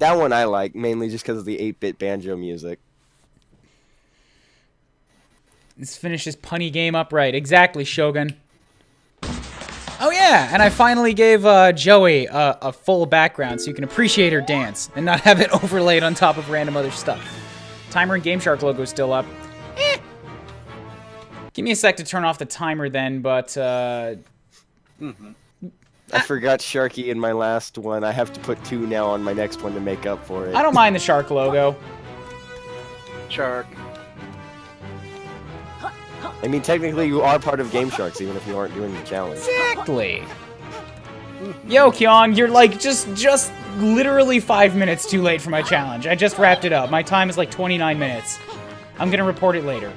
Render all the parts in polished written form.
That one I like, mainly just because of the 8-bit banjo music. Let's finish this punny game up right. Exactly, Shogun. Oh yeah, and I finally gave Joey a full background so you can appreciate her dance and not have it overlaid on top of random other stuff. Timer and Game Shark logo still up. Give me a sec to turn off the timer then, but I forgot Sharky in my last one. I have to put 2 now on my next one to make up for it. I don't mind the shark logo. Shark. I mean, technically you are part of Game Sharks, even if you aren't doing the challenge. Exactly. Yo, Kyong, you're like just literally 5 minutes too late for my challenge. I just wrapped it up. My time is like 29 minutes. I'm gonna report it later.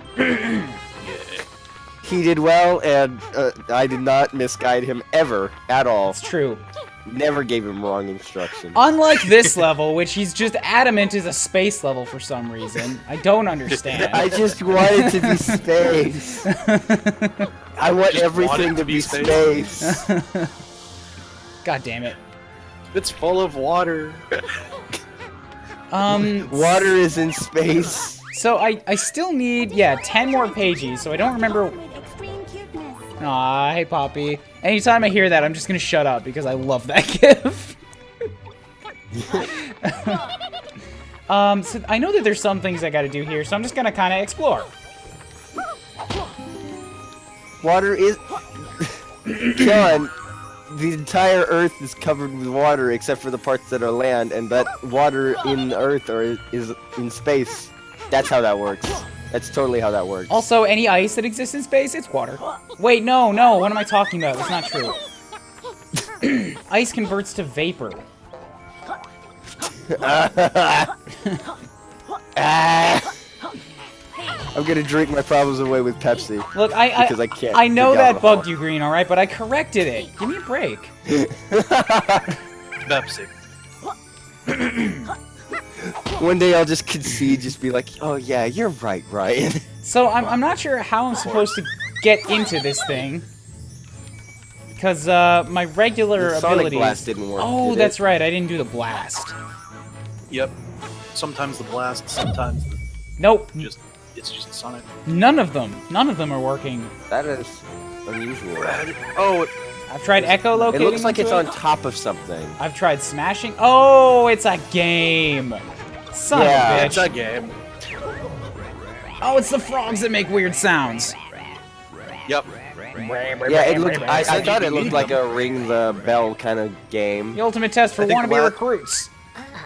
He did well, and I did not misguide him ever, at all. It's true. Never gave him wrong instructions. Unlike this level, which he's just adamant is a space level for some reason. I don't understand. I just want it to be space. I want everything to be space. God damn it. It's full of water. Water is in space. So I still need, 10 more pages, so I don't remember... Aw, hey Poppy. Anytime I hear that, I'm just gonna shut up because I love that gif. So I know that there's some things I gotta do here, so I'm just gonna kinda explore. Water is... John, the entire Earth is covered with water except for the parts that are land, and that water in the Earth is in space. That's how that works. That's totally how that works. Also, any ice that exists in space, it's water. Wait, no, what am I talking about? That's not true. Ice converts to vapor. I'm gonna drink my problems away with Pepsi. Look, because I can't. I know drink that alcohol. bugged you, Green, alright, but I corrected it. Give me a break. Pepsi. One day I'll just concede, just be like, oh yeah, you're right, Ryan. So, I'm not sure how I'm supposed to get into this thing. Because, my regular The Sonic abilities... Blast didn't work, Oh, did that's it? right, I didn't do the blast. Yep. Sometimes the blast, sometimes Nope, it's just Sonic. none of them are working. That is unusual. Oh, I've tried echolocating It looks like into it's it. on top of something. I've tried smashing. Oh, it's a game. Son Yeah, of a it's bitch. a game. Oh, it's the frogs that make weird sounds. Yep. Yeah, it looked. I thought it looked like a ring the bell kind of game. The ultimate test for I think wannabe la- recruits.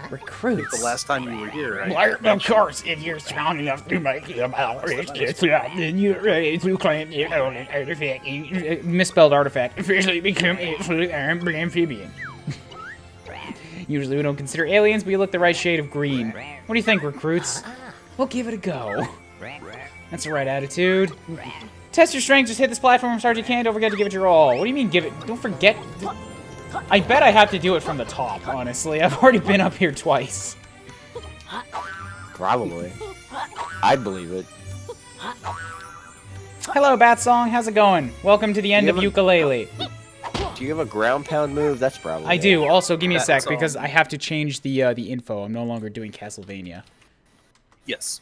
Recruits? The last time you were here, right? Well, of course, if you're strong enough to make them then you're ready to claim your own artifact. Misspelled artifact. Officially become a fully armed amphibian. Usually we don't consider aliens, but you look the right shade of green. What do you think, recruits? We'll give it a go. That's the right attitude. Test your strength, just hit this platform as hard as you can, don't forget to give it your all. What do you mean give it? Don't forget. I bet I have to do it from the top, honestly. I've already been up here twice. Probably. I'd believe it. Hello, Bat Song. How's it going? Welcome to the end of You have Yooka Laylee. Do you have a ground pound move? That's probably. I do. Also, give me a sec, Bat Song. because I have to change the info. I'm no longer doing Castlevania. Yes.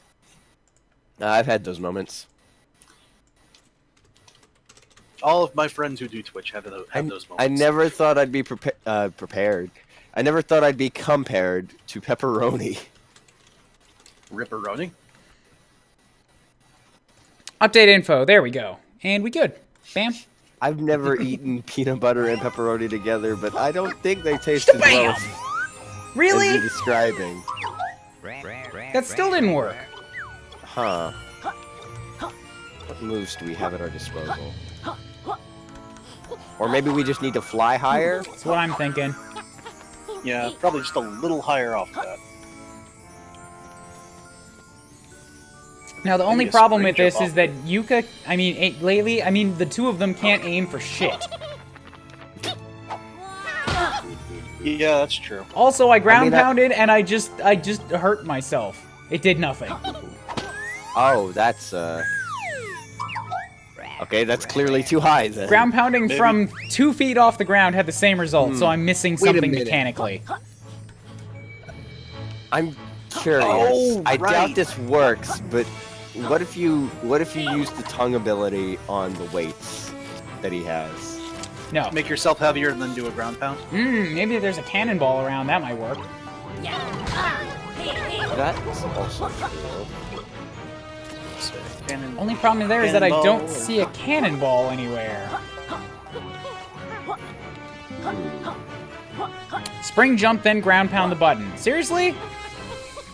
I've had those moments. All of my friends who do Twitch have those moments. I never thought I'd be prepared. I never thought I'd be compared to pepperoni. Ripperoni? Update info. There we go. And we good. Bam. I've never eaten peanut butter and pepperoni together, but I don't think they taste as well as Really? you're describing. That still didn't work. Huh. What moves do we have at our disposal? Or maybe we just need to fly higher? That's what I'm thinking. Yeah, probably just a little higher off that. Now, the only Maybe a problem spring with this jump is that Yooka, Laylee, the two of them can't aim for shit. Yeah, that's true. Also, I ground I- pounded and I just hurt myself. It did nothing. Oh, that's, Okay, that's clearly too high then. Ground pounding Maybe. from 2 feet off the ground had the same result, so I'm missing Wait a something minute. mechanically. I'm curious. Oh, I right. doubt this works, but what if you use the tongue ability on the weights that he has? No. Make yourself heavier and then do a ground pound. Maybe if there's a cannonball around, that might work. That's also true. So, cannon. Only problem there is that I don't Cannonball. see a cannonball anywhere. Spring jump, then ground pound the button. Seriously?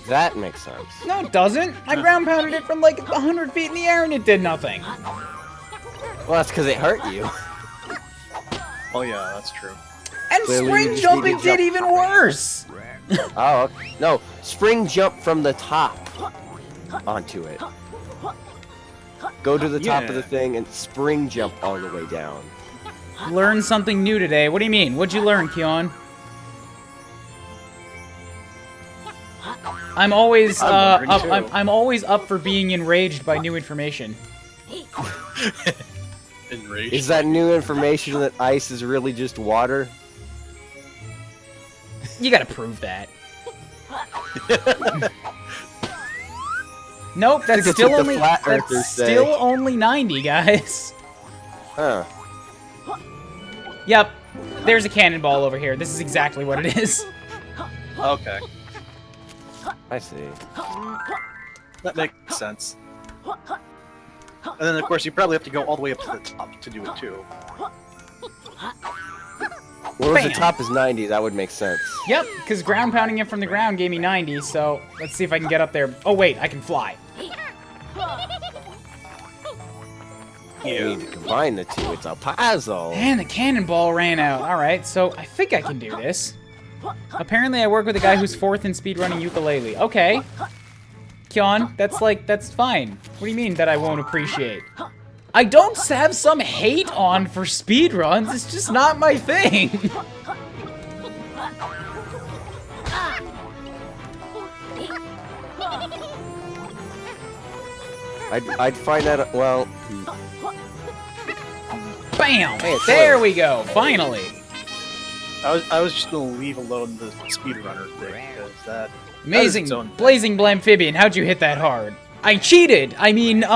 That makes sense. No, it doesn't. I ground pounded it from like 100 feet in the air and it did nothing. Well, that's because it hurt you. Oh yeah, that's true. And Clearly, you spring just jumping need to jump did even worse. Oh, okay. No. Spring jump from the top onto it. Go to the top of Yeah. the thing and spring jump all the way down. Learned something new today. What do you mean? What'd you learn, Keon? I'm always I'm wondering, up. too. I'm always up for being enraged by new information. Enraged. Is that new information that ice is really just water? You gotta prove that. Nope, that's That's still what the only flat earthers that's say. still only 90, guys. Huh. Yep, there's a cannonball over here. This is exactly what it is. Okay, I see. that makes sense. And then of course you probably have to go all the way up to the top to do it too. Well, if the Bam. top is 90, that would make sense. Yep, because ground pounding it from the ground gave me 90, so let's see if I can get up there. Oh wait, I can fly. You need to combine the two. It's a puzzle. And the cannonball ran out. Alright, so I think I can do this. Apparently I work with a guy who's 4th in speedrunning Yooka Laylee. Okay. Kyon, that's fine. What do you mean that I won't appreciate? I don't have some hate on for speedruns, it's just not my thing. I'd find that, well, Bam! Hey, it's There lit. we go, finally. I was just gonna leave alone the speedrunner thing because that Amazing. its own thing. Blazing Blamphibian, how'd you hit that hard? I cheated! I mean, give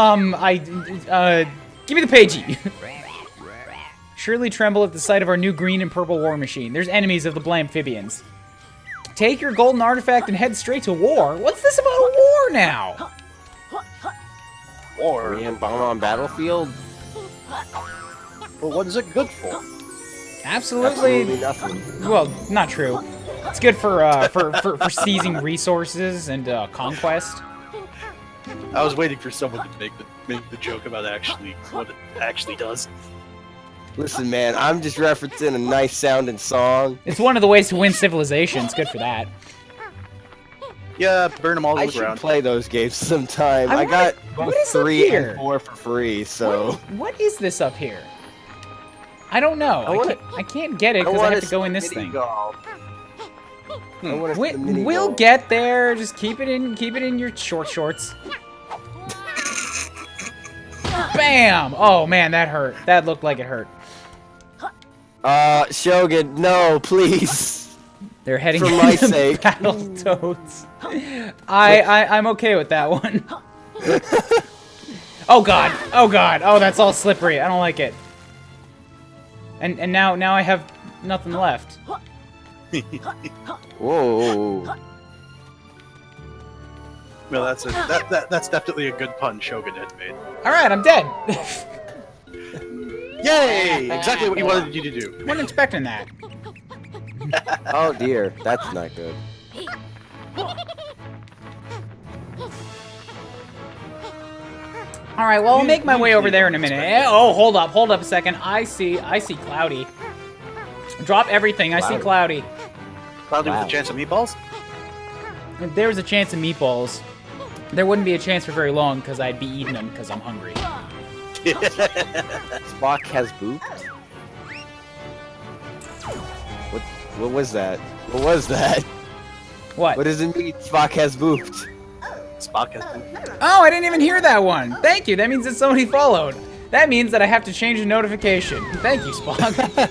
me the pagey. Surely tremble at the sight of our new green and purple war machine. There's enemies of the Blamphibians. Take your golden artifact and head straight to war? What's this about a war now? or Korean bomb on battlefield? well, what is it good for? Absolutely nothing. Well, not true. It's good for seizing resources and conquest. I was waiting for someone to make the joke about what it actually does. Listen, man, I'm just referencing a nice sounding song. It's one of the ways to win civilization. It's good for that. Yeah, burn them all to I the should ground. play those games sometime. I I wanna- got what both is up 3 here? and 4 for free, so... What is this up here? I don't know. I can't get it because I have to go in this thing. We'll get there. Just keep it in your shorts. Bam! Oh man, that hurt. That looked like it hurt. Shogun, no, please. They're heading For my into sake. Battletoads. I'm okay with that one. Oh god. Oh god. Oh, that's all slippery. I don't like it. And now I have nothing left. Whoa. Well, that's definitely a good pun Shogun had made. All right, I'm dead. Yay! Exactly what he wanted you to do. Wasn't expecting that. Oh dear, that's not good. All right, well, I'll make my way over there in a minute. Oh, hold up a second. I see Cloudy. Drop everything. I see Cloudy. Cloudy with Wow. a chance of meatballs? If there was a chance of meatballs, there wouldn't be a chance for very long because I'd be eating them because I'm hungry. Spock has booped? What was that? What was that? What? What does it mean, Spock has booped? Spock has Oh, I didn't even hear that one. Thank you. That means that somebody followed. That means that I have to change the notification. Thank you, Spock.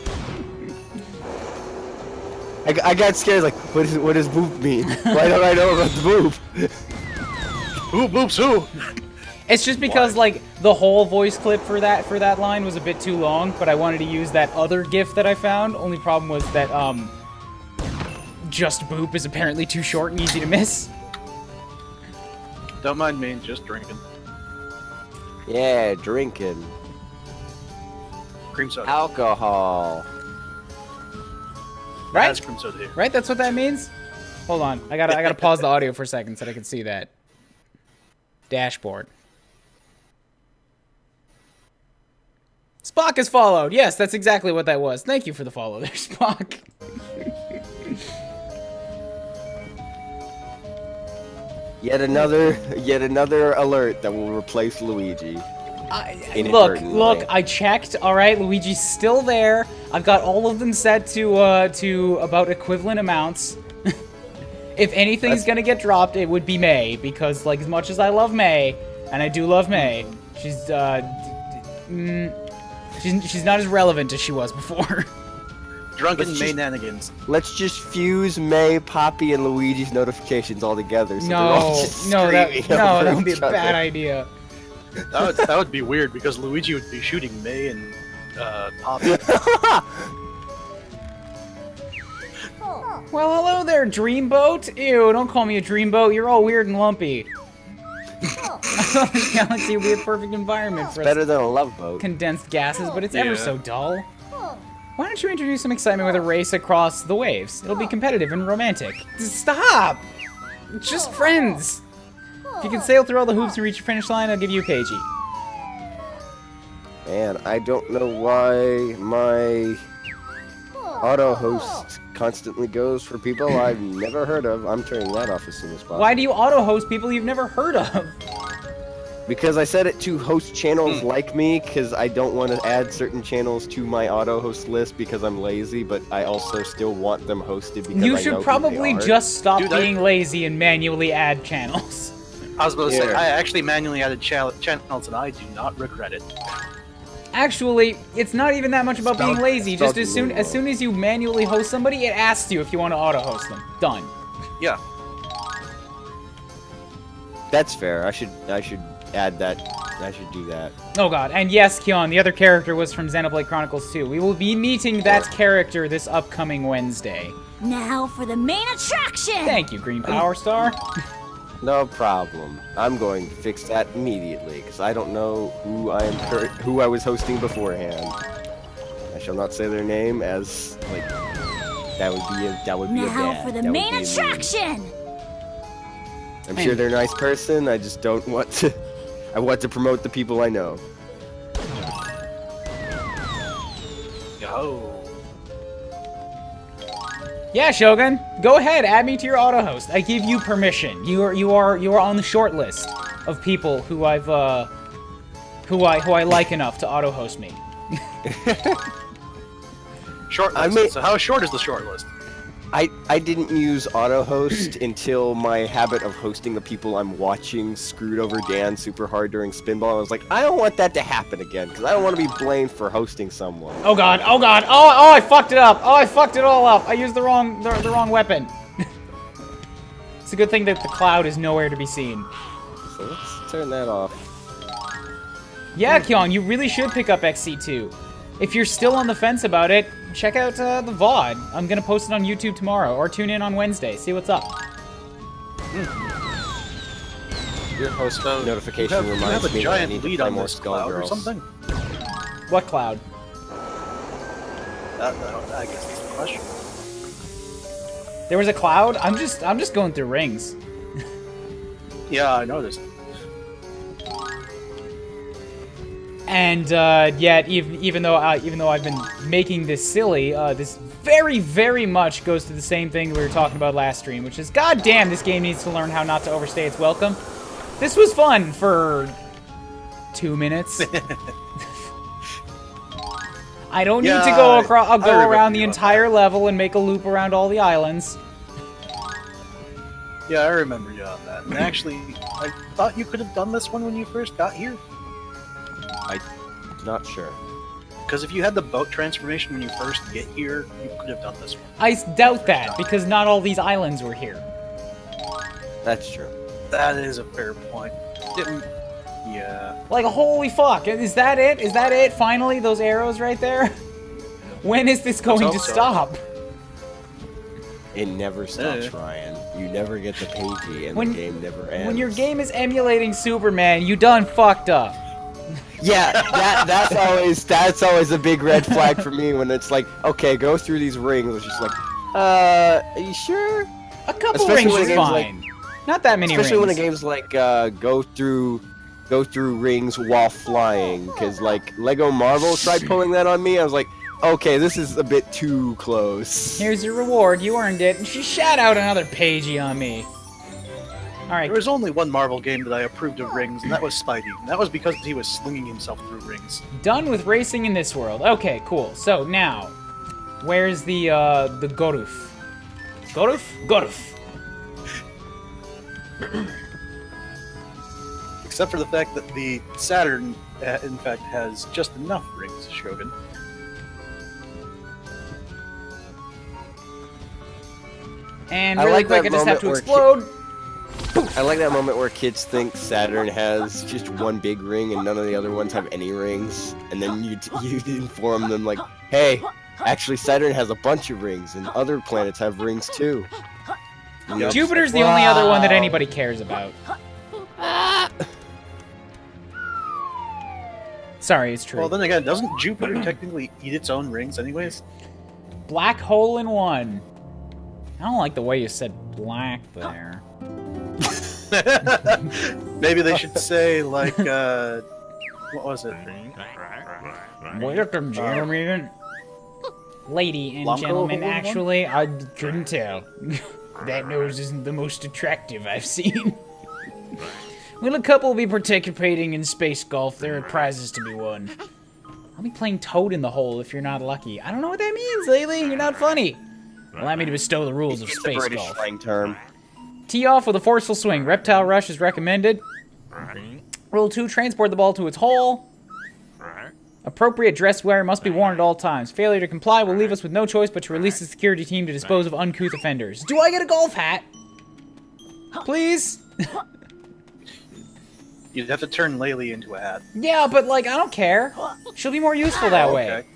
I got scared. Like, what does boop mean? Why don't I know about the boop? Who boops who? It's just because like the whole voice clip for that line was a bit too long, but I wanted to use that other GIF that I found. Only problem was that just boop is apparently too short and easy to miss. Don't mind me, just drinking. Yeah, drinking. Cream soda. Alcohol. Right? Has cream soda here. Right? That's what that means? Hold on. I gotta pause the audio for a second so that I can see that. Dashboard. Spock is followed. Yes, that's exactly what that was. Thank you for the follow there, Spock. Yet another alert that will replace Luigi. Look, I checked. All right, Luigi's still there. I've got all of them set to about equivalent amounts. If anything's gonna get dropped, it would be May, because like as much as I love May, and I do love May, she's not as relevant as she was before. Drunken Maynanigans. Let's just fuse May, Poppy, and Luigi's notifications all together. So That would be a bad idea. That would be weird because Luigi would be shooting May and Poppy. Well, hello there, Dreamboat. Ew, don't call me a Dreamboat. You're all weird and lumpy. I thought this galaxy would be a perfect environment for better than a love boat. Condensed gases, but it's ever so dull. Why don't you introduce some excitement with a race across the waves? It'll be competitive and romantic. Stop! Just friends. If you can sail through all the hoops and reach your finish line, I'll give you a pagey. Man, I don't know why my auto host constantly goes for people I've never heard of. I'm turning that off as soon as possible. Why do you auto host people you've never heard of? Because I set it to host channels like me, because I don't want to add certain channels to my auto host list because I'm lazy, but I also still want them hosted because you I know should probably who they are. just stop being lazy and manually add channels. I was about to say, I actually manually added channels and I do not regret it. Actually, it's not even that much about being lazy. Just as soon as you manually host somebody, it asks you if you want to auto host them. Done. Yeah. That's fair. I should add that. I should do that. Oh god, and yes, Kyon, the other character was from Xenoblade Chronicles 2. We will be meeting that character this upcoming Wednesday. Now for the main attraction! Thank you, Green Power Star. No problem. I'm going to fix that immediately because I don't know who I was hosting beforehand. I shall not say their name as like that would be a Now bad. for the That would main be a attraction! I'm sure they're a nice person. I just don't want to. I want to promote the people I know. Yo. Yeah, Shogun, go ahead, add me to your auto host. I give you permission. You are on the short list of people who who I like enough to auto host me. Short list. So how short is the short list? I didn't use auto host until my habit of hosting the people I'm watching screwed over Dan super hard during Spinball. I was like, I don't want that to happen again because I don't want to be blamed for hosting someone. Oh god, oh god, oh I fucked it up. Oh, I fucked it all up. I used the wrong weapon. It's a good thing that the cloud is nowhere to be seen. So let's turn that off. Yeah, Kyon, you really should pick up XC2. If you're still on the fence about it, check out the VOD. I'm gonna post it on YouTube tomorrow, or tune in on Wednesday. See what's up. Your host notification reminds me that I need to play more Skullgirls. Or something? What cloud? I guess that's the question. There was a cloud? I'm just going through rings. Yeah, I noticed. And yet, even though I've been making this silly, this very, very much goes to the same thing we were talking about last stream, which is, goddamn, this game needs to learn how not to overstay its welcome. This was fun for 2 minutes. I don't need to go across. I'll go around the entire level and make a loop around all the islands. Yeah, I remember you on that. And actually, I thought you could have done this one when you first got here. I'm not sure. Because if you had the boat transformation when you first get here, you could have done this one. I doubt that, because not all these islands were here. That's true. That is a fair point. Yeah. Like, holy fuck, is that it? Is that it? Finally, those arrows right there? When is this going to hope so. stop? It never stops, Ryan. You never get the pagey, and the game never ends. When your game is emulating Superman, you done fucked up. Yeah, that's always a big red flag for me when it's like, okay, go through these rings. It's just like, are you sure? A couple Especially rings when is a game's fine. Not that many Especially when a rings. game's like, go through rings while flying. Because, like, Lego Marvel tried pulling that on me. I was like, okay, this is a bit too close. Here's your reward, you earned it. And she shat out another pagey on me. Alright. There was only one Marvel game that I approved of rings, and that was Spidey. And that was because he was slinging himself through rings. Done with racing in this world. Okay, cool. So now, where's the Goruf? Goruf? Goruf. Except for the fact that the Saturn, in fact, has just enough rings, Shogun. And I really like quick, that I just have to moment where explode. I like that moment where kids think Saturn has just one big ring and none of the other ones have any rings, and then you inform them like, hey, actually Saturn has a bunch of rings and other planets have rings too. You know, Jupiter's like, the only other one that wow. anybody cares about. Sorry, it's true. Well, then again, doesn't Jupiter technically eat its own rings anyways? Black hole in one. I don't like the way you said black there. Maybe they should say, like, what was it? Welcome, gentlemen. Lady and Blanco gentlemen, one? actually, I couldn't tell. That nose isn't the most attractive I've seen. Will a couple be participating in space golf? There are prizes to be won. I'll be playing Toad in the Hole if you're not lucky. I don't know what that means, Laylee. You're not funny. Allow me to bestow the rules of It's a space British golf. slang term. Tee off with a forceful swing. Reptile rush is recommended. Rule 2, transport the ball to its hole. Appropriate dress wear must be worn at all times. Failure to comply will leave us with no choice but to release the security team to dispose of uncouth offenders. Do I get a golf hat? Please? You'd have to turn Laylee into a hat. Yeah, but like, I don't care. She'll be more useful that way. Okay.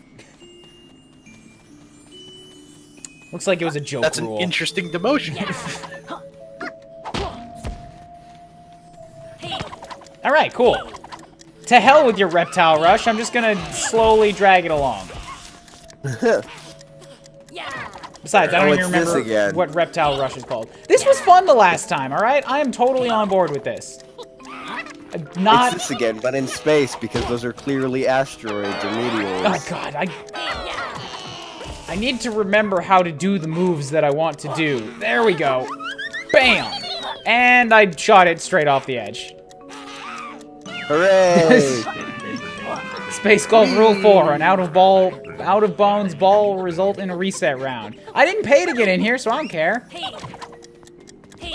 Looks like it was a joke That's rule. an interesting demotion. Alright, cool. To hell with your reptile rush. I'm just gonna slowly drag it along. Besides, I don't even it's this remember again. what reptile rush is called. This was fun the last time, alright? I am totally on board with this. Not... It's this again, but in space, because those are clearly asteroids or meteors. Oh god, I need to remember how to do the moves that I want to do. There we go. Bam! And I shot it straight off the edge. Hooray! Space Golf Rule 4, an out of bounds ball will result in a reset round. I didn't pay to get in here, so I don't care.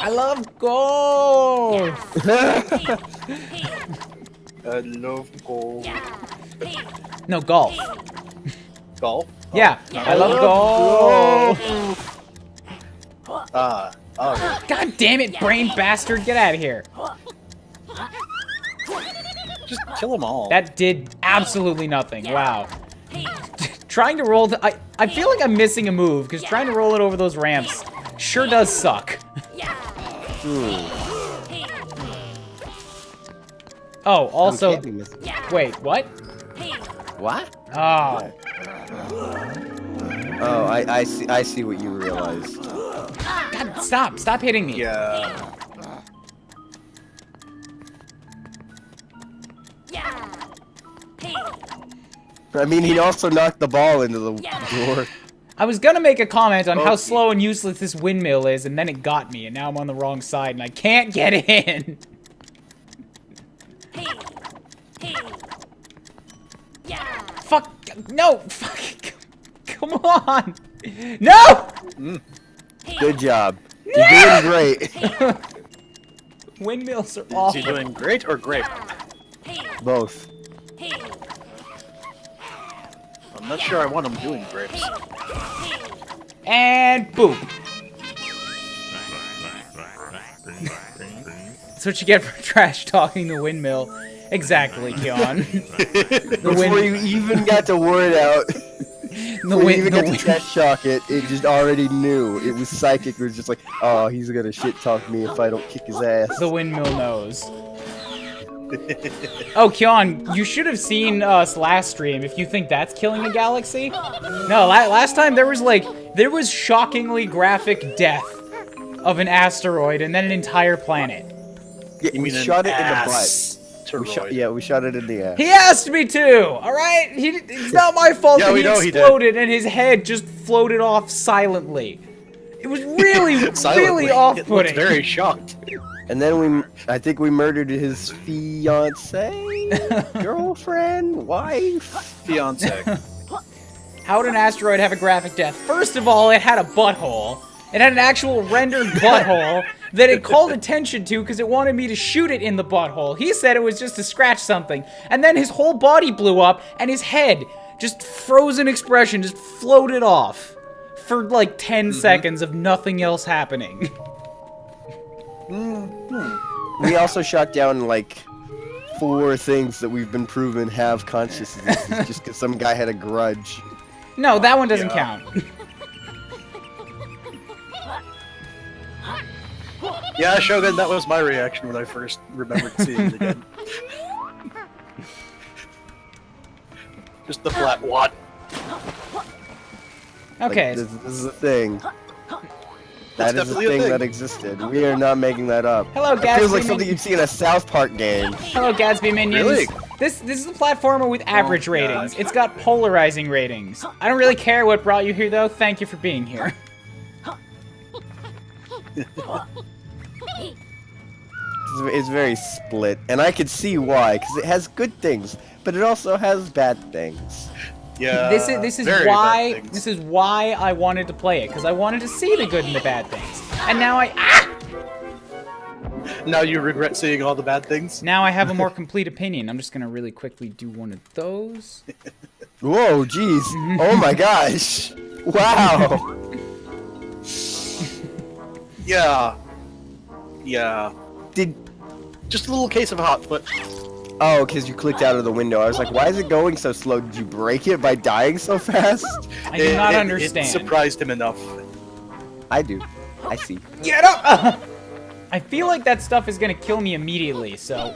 I love golf! I love golf. No, golf. Golf? Yeah, I love golf! Oh. God damn it, brain bastard, get out of here. Just kill them all. That did absolutely nothing, wow. Trying to roll, I feel like I'm missing a move, because trying to roll it over those ramps sure does suck. Oh, also, wait, what? What? Oh. Oh, I see what you realized. God, stop hitting me. Yeah. I mean, he also knocked the ball into the door. I was gonna make a comment on how slow and useless this windmill is, and then it got me, and now I'm on the wrong side, and I can't get in. Fuck, no, fuck, come on. No! Good job. You're doing great. Windmills are Is he awful. doing great or grape? Both. I'm not sure I want him doing grips. And boom. That's what you get for trash talking the windmill. Exactly, Keon. Before you even got the word out, before you even got to trash talk it, it just already knew. It was psychic. It was just like, oh, he's gonna shit talk me if I don't kick his ass. The windmill knows. Oh, Keon, you should have seen us last stream if you think that's killing a galaxy. No, last time there was shockingly graphic death of an asteroid and then an entire planet. Yeah, we shot it in the butt. We shot it in the ass. He asked me to, alright? It's not my fault that he exploded and his head just floated off silently. It was really, really off-putting. It looked very shocked. And then I think we murdered his fiance, girlfriend, wife, fiance. How would an asteroid have a graphic death? First of all, it had a butthole. It had an actual rendered butthole that it called attention to because it wanted me to shoot it in the butthole. He said it was just to scratch something. And then his whole body blew up and his head, just frozen expression, just floated off for like 10 seconds of nothing else happening. We also shot down like 4 things that we've been proven have consciousness just because some guy had a grudge. No, that one doesn't count. Yeah, Shogun, that was my reaction when I first remembered seeing it again. Just the flat what? Okay. Like, this is a thing. That is a definitely a thing thing. that existed. We are not making that up. Hello, It feels like Gatsby. something you'd see in a South Park game. Hello, Gatsby minions. Really? This is a platformer with average ratings. God. It's got polarizing ratings. I don't really care what brought you here, though. Thank you for being here. It's very split, and I could see why, because it has good things, but it also has bad things. Yeah. This is very why bad things. this is why I wanted to play it, because I wanted to see the good and the bad things. And now Now you regret seeing all the bad things? now I have a more complete opinion. I'm just gonna really quickly do one of those. Whoa, jeez. Oh my gosh. Wow. Yeah. Yeah. Did... Just a little case of hot foot. Oh, because you clicked out of the window. I was like, why is it going so slow? Did you break it by dying so fast? I do not understand. It surprised him enough. I do. I see. Get up! I feel like that stuff is gonna kill me immediately, so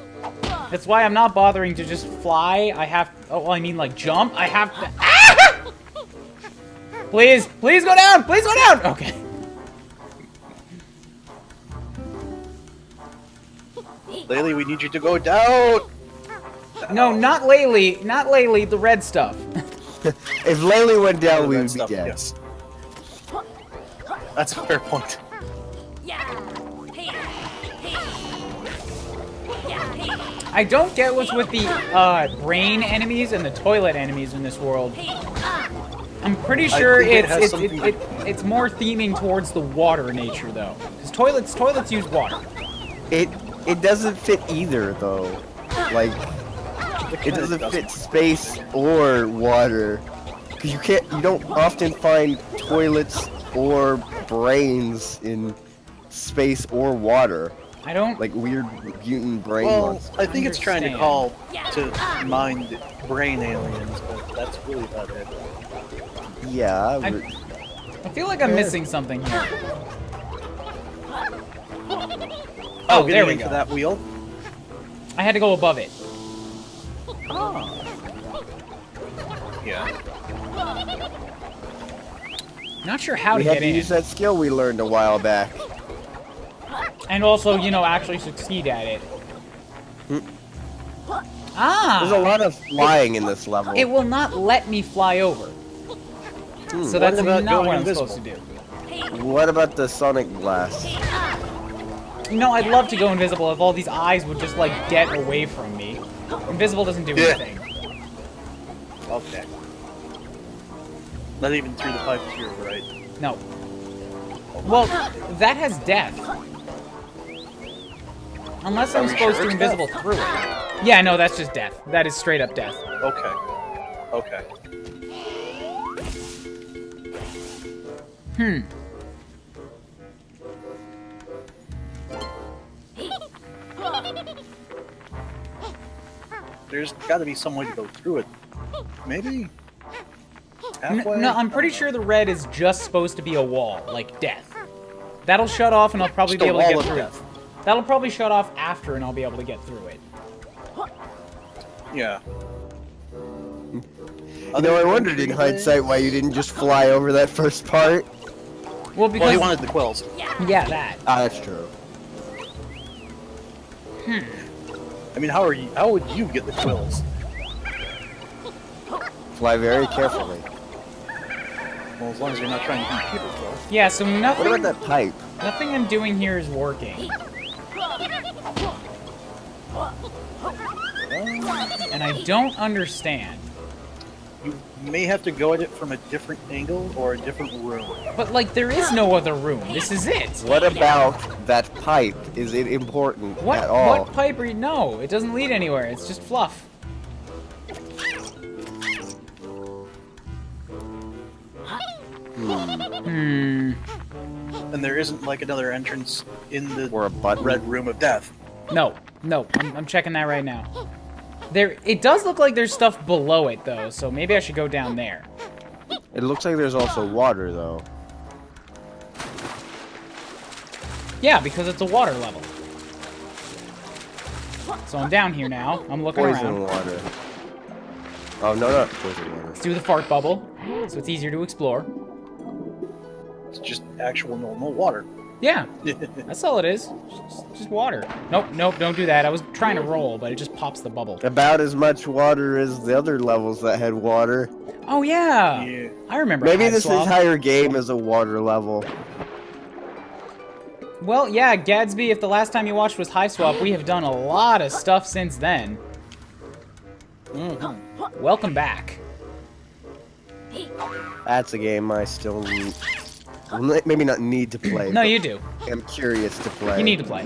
that's why I'm not bothering to just fly. I have. Oh, well, I mean like jump. I have to. Ah! Please go down. Please go down. Okay. Laylee, we need you to go down! No, not Laylee. Not Laylee. The red stuff. If Laylee went down, we would be dead. Yes. That's a fair point. I don't get what's with the brain enemies and the toilet enemies in this world. I'm pretty sure think it has something it's more theming towards the water nature though, because toilets use water. It doesn't fit either, though. Like, it doesn't fit space or water. Because you don't often find toilets or brains in space or water. I don't. Like weird mutant brain Well, ones. I think it's trying to Understand. call to mind brain aliens, but that's really about it. Yeah. I feel like I'm missing something here. Oh, there we into go. that wheel. I had to go above it. Yeah. Not sure how we to had get to in. use that skill we learned a while back. And also, you know, actually succeed at it. There's a Ah! lot of flying in this level. It will not let me fly over. So that's about not going what I'm invisible? supposed to do. What about the sonic blast? No, I'd love to go invisible if all these eyes would just, like, get away from me. Invisible doesn't do Yeah. anything. Okay. Not even through the pipe to your right. No. Well, that has death. Unless I'm we supposed sure to it's invisible through it. Yeah, no, that's just death. That is straight up death. Okay. Okay. There's got to be some way to go through it. Maybe? Halfway? No, I'm pretty sure the red is just supposed to be a wall, like death. That'll shut off and I'll probably Just be a able to wall get of through death. it. That'll probably shut off after and I'll be able to get through it. Yeah. You know, I wondered in hindsight why you didn't just fly over that first part. Well, because... Well, he wanted the quills. Yeah, that. Ah, that's true. I mean, how would you get the quills? Fly very carefully. Well, as long as you're not trying to eat people's quills. Yeah, so What about that pipe? nothing I'm doing here is working. And I don't understand. You may have to go at it from a different angle or a different room. But, like, there is no other room. This is it. What about that pipe? Is it important at all? What pipe are you... No, it doesn't lead anywhere. It's just fluff. And there isn't like another entrance in the Or a button? red room of death. No. I'm checking that right now. It does look like there's stuff below it, though, so maybe I should go down there. It looks like there's also water, though. Yeah, because it's a water level. So I'm down here now. I'm looking Poison around. water. Oh, no, not poison water. Let's do the fart bubble, so it's easier to explore. It's just actual normal water. Yeah, that's all it is. Just water. Nope, don't do that. I was trying to roll, but it just pops the bubble. About as much water as the other levels that had water. Oh, yeah. Yeah. I remember Maybe High this Swap. entire game is a water level. Well, yeah, Gadsby, if the last time you watched was High Swap, we have done a lot of stuff since then. Welcome back. That's a game I still need. Maybe not need to play. No, but you do. I'm curious to play. You need to play.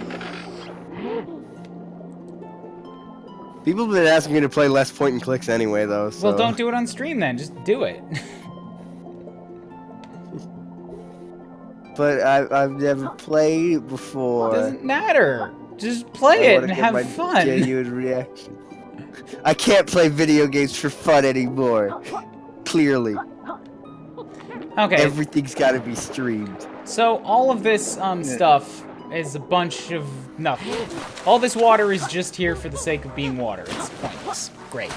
People have been asking me to play less point and clicks anyway, though. So. Well, don't do it on stream then. Just do it. But I've never played before. Doesn't matter. Just play I it wanna and get have my fun. genuine reaction. I can't play video games for fun anymore. Clearly, Okay, everything's got to be streamed. so all of this stuff is a bunch of nothing. All this water is just here for the sake of being water. It's pointless. Great.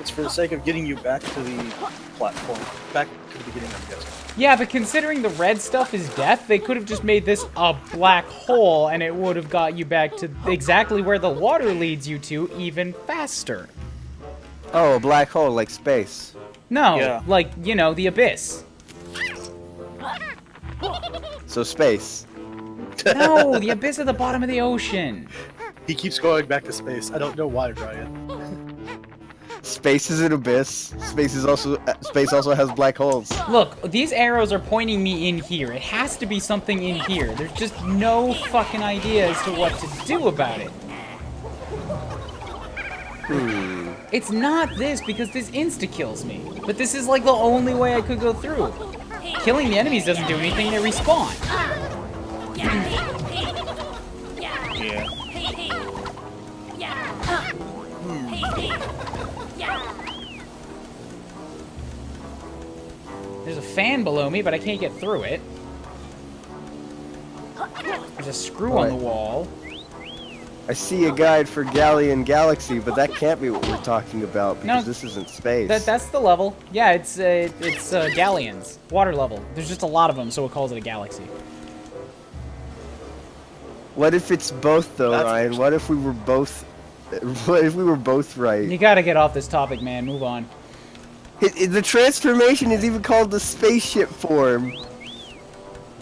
It's for the sake of getting you back to the platform, back to the beginning of the guess. Yeah, but considering the red stuff is death, they could have just made this a black hole and it would have got you back to exactly where the water leads you to even faster. Oh, a black hole like space. No, Yeah. like, you know, the abyss. So space. No, the abyss at the bottom of the ocean. He keeps going back to space. I don't know why, Ryan. Space is an abyss. Space also has black holes. Look, these arrows are pointing me in here. It has to be something in here. There's just no fucking idea as to what to do about it. It's not this, because this insta-kills me. But this is like the only way I could go through. Killing the enemies doesn't do anything, they respawn. Yeah. There's a fan below me, but I can't get through it. There's a screw on the wall. I see a guide for Galleon Galaxy, but that can't be what we're talking about because No. this isn't space. That's the level. Yeah, it's galleons, water level. There's just a lot of them, so it calls it a galaxy. What if it's both though, That's Ryan? What if we were both? What if we were both right? You gotta get off this topic, man. Move on. The transformation is even called the spaceship form.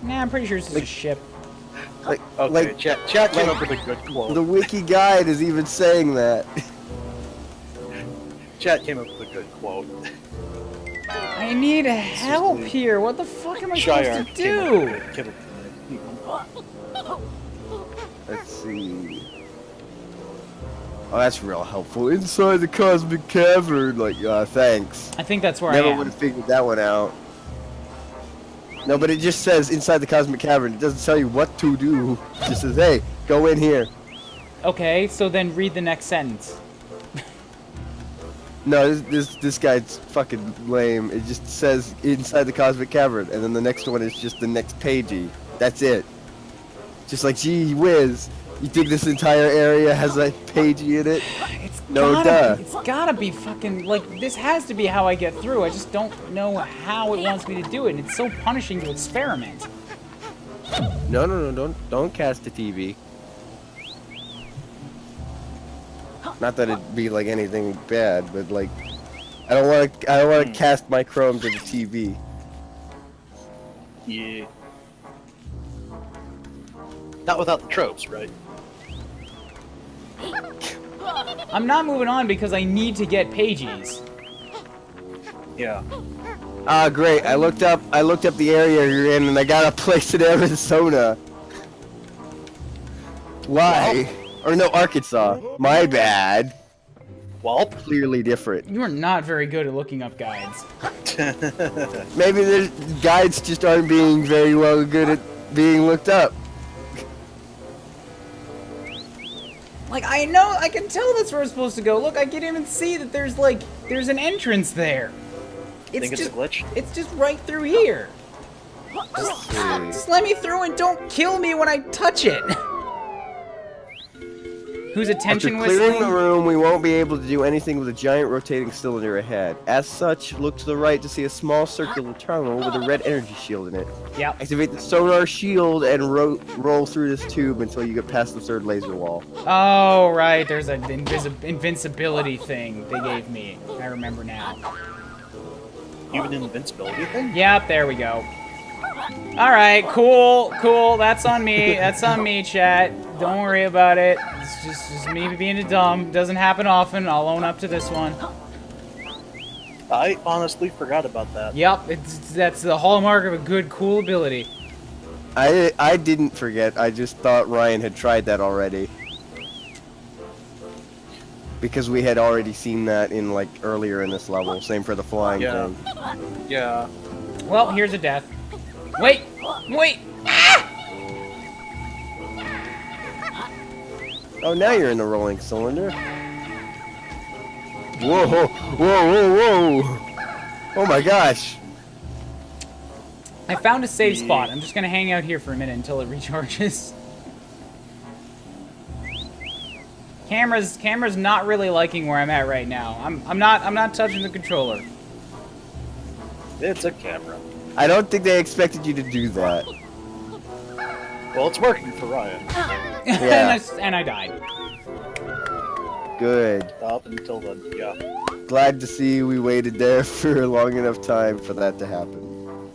Nah, I'm pretty sure this is a ship. Like, Okay, like chat came up with a good quote. the wiki guide is even saying that. Chat came up with a good quote. I need help the here. What the fuck am I Shiar supposed to do? came up with a good- Let's see. Oh, that's real helpful. Inside the cosmic cavern. Like, thanks. I think that's where Never I would am. have figured that one out. No, but it just says inside the cosmic cavern. It doesn't tell you what to do. It just says, hey, go in here. Okay, so then read the next sentence. No, this guy's fucking lame. It just says inside the cosmic cavern, and then the next one is just the next pagey. That's it. Just like, gee whiz, you think this entire area has a pagey in it? It's gotta be fucking, like, this has to be how I get through. I just don't know how it wants me to do it, and it's so punishing to experiment. No, don't cast the TV. Not that it'd be like anything bad, but like, I don't want to cast my Chrome to the TV. Yeah. Not without the tropes, right? I'm not moving on because I need to get pages. Yeah. Ah, great. I looked up the area you're in, and I got a place in Arizona. Why? Or no, Arkansas. My bad. Well, Clearly different. You are not very good at looking up guides. Maybe the guides just aren't being very well good at being looked up. Like, I know, I can tell that's where we're supposed to go. Look, I can even see that there's an entrance there. think it's a glitch? It's just right through here. Just let me through and don't kill me when I touch it. Whose attention After was clearing the room, we won't be able to do anything with a giant rotating cylinder ahead. As such, look to the right to see a small circular tunnel with a red energy shield in it. Yep. Activate the sonar shield and roll through this tube until you get past the third laser wall. Oh, right. There's an invincibility thing they gave me. I remember now. You have an invincibility thing? Yep, there we go. Alright, cool. That's on me. That's on me, chat. Don't worry about it. It's just me being a dumb. Doesn't happen often. I'll own up to this one. I honestly forgot about that. Yep, that's the hallmark of a good, cool ability. I didn't forget. I just thought Ryan had tried that already. Because we had already seen that in, like, earlier in this level. Same for the flying thing. Yeah. Well, here's a death. Wait! Ah! Oh, now you're in the rolling cylinder. Whoa! Oh my gosh! I found a safe spot. I'm just gonna hang out here for a minute until it recharges. Camera's not really liking where I'm at right now. I'm not touching the controller. It's a camera. I don't think they expected you to do that. Well, it's working for Ryan. Yeah. and I died. Good. Up until then, yeah. Glad to see we waited there for a long enough time for that to happen.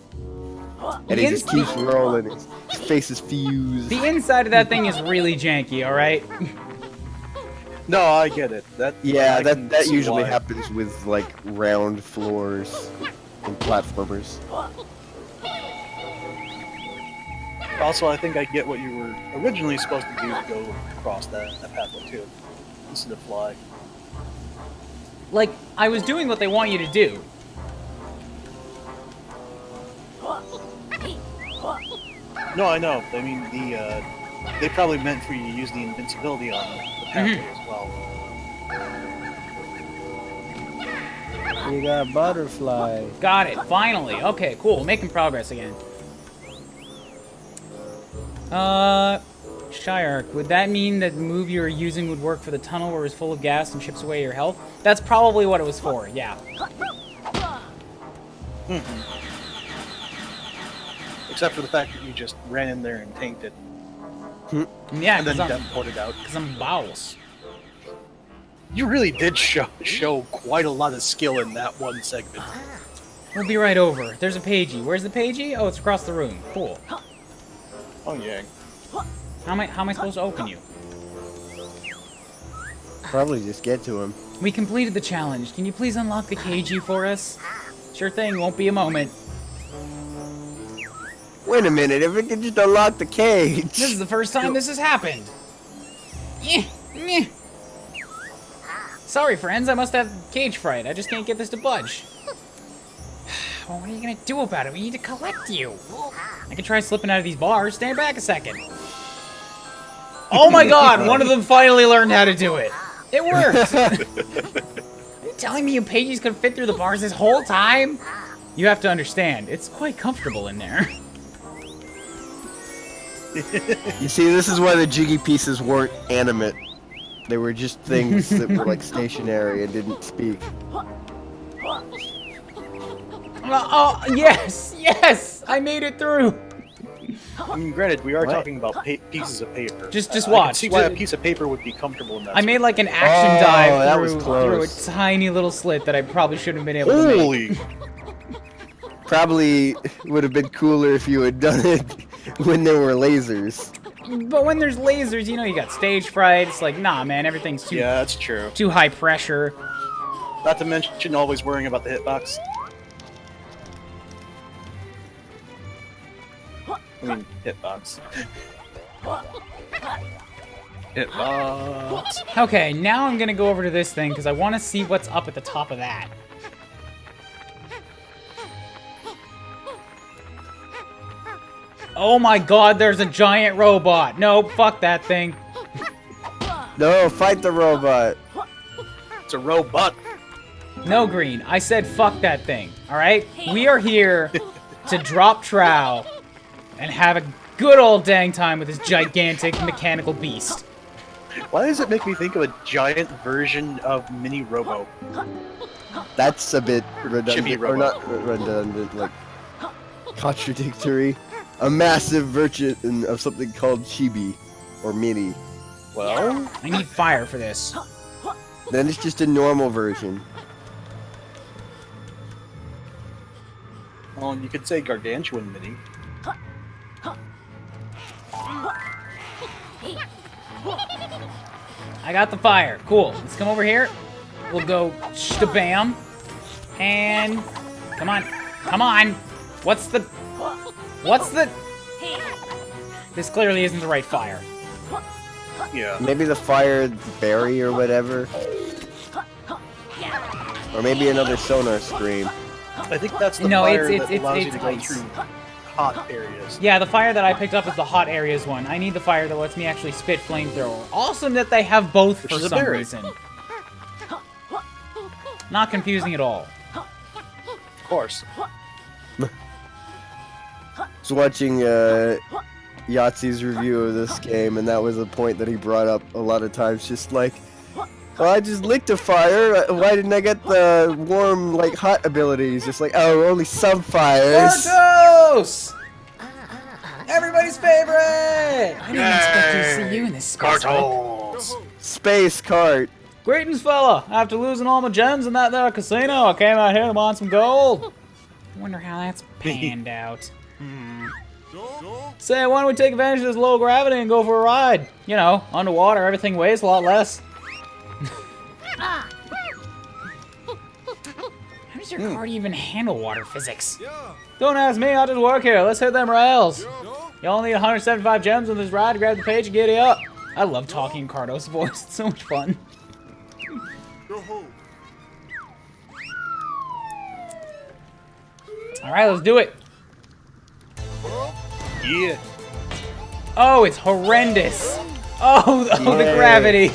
And he just keeps rolling. His face is fused. The inside of that thing is really janky, alright? No, I get it. That usually happens with like round floors and platformers. Also, I think I get what you were originally supposed to do to go across that pathway too, instead of fly. Like, I was doing what they want you to do. No, I know. I mean, they probably meant for you to use the invincibility on the pathway as well. You got a butterfly. Got it, finally. Okay, cool. Making progress again. Shyark, would that mean that the move you were using would work for the tunnel where it was full of gas and chips away your health? That's probably what it was for, yeah. Except for the fact that you just ran in there and tanked it. Yeah, And then because teleported out. I'm Bowles. You really did show quite a lot of skill in that one segment. We'll be right over. There's a pagey. Where's the pagey? Oh, it's across the room. Cool. Oh yeah. How am I supposed to open you? Probably just get to him. We completed the challenge. Can you please unlock the cagey for us? Sure thing, won't be a moment. Wait a minute, if it could just unlock the cage. This is the first time this has happened. Sorry, friends, I must have cage fright. I just can't get this to budge. Well, what are you gonna do about it? We need to collect you. I can try slipping out of these bars. Stand back a second. Oh my god, one of them finally learned how to do it. It worked. Are you telling me you pages could fit through the bars this whole time? You have to understand, it's quite comfortable in there. You see, this is why the jiggy pieces weren't animate. They were just things that were like stationary and didn't speak. Oh, yes, yes, I made it through. I mean, granted, we are What? talking about pieces of paper. Just I can watch. see why a piece of paper would be comfortable in that. I made like an action Oh, that dive was through a close. tiny little slit that I probably shouldn't have been able to make. Holy! Probably would have been cooler if you had done it when there were lasers. But when there's lasers, you know, you got stage fright. It's like, nah, man, everything's too Yeah, that's true. too high pressure. Not to mention always worrying about the hitbox. I mean, hitbox. Hitbox. Okay, now I'm gonna go over to this thing because I want to see what's up at the top of that. Oh my god, there's a giant robot. Nope, fuck that thing. No, fight the robot. It's a robot. No, Green, I said fuck that thing, alright? We are here to drop trow and have a good old dang time with this gigantic mechanical beast. Why does it make me think of a giant version of Mini Robo? That's a bit Chibi redundant, or robot. not redundant, like contradictory. A massive version of something called Chibi, or Mini. Well, I need fire for this. Then it's just a normal version. well, you could say Gargantuan Mini. I got the fire. Cool. Let's come over here. We'll go shabam. And come on. Come on. What's the... This clearly isn't the right fire. Yeah. Maybe the fire berry or whatever. Or maybe another sonar screen. I think that's the No, fire it's- that allows you it's to go ice. through hot areas. Yeah, the fire that I picked up is the hot areas one. I need the fire that lets me actually spit flamethrower. Awesome that they have both Which for is a some berry. reason. Not confusing at all. Of course. I was watching Yahtzee's review of this game, and that was a point that he brought up a lot of times. Just like, well, I just licked a fire. Why didn't I get the warm, like, hot abilities? Just like, oh, only some fires. Kartos! Everybody's favorite! I didn't expect to see you in this space. Cartels! Space cart. Greetings, fella. After losing all my gems in that there casino, I came out here to mine some gold. I wonder how that's panned out. Say, why don't we take advantage of this low gravity and go for a ride? You know, underwater, everything weighs a lot less. How does your card even handle water physics? Don't ask me, I just work here. Let's hit them rails. You only need 175 gems on this ride to grab the page and giddy up. I love talking in Cardos' voice. It's so much fun. Alright, let's do it. Yeah. Oh, it's horrendous. Oh, the Yay. gravity.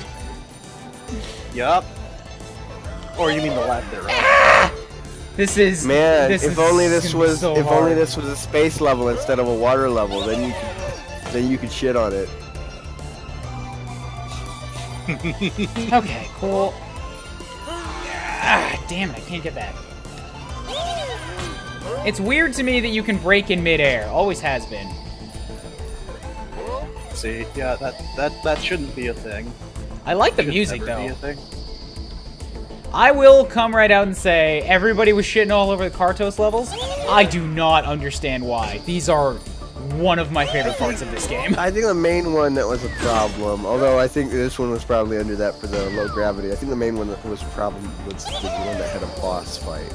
Yup. Or you mean the lap there? This is Man, this if is only this gonna be was so if hard. only this was a space level instead of a water level, then you could shit on it. Okay, cool. Ah, damn it, I can't get that. It's weird to me that you can break in midair. Always has been. See, yeah, that shouldn't be a thing. I like the Should music never be though. a thing. I will come right out and say everybody was shitting all over the Kartos levels. I do not understand why. These are one of my favorite parts of this game. I think the main one that was a problem, although I think this one was probably under that for the low gravity. I think the main one that was a problem was the one that had a boss fight.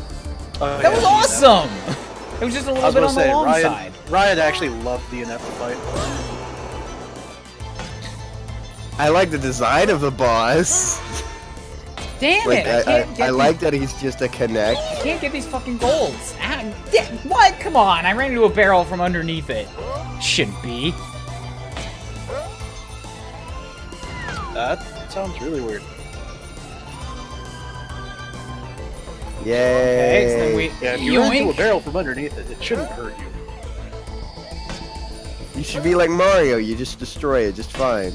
Oh, That was yeah, awesome! It was just a I little was bit gonna on the say, long Ryan, side. Ryan actually loved the inevitable fight. I like the design of the boss. Damn Like, it! I can't get I these- like that he's just a connect. I can't get these fucking golds. Ah, What? Come on, I ran into a barrel from underneath it. Shouldn't be. That sounds really weird. Yay! Okay, so then we Yeah, if you run into a yoink. barrel from underneath it, it shouldn't hurt you. You should be like Mario. You just destroy it just fine.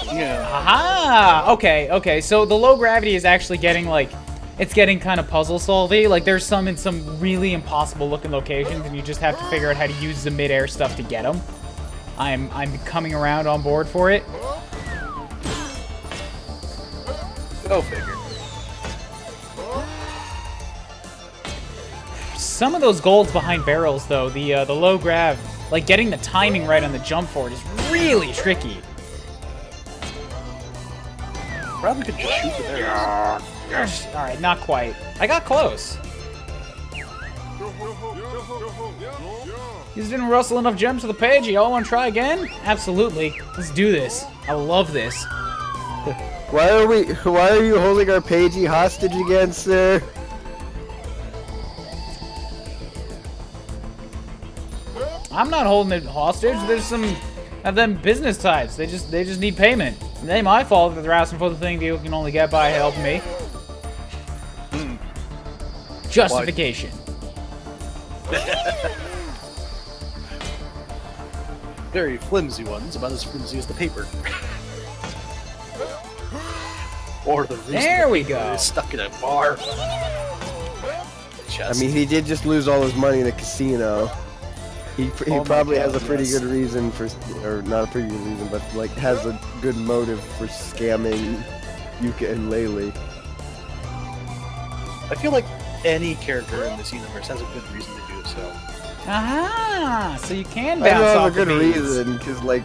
Yeah. Aha! Okay, so the low gravity is actually getting, like, it's getting kind of puzzle-solvy. Like, there's some in some really impossible-looking locations, and you just have to figure out how to use the mid-air stuff to get them. I'm coming around on board for it. Go figure. Some of those golds behind barrels, though, the low grav, like, getting the timing right on the jump for it is really tricky. Probably could just shoot the barrels. Alright, not quite. I got close. You didn't rustle enough gems to the page. Y'all want to try again? Absolutely. Let's do this. I love this. Why are you holding our pagey hostage again, sir? I'm not holding it hostage. There's some of them business types. They just need payment. It ain't my fault that they're asking for the thing you can only get by helping me. Justification. Very flimsy ones, about as flimsy as the paper. Or the reason There we the paper go. is stuck in a bar. I mean, he did just lose all his money in the casino. He Oh my probably God, has a pretty yes. good reason for, or not a pretty good reason, but like has a good motive for scamming Yooka and Laylee. I feel like any character in this universe has a good reason to do so. Aha! So you can I bounce don't off have a good the beads. reason, because like,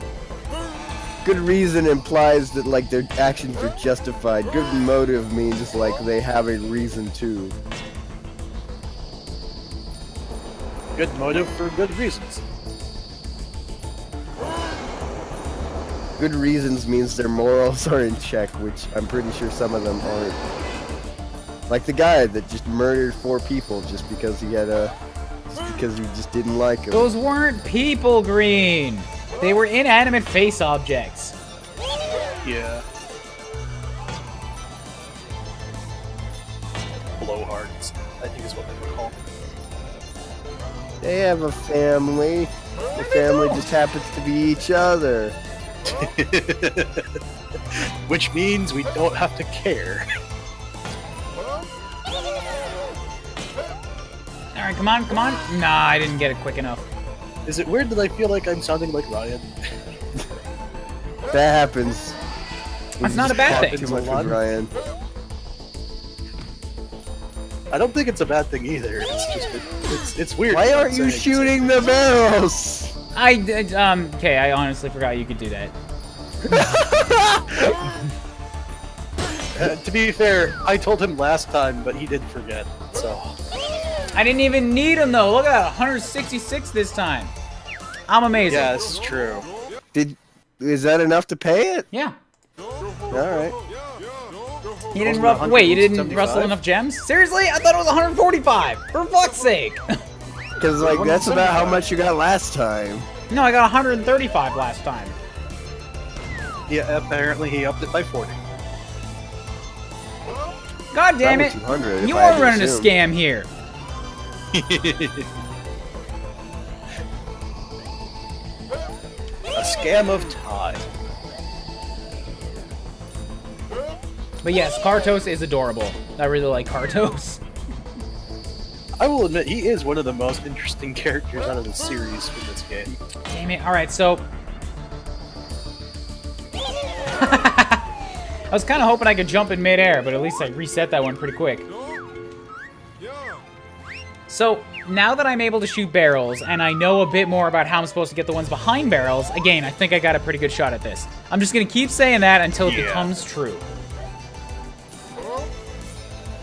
good reason implies that like their actions are justified. Good motive means like they have a reason to. Good motive for good reasons. Good reasons means their morals are in check, which I'm pretty sure some of them aren't. Like the guy that just murdered 4 people just because he had because he just didn't like him. Those weren't people, Green. They were inanimate face objects. Yeah. Blowhards, I think is what they were called. They have a family. The family just happens to be each other. Which means we don't have to care. Alright, come on. Nah, I didn't get it quick enough. Is it weird that I feel like I'm sounding like Ryan? That happens. That's not a bad thing. Too much with Ryan. I don't think it's a bad thing either. It's just it's weird. Why what aren't I'm you saying. shooting the barrels? Okay, I honestly forgot you could do that. To be fair, I told him last time, but he did forget. So I didn't even need him though. Look at that, 166 this time. I'm amazing. yeah, this is true. Is that enough to pay it? Yeah. All right. You didn't Wasn't it wait, you didn't 175? rustle enough gems? Seriously? I thought it was 145. For fuck's sake. Because like that's about how much you got last time. No, I got 135 last time. Yeah, apparently he upped it by 40. God damn Probably it. 200 if You I had are to running a assume. scam here. A scam of time. But yes, Kartos is adorable. I really like Kartos. I will admit, he is one of the most interesting characters out of the series for this game. Damn it. Alright, so... I was kind of hoping I could jump in midair, but at least I reset that one pretty quick. So, now that I'm able to shoot barrels, and I know a bit more about how I'm supposed to get the ones behind barrels, again, I think I got a pretty good shot at this. I'm just going to keep saying that until it Yeah. becomes true.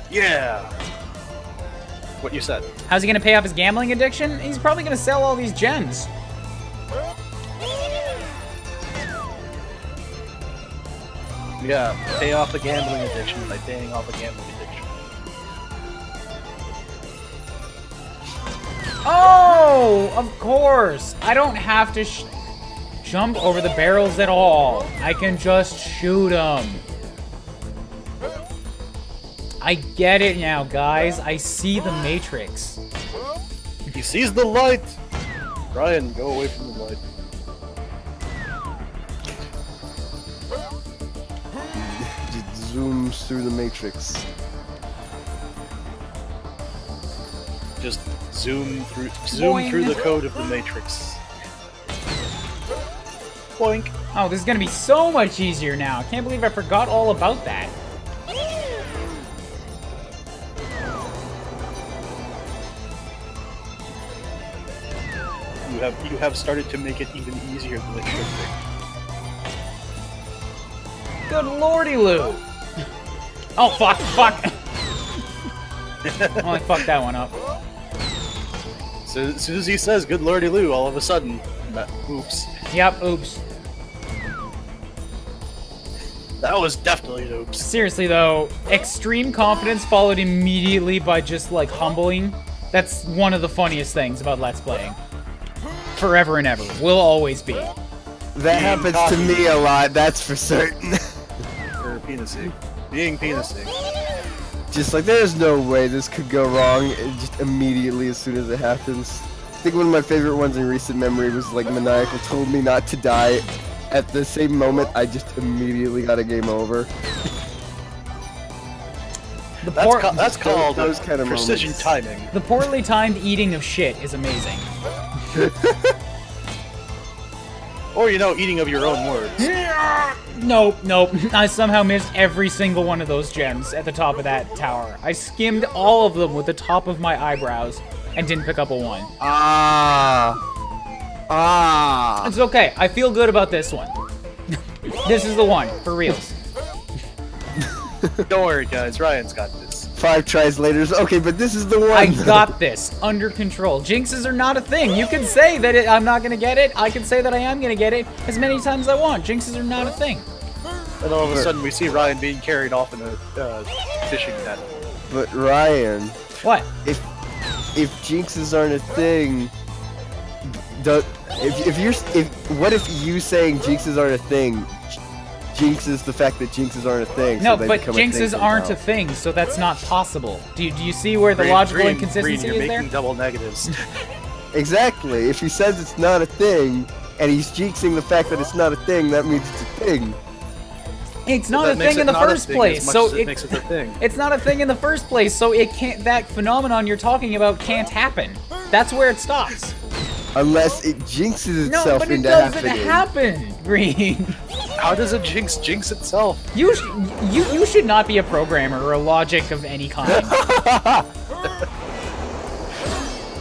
Yeah! What you said. How's he going to pay off his gambling addiction? He's probably going to sell all these gems. Yeah, pay off a gambling addiction by paying off a gambling addiction. Oh, of course. I don't have to jump over the barrels at all. I can just shoot them. I get it now, guys. I see the Matrix. He sees the light! Ryan, go away from the light. Just zooms through the matrix. Just zoom through Boing. through the code of the Matrix. Boink. Oh, this is gonna be so much easier now. I can't believe I forgot all about that. You have started to make it even easier than it should be. Good lordy, Lou. Oh, fuck. Oh, I fucked that one up. So as soon as he says "Good Lordy Lou," all of a sudden, oops. Yep, oops. That was definitely an oops. Seriously, though, extreme confidence followed immediately by just, like, humbling. That's one of the funniest things about Let's Playing. Forever and ever. Will always be. That happens to me a lot, that's for certain. Or penising. Being penising. Just like, there's no way this could go wrong, just immediately as soon as it happens. I think one of my favorite ones in recent memory was like Maniacal told me not to die. At the same moment, I just immediately got a game over. That's called those kind of precision moments. timing. The poorly timed eating of shit is amazing. Or, eating of your own words. Nope. I somehow missed every single one of those gems at the top of that tower. I skimmed all of them with the top of my eyebrows and didn't pick up a one. It's okay. I feel good about this one. This is the one, for reals. Don't worry, guys. Ryan's got this. 5 tries later, okay, but this is the one. I got this under control. Jinxes are not a thing. You can say that I'm not gonna get it. I can say that I am gonna get it as many times as I want. Jinxes are not a thing. And all of a sudden, we see Ryan being carried off in a fishing net. But Ryan, What? if jinxes aren't a thing, what if you saying jinxes aren't a thing jinxes the fact that jinxes aren't a thing? No, so they but become a thing jinxes aren't a somehow? thing, so that's not possible. Do you see where the Green, logical Green, inconsistency you're is there? making double negatives. Exactly. If he says it's not a thing, and he's jinxing the fact that it's not a thing, that means it's a thing. It's not a That makes thing in it the not a first thing place, as much so as it makes it a thing. it's not a thing in the first place, so it can't. That phenomenon you're talking about can't happen. That's where it stops. Unless it jinxes No, itself but it into doesn't happening. happen, Green. How does a jinx itself? You should not be a programmer or a logic of any kind. I'm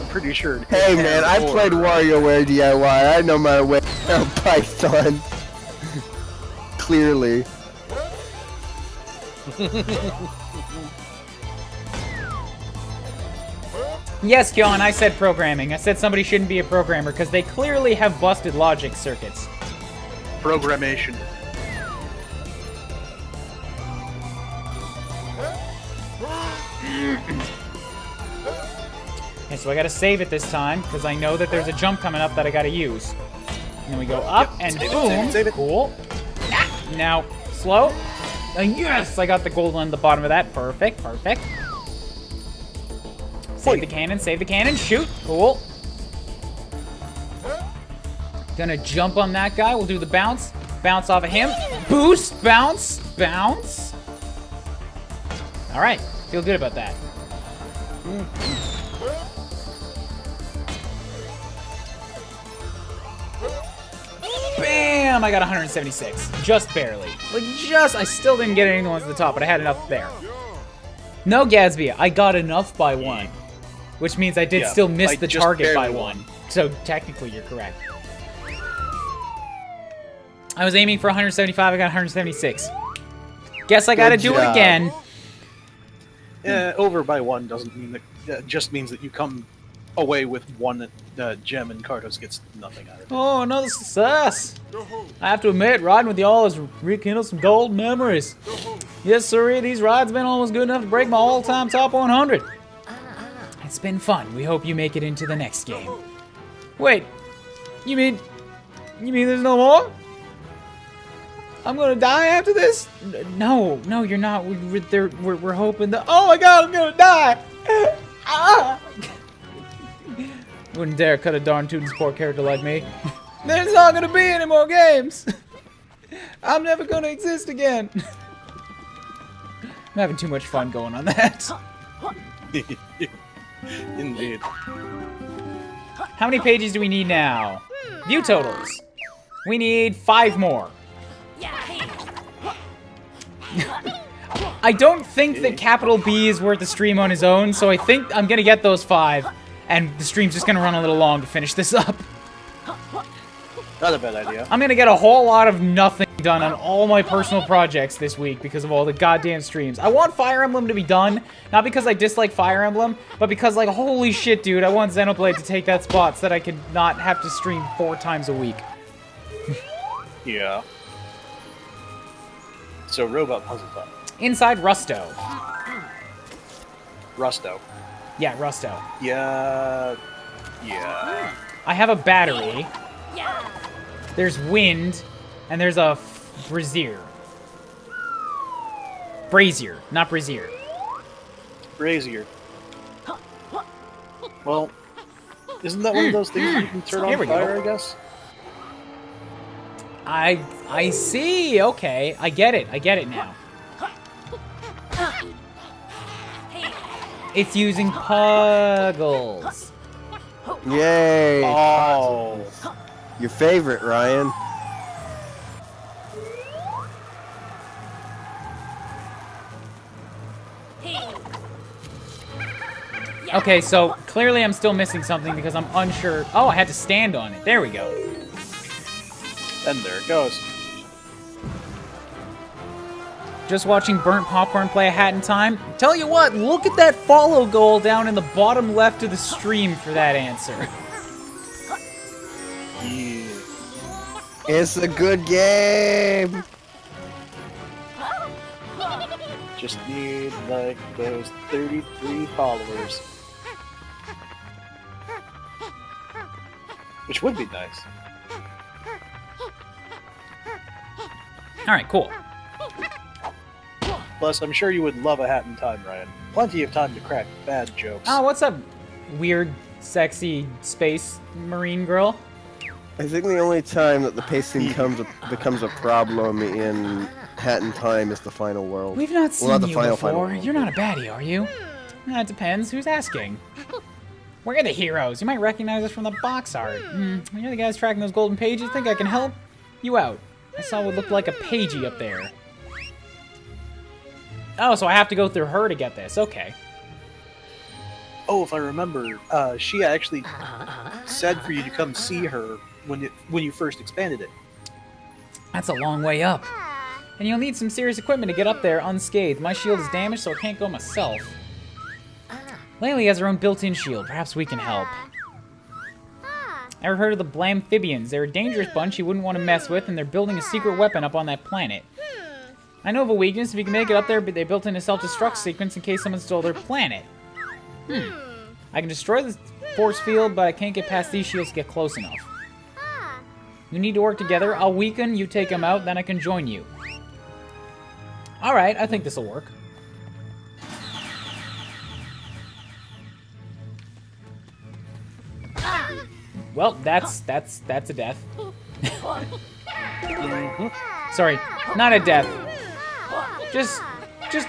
pretty sure. Hey man, I played WarioWare DIY. I know my way around Python. Clearly. Yes, Kyon, I said programming. I said somebody shouldn't be a programmer because they clearly have busted logic circuits. Programmation. Okay, so I gotta save it this time because I know that there's a jump coming up that I gotta use. And then we go up and save it, boom. save it, save it. Cool. Now, slow. Yes, I got the gold on the bottom of that. Perfect. Save the cannon, shoot. Cool. Gonna jump on that guy. We'll do the bounce. Bounce off of him. Boost, bounce. All right, feel good about that. Bam! I got 176. Just barely. I still didn't get any of the ones at the top, but I had enough there. No, Gatsby, I got enough by one. Which means I did still miss the just target by barely one. So technically, you're correct. I was aiming for 175, I got 176. Guess I gotta Good do it job. again. Over by one doesn't mean that. Just means that you come away with one gem and Cardos gets nothing out of it. Oh, another success! I have to admit, riding with y'all has rekindled some gold memories. Yes, sir, these rides have been almost good enough to break my all-time top 100. It's been fun. We hope you make it into the next game. Wait, you mean there's no more? I'm gonna die after this? No, you're not. We're hoping that. Oh my God, I'm gonna die! Ah! Wouldn't dare cut a darn tootin' sport character like me. There's not gonna be any more games. I'm never gonna exist again. I'm having too much fun going on that. Indeed. How many pages do we need now? View totals. We need 5 more. I don't think that Capital B is worth the stream on his own, so I think I'm gonna get those 5, and the stream's just gonna run a little long to finish this up. Not a bad idea. I'm gonna get a whole lot of nothing done on all my personal projects this week because of all the goddamn streams. I want Fire Emblem to be done, not because I dislike Fire Emblem, but because, like, holy shit, dude, I want Xenoblade to take that spot so that I could not have to stream 4 times a week. Yeah. So, robot puzzle time. Inside Rusto. Rusto. Yeah, Rusto. Yeah. I have a battery. There's wind, and there's a brazier. Brazier, not brazier. Brazier. Well, isn't that one of those things that you can turn Here on we fire, go. I guess? I see. Okay, I get it now. It's using puggles. Yay! Oh. Your favorite, Ryan. Okay, so clearly I'm still missing something because I'm unsure. Oh, I had to stand on it. There we go. And there it goes. Just watching Burnt Popcorn play a Hat in Time. Tell you what, look at that follow goal down in the bottom left of the stream for that answer. Yeah. It's a good game. Just need, like, those 33 followers. Which would be nice. Alright, cool. Plus, I'm sure you would love a Hat in Time, Ryan. Plenty of time to crack bad jokes. Oh, what's up, weird, sexy space marine girl? I think the only time that the pacing becomes a problem in Hat in Time is the final world. We've not seen not the you final before. world. You're not a baddie, are you? It depends. Who's asking? We're the heroes. You might recognize us from the box art. You're the guys tracking those golden pages. Think I can help you out? I saw what looked like a pagey up there. Oh, so I have to go through her to get this. Okay. Oh, if I remember, she actually said for you to come see her when you first expanded it. That's a long way up. And you'll need some serious equipment to get up there unscathed. My shield is damaged, so I can't go myself. Laylee has her own built-in shield. Perhaps we can help. Ever heard of the Blamphibians? They're a dangerous bunch you wouldn't want to mess with, and they're building a secret weapon up on that planet. I know of a weakness. If you can make it up there, but they built in a self-destruct sequence in case someone stole their planet. I can destroy the force field, but I can't get past these shields to get close enough. We need to work together. I'll weaken, you take them out, then I can join you. Alright, I think this'll work. Well, that's a death. Sorry, not a death. Just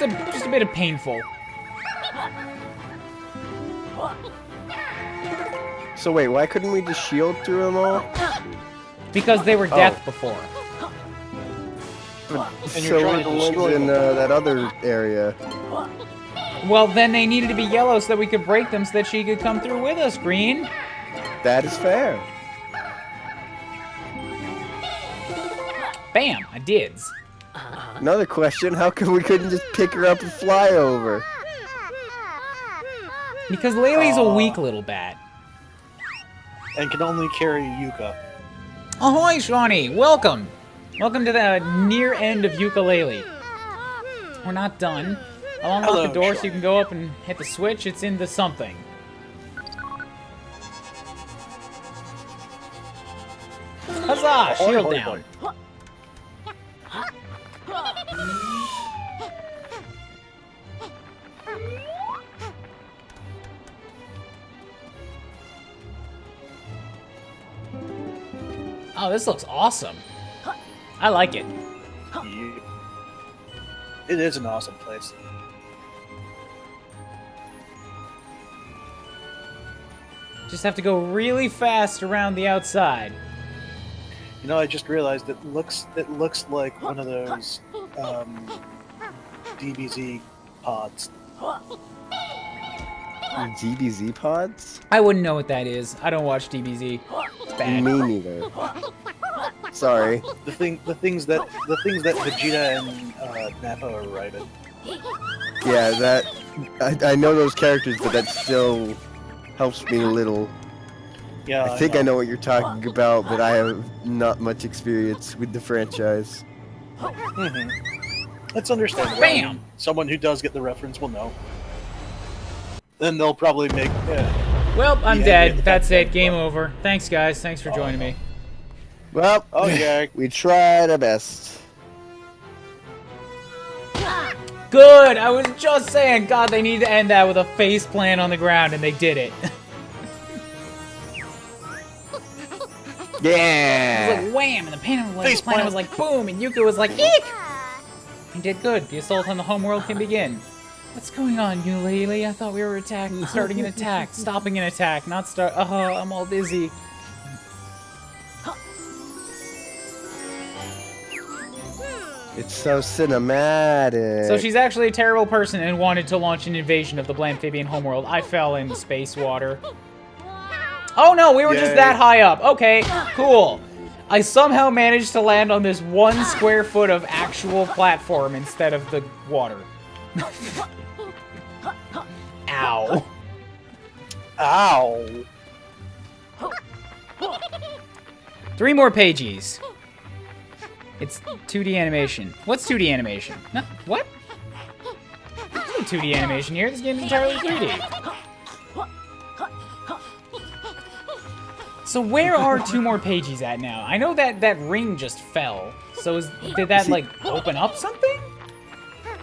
a bit of painful. So wait, why couldn't we just shield through them all? Because they were death before. And So you're trying were to the destroy ones in them. that other area. Well, then they needed to be yellow so that we could break them so that she could come through with us, Green. That is fair. Bam, I did. Another question, how come we couldn't just pick her up and fly over? Because Laylee's a weak little bat. And can only carry Yooka. Ahoy, Shawnee! Welcome! Welcome to the near end of Yooka Laylee. We're not done. I'll unlock Hello, the door so Shawnee. you can go up and hit the switch. It's in the something. Ah, Ahoy, shield ahoy, down. ahoy. Oh, this looks awesome. I like it. Yeah. It is an awesome place. Just have to go really fast around the outside. You know, I just realized it looks like one of those DBZ pods. DBZ pods? I wouldn't know what that is. I don't watch DBZ. It's bad. Me neither. Sorry. The things that Vegeta and Nappa are riding. Yeah, that I know those characters, but that still helps me a little. Yeah, I think I know what you're talking about, but I have not much experience with the franchise. Mm-hmm. That's understandable. Bam! Someone who does get the reference will know. Then they'll probably make. Well, I'm Yeah, dead. yeah, That's that's it. Game over. Thanks, guys. Thanks for joining me. Well, Oh yeah. we tried our best. Good! I was just saying, God, they need to end that with a face plant on the ground, and they did it. It Yeah! was like wham, and the planet Face planet plant. was like boom, and Yooka was like eek! He did good. The assault on the homeworld can begin. What's going on, Yooka Laylee? I thought we were starting an attack. Stopping an attack, not start. I'm all dizzy. It's so cinematic. So she's actually a terrible person and wanted to launch an invasion of the Blamphibian homeworld. I fell in space water. Oh no, we were just Yay. that high up. Okay, cool. I somehow managed to land on this 1 square foot of actual platform instead of the water. Ow. Ow. 3 more pages. It's 2D animation. What's 2D animation? No, what? There's no 2D animation here. This game's entirely 3D. So where are 2 more pages at now? I know that ring just fell. So did that like open up something?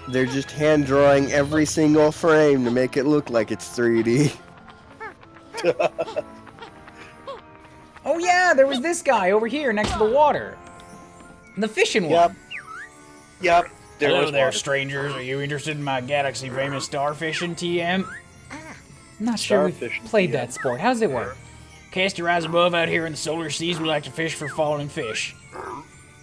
They're just hand drawing every single frame to make it look like it's 3D. Oh yeah, there was this guy over here next to the water. The fishing one. Yep. Yep. Hello was there, water. strangers. Are you interested in my galaxy famous starfishing, TM? I'm not sure we've Starfishing, played TM. that sport. How's it work? Cast your eyes above. Out here in the solar seas, we like to fish for falling fish.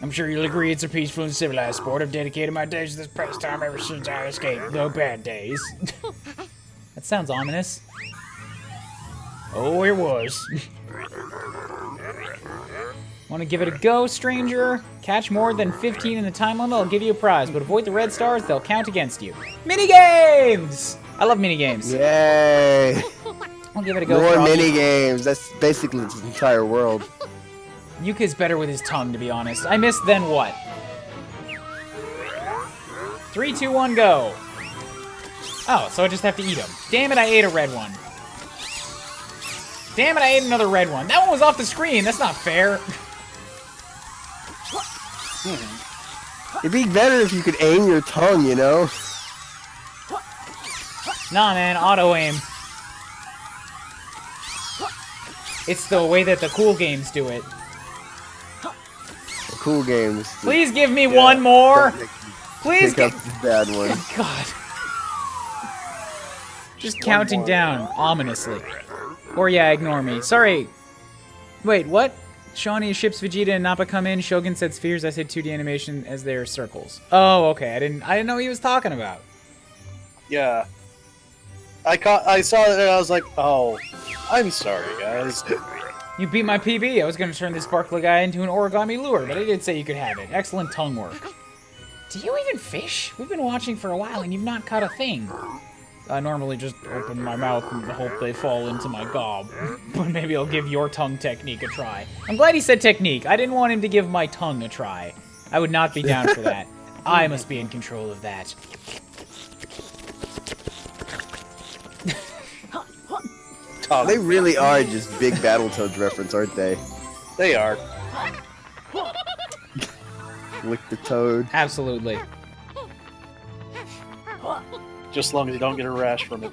I'm sure you'll agree it's a peaceful and civilized sport. I've dedicated my days to this pastime ever since I escaped the bad days. That sounds ominous. Oh, it was. Want to give it a go, stranger? Catch more than 15 in the time limit, I'll give you a prize, but avoid the red stars, they'll count against you. Minigames! I love minigames. Yay! I'll give it a go. More Froggy. mini games. That's basically this entire world. Yuka's better with his tongue, to be honest. I missed then what? 3, 2, 1, go. Oh, so I just have to eat them. Damn it, I ate a red one. Damn it, I ate another red one. That one was off the screen. That's not fair. It'd be better if you could aim your tongue, you know? Nah, man, auto aim. It's the way that the cool games do it. Cool games. Please give me one more. Don't make me Please pick up give. the bad one. God. Just counting more. down ominously. Or yeah, ignore me. Sorry. Wait, what? Shawnee ships Vegeta and Nappa come in. Shogun said spheres. I said 2D animation as their circles. Oh, okay. I didn't know what he was talking about. Yeah. I saw it and I was like, oh, I'm sorry, guys. You beat my PB. I was going to turn this sparkly guy into an origami lure, but I did say you could have it. Excellent tongue work. Do you even fish? We've been watching for a while and you've not caught a thing. I normally just open my mouth and hope they fall into my gob. But maybe I'll give your tongue technique a try. I'm glad he said technique. I didn't want him to give my tongue a try. I would not be down for that. I must be in control of that. They really are just big Battletoads reference, aren't they? They are. lick the toad. Absolutely. Just as long as you don't get a rash from it.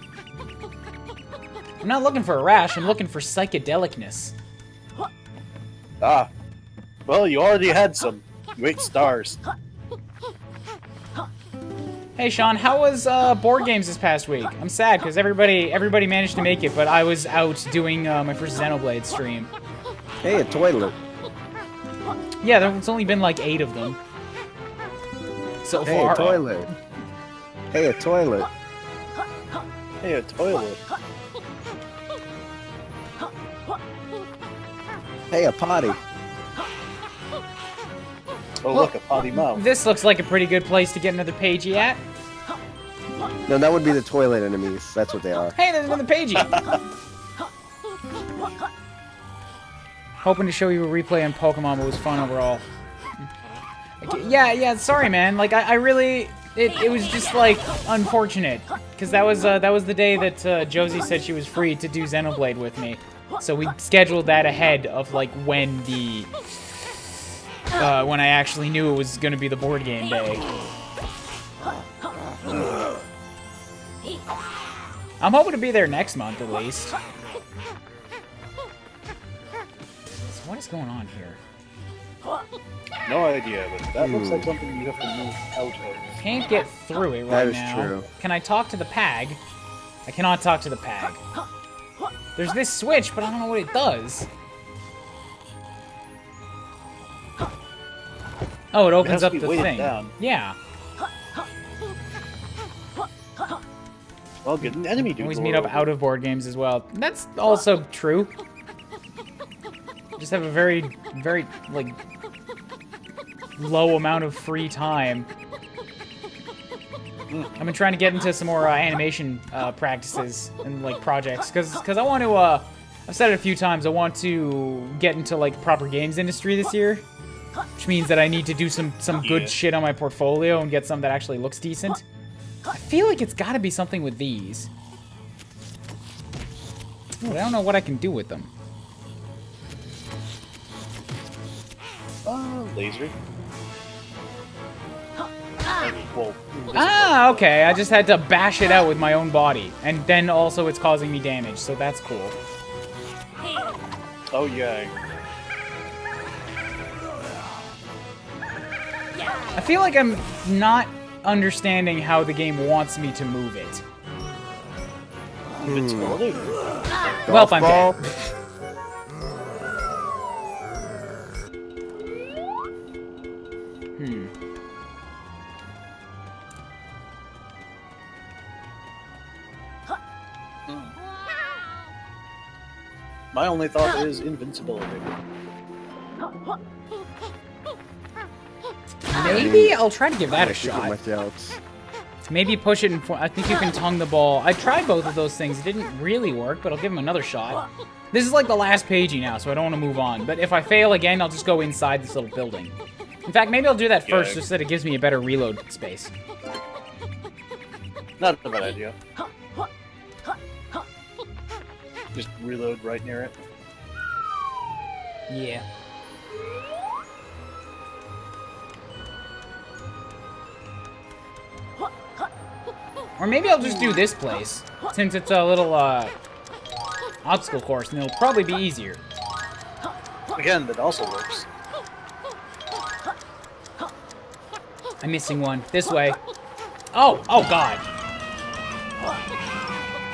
I'm not looking for a rash, I'm looking for psychedelicness. Ah. Well, you already had some. You ate stars. Hey Sean, how was board games this past week? I'm sad because everybody managed to make it, but I was out doing my first Xenoblade stream. Hey, a toilet. Yeah, there's only been like 8 of them so Hey, far. a toilet. Hey, a toilet. Hey, a toilet. Hey, a potty. Oh, look, a potty mouth. This looks like a pretty good place to get another pagey at. No, that would be the toilet enemies. That's what they are. Hey, there's another pagey. Hoping to show you a replay on Pokemon, but it was fun overall. Okay, yeah, sorry, man. Like, I really... It was just, like, unfortunate. Because that was the day that Josie said she was free to do Xenoblade with me. So we scheduled that ahead of, like, when the... when I actually knew it was going to be the board game day. I'm hoping to be there next month, at least. So what is going on here? No idea, but that looks like something you have to move out of. Can't get through it right That is now. true. Can I talk to the Pag? I cannot talk to the Pag. There's this switch, but I don't know what it does. Oh, it opens to up be the weighted thing. down. Yeah. Well, get an enemy to Always meet up out of board games as well. That's also true. Just have a very, very, like, low amount of free time. I've been trying to get into some more animation practices and, like, projects. Because I want to, I've said it a few times, I want to get into, like, proper games industry this year. Which means that I need to do some good shit on my portfolio and get some that actually looks decent. I feel like it's gotta be something with these. But I don't know what I can do with them. Laser. Well, Ah, okay. I just had to bash it out with my own body. And then also it's causing me damage, so that's cool. oh yeah. I feel like I'm not understanding how the game wants me to move it. It's loaded. Well, Golf I'm ball. dead. My only thought is invincibility. Maybe I'll try to give that a I should get shot. my doubts. Maybe push it in front. I think you can tongue the ball. I tried both of those things. It didn't really work, but I'll give them another shot. This is like the last pagey now, so I don't want to move on. But if I fail again, I'll just go inside this little building. In fact, maybe I'll do that first, Yeah. just so that it gives me a better reload space. Not a bad idea. Just reload right near it. Yeah. Or maybe I'll just do this place, since it's a little, obstacle course, and it'll probably be easier. Again, that also works. I'm missing one. This way. Oh god.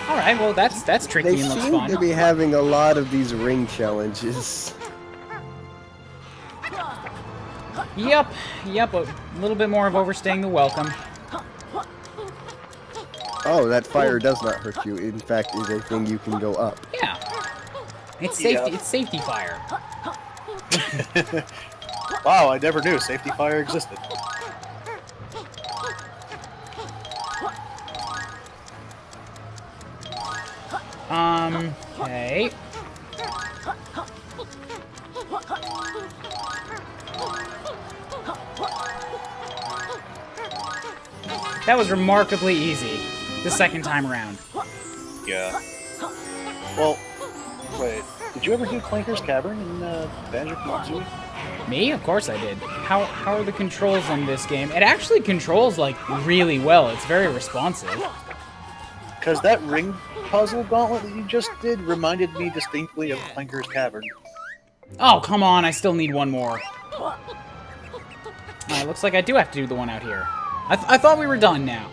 Alright, well, that's tricky They and looks seem fun. to be having a lot of these ring challenges. Yep, a little bit more of overstaying the welcome. Oh, that fire does not hurt you. In fact, is a thing you can go up. Yeah. It's safety, Yeah. it's safety fire. Wow, I never knew safety fire existed. Okay. That was remarkably easy the second time around. Yeah. Well, wait. Did you ever do Clanker's Cavern in Banjo-Kazooie? Me? Of course I did. How are the controls on this game? It actually controls, like, really well. It's very responsive. Because that ring puzzle gauntlet that you just did reminded me distinctly of Clanker's Cavern. Oh, come on. I still need one more. Looks like I do have to do the one out here. I thought we were done now.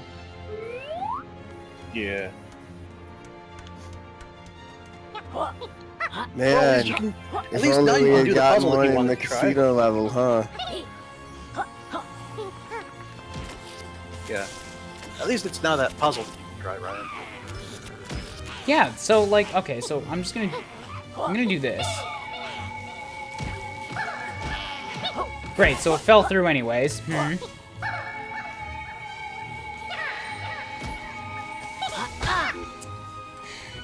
Yeah. Man, you can, at if least now only you we can had do the gotten puzzle that one you in want the to try. casino level, huh? Yeah. At least it's now that puzzle that you can try, Ryan. Yeah, so, like, okay, so I'm gonna do this. Great, so it fell through anyways.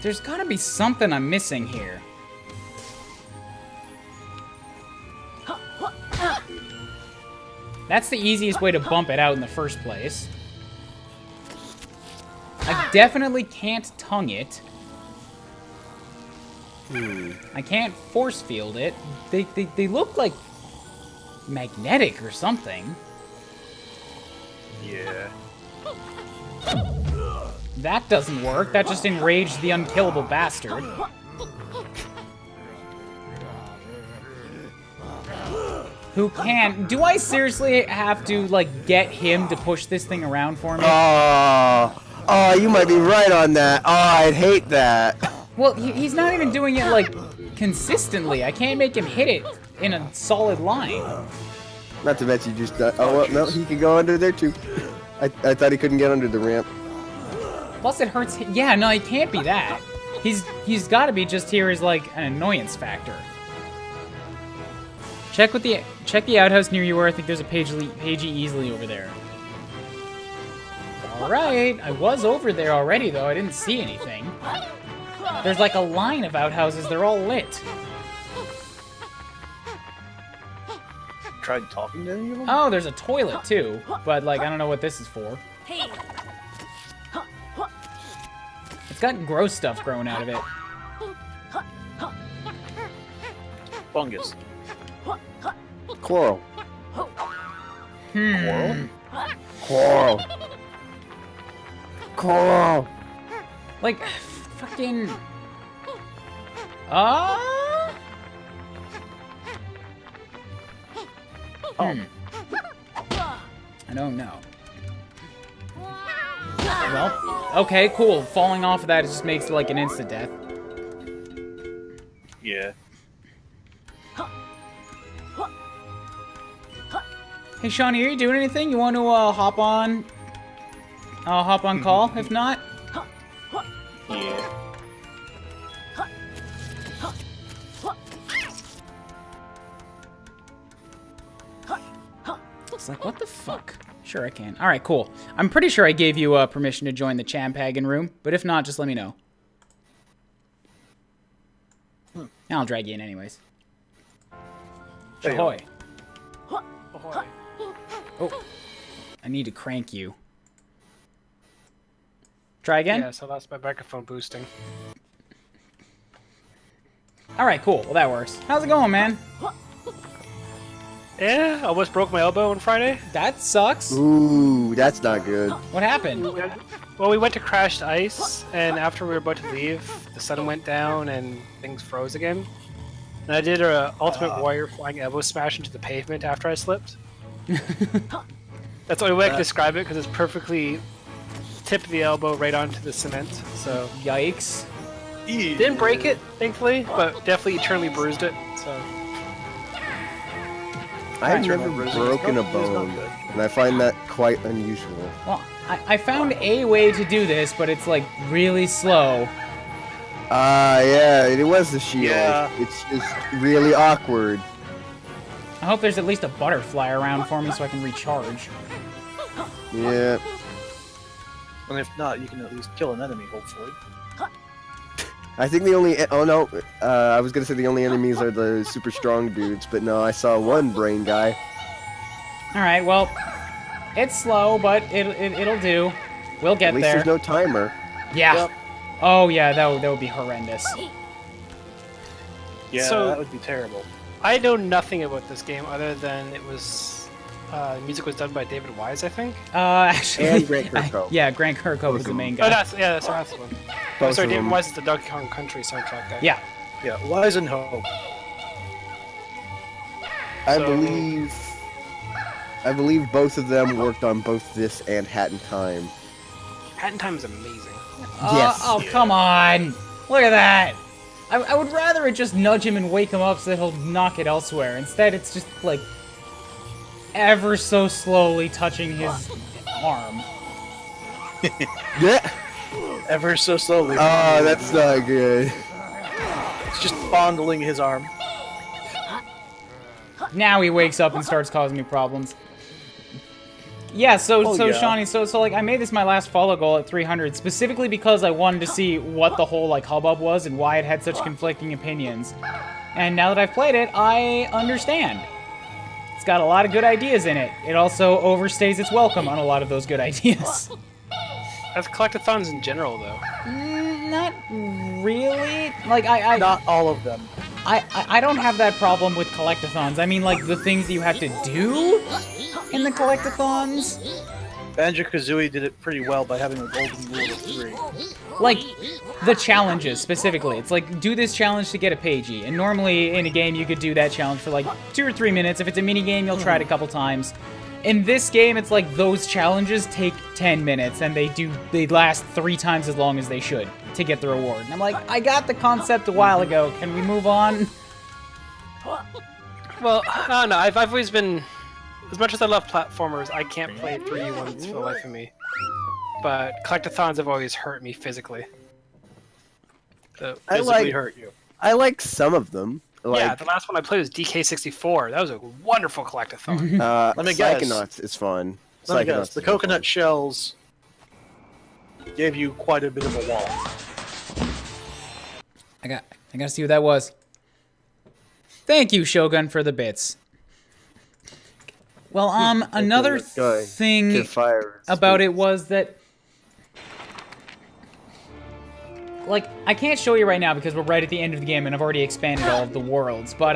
There's gotta be something I'm missing here. That's the easiest way to bump it out in the first place. I definitely can't tongue it. I can't force field it. They look like magnetic or something. Yeah. That doesn't work. That just enraged the unkillable bastard. Who can? Do I seriously have to, like, get him to push this thing around for me? Oh, you might be right on that. Oh, I'd hate that. Well, he's not even doing it, like, consistently. I can't make him hit it in a solid line. Not to mention you just... oh, well, no, he can go under there, too. I thought he couldn't get under the ramp. Plus, it hurts. Yeah, no, he can't be that. He's got to be just here as, like, an annoyance factor. Check the outhouse near you where I think there's a pagey easily over there. Alright, I was over there already, though. I didn't see anything. There's like a line of outhouses. They're all lit. Tried talking to any of them? Oh, there's a toilet, too. But, like, I don't know what this is for. It's got gross stuff growing out of it. Fungus. Coral. Coral? Coral. Coral. Like, fucking... Oh. I don't know. Well, okay, cool. Falling off of that just makes it like an instant death. Yeah. Hey, Shawnee, are you doing anything? You want to hop on? Hop on call. If not, Yeah. it's like, what the fuck? Sure, I can. All right, cool. I'm pretty sure I gave you permission to join the Champagan room, but if not, just let me know. I'll drag you in anyways. There you Ahoy. Ahoy. Oh, I need to crank you. Try again? Yeah, so that's my microphone boosting. Alright, cool. Well, that works. How's it going, man? Yeah, I almost broke my elbow on Friday. That sucks. Ooh, that's not good. What happened? Well, we went to crashed ice, and after we were about to leave, the sun went down and things froze again. And I did a Ultimate Warrior flying elbow smash into the pavement after I slipped. That's the only way I can describe it, because it's perfectly tip of the elbow right onto the cement. So Yikes. didn't break it, thankfully, but definitely eternally bruised it. So I've never Eternal bruises. broken a Nope, it's not bone, good. and I find that quite unusual. Well, I found a way to do this, but it's like really slow. Yeah, it was the shield. Yeah. It's just really awkward. I hope there's at least a butterfly around for me so I can recharge. Yeah. And if not, you can at least kill an enemy, hopefully. I think the only... oh, no. I was going to say the only enemies are the super strong dudes, but no, I saw one brain guy. Alright, well, it's slow, but it'll do. We'll get At least there. there's no timer. Yeah. Yep. Oh, yeah, that would be horrendous. Yeah, So- that would be terrible. I know nothing about this game other than it was music was done by David Wise, I think. Actually, And Grant Kirkhope. yeah, Grant Kirkhope was the main Oh, guy. that's the one. Oh, Both sorry, of David them. Wise is the Donkey Kong Country soundtrack guy. Yeah. Yeah, Wise and Hope. I So- believe both of them worked on both this and Hat in Time. Hat in Time is amazing. Yes. Oh, come on. Look at that. I would rather it just nudge him and wake him up so that he'll knock it elsewhere. Instead, it's just, like, ever so slowly touching his arm. Yeah. Ever so slowly. Oh, that's not good. It's just fondling his arm. Now he wakes up and starts causing me problems. Yeah, so yeah. Shawnee, so like I made this my last follow goal at 300 specifically because I wanted to see what the whole like hubbub was and why it had such conflicting opinions. And now that I've played it, I understand. It's got a lot of good ideas in it. It also overstays its welcome on a lot of those good ideas. That's collectathons in general, though. Not really. Like I Not all of them. I don't have that problem with collectathons. I mean, like, the things that you have to do in the collectathons. Banjo-Kazooie did it pretty well by having a golden rule of 3. Like, the challenges, specifically. It's like, do this challenge to get a pagey. And normally, in a game, you could do that challenge for, like, 2 or 3 minutes. If it's a mini game, you'll try it a couple times. In this game, it's like, those challenges take 10 minutes, and they last 3 times as long as they should to get the reward. And I'm like, I got the concept a while ago. Can we move on? Well, I don't know. I've always been, as much as I love platformers, I can't play 3D ones for the life of me. But collectathons have always hurt me physically. So I Physically like- hurt you. I like some of them. Like, yeah, the last one I played was DK64. That was a wonderful collectathon. Let me guess. Psychonauts is fun. Let me guess. Psychonauts The is coconut fun. shells gave you quite a bit of a wall. I gotta see what that was. Thank you, Shogun, for the bits. Well, another Going thing to fire. about it was that, like, I can't show you right now because we're right at the end of the game and I've already expanded all of the worlds, but,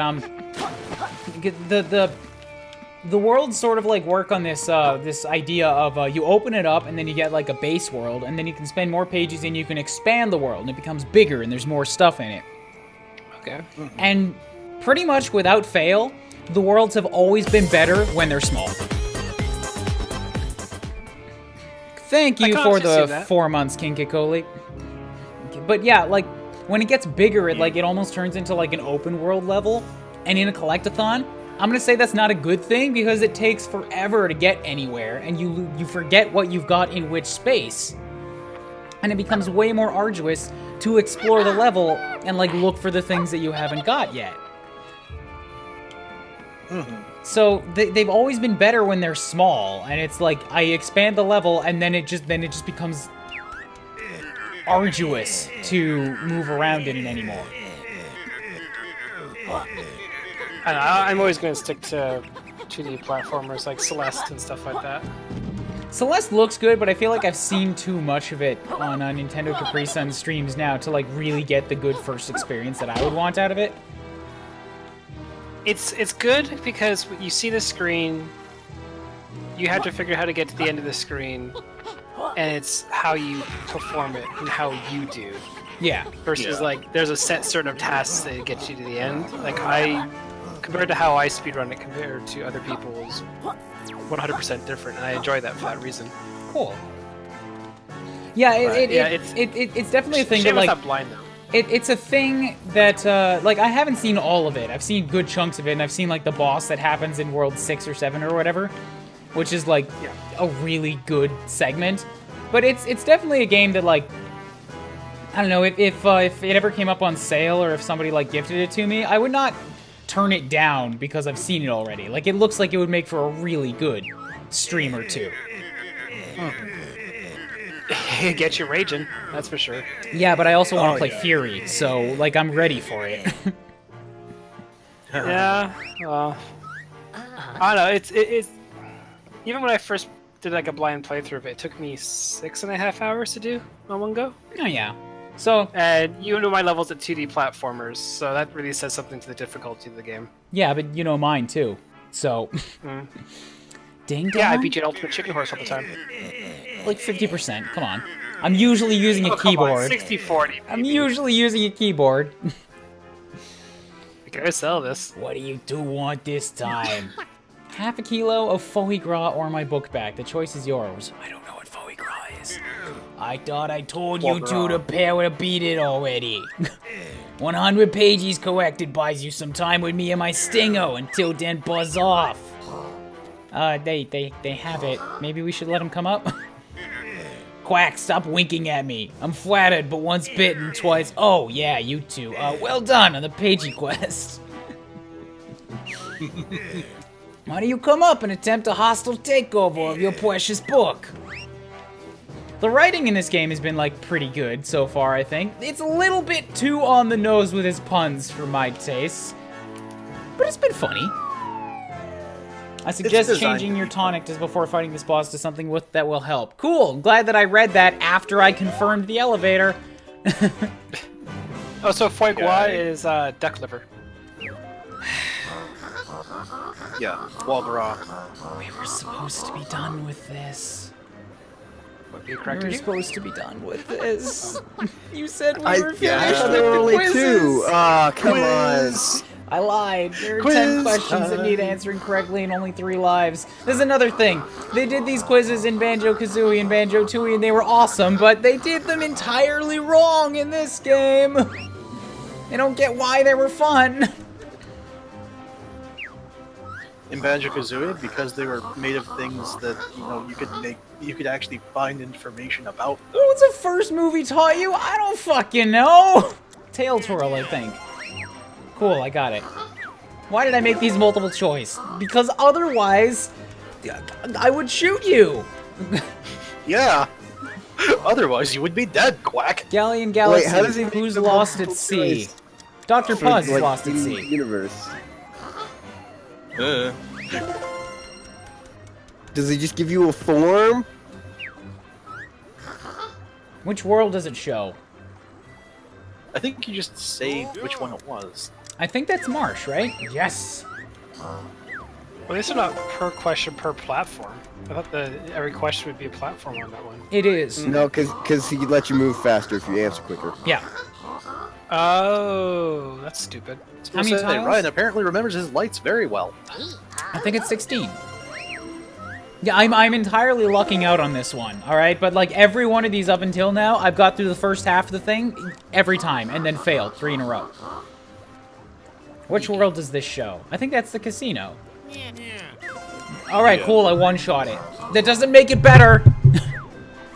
the worlds sort of, like, work on this, this idea of, you open it up and then you get, like, a base world, and then you can spend more pages and you can expand the world, and it becomes bigger and there's more stuff in it. Okay. And pretty much without fail, the worlds have always been better when they're small. Thank I you can for honestly see the that. 4 months, King Kikoli. But yeah, like, when it gets bigger, it almost turns into like an open world level. And in a collectathon, I'm gonna say that's not a good thing because it takes forever to get anywhere, and you forget what you've got in which space. And it becomes way more arduous to explore the level and like look for the things that you haven't got yet. So they've always been better when they're small, and it's like I expand the level and then it just becomes arduous to move around in it anymore. And I'm always going to stick to 2D platformers like Celeste and stuff like that. Celeste looks good, but I feel like I've seen too much of it on Nintendo Capri Sun streams now to like really get the good first experience that I would want out of it. It's good because you see the screen, you have to figure out how to get to the end of the screen, and it's how you perform it and how you do. Yeah. Versus like there's a set certain of tasks that get you to the end. Like compared to how I speedrun it compared to other people's, 100% different, and I enjoy that for that reason. Cool. Yeah, But, it's definitely a thing Shame that it's like not blind though. it's a thing that like I haven't seen all of it. I've seen good chunks of it, and I've seen like the boss that happens in World 6 or 7 or whatever, which is like a really good segment. But it's definitely a game that like I don't know if it ever came up on sale or if somebody like gifted it to me, I would not turn it down because I've seen it already. Like it looks like it would make for a really good stream or two. Get you raging, that's for sure. Yeah, but I also want to Oh, play yeah. Fury, so like I'm ready for it. Yeah, I don't know. It's even when I first did like a blind playthrough of it, it took me 6.5 hours to do on one go. Oh yeah. So, And you know my levels at 2D platformers, so that really says something to the difficulty of the game. yeah, but you know mine too. So, ding dong. Yeah, I beat you at Ultimate Chicken Horse all the time. Like 50%. Come on. I'm usually using a keyboard. 60-40. I'm usually using a keyboard. We gotta sell this. What do you do want this time? Half a kilo of foie gras or my book bag. The choice is yours. I don't know what foie gras is. I thought I told you two to pair with a beat it already. 100 pages corrected buys you some time with me and my stingo. Until then, buzz off. They have it. Maybe we should let him come up? Quack, stop winking at me. I'm flattered, but once bitten, twice. Oh, yeah, you two. Well done on the pagey quest. Why do you come up and attempt a hostile takeover of your precious book? The writing in this game has been, like, pretty good so far, I think. It's a little bit too on the nose with his puns for my taste. But it's been funny. I suggest changing your tonic just before fighting this boss to something that will help. Cool, I'm glad that I read that after I confirmed the elevator. Oh, so foie gras is duck liver. Yeah, foie gras. We were supposed to be done with this. What, you We corrected were you? supposed to be done with this. You said we were I finished thought with there were the only quizzes. 2. Ah, come on. I lied. There are Quiz 10 questions that time. need answering correctly and only 3 lives. There's another thing. They did these quizzes in Banjo-Kazooie and Banjo-Tooie and they were awesome, but they did them entirely wrong in this game. I don't get why they were fun. In Banjo-Kazooie, because they were made of things that, you could actually find information about. What was the first movie taught you? I don't fucking know. Tail Twirl, I think. Cool, I got it. Why did I make these multiple choice? Because otherwise, I would shoot you. Yeah. Otherwise, you would be dead, Quack. Galleon Galaxy, how does he who's make the lost at multiple sea? choice? Dr. For, Puzz is like, lost at the sea. Universe. Does he just give you a form? Which world does it show? I think you just say which one it was. I think that's Marsh, right? Yes. Well, these are not per question per platform. I thought every question would be a platform on that one. It is. No, because he let you move faster if you answer quicker. Yeah. Oh, that's stupid. How many tiles? Ryan apparently remembers his lights very well. I think it's 16. Yeah, I'm entirely lucking out on this one, alright? But, like, every one of these up until now, I've got through the first half of the thing every time, and then failed 3 in a row. Which world does this show? I think that's the casino. Alright, cool, I one-shot it. That doesn't make it better!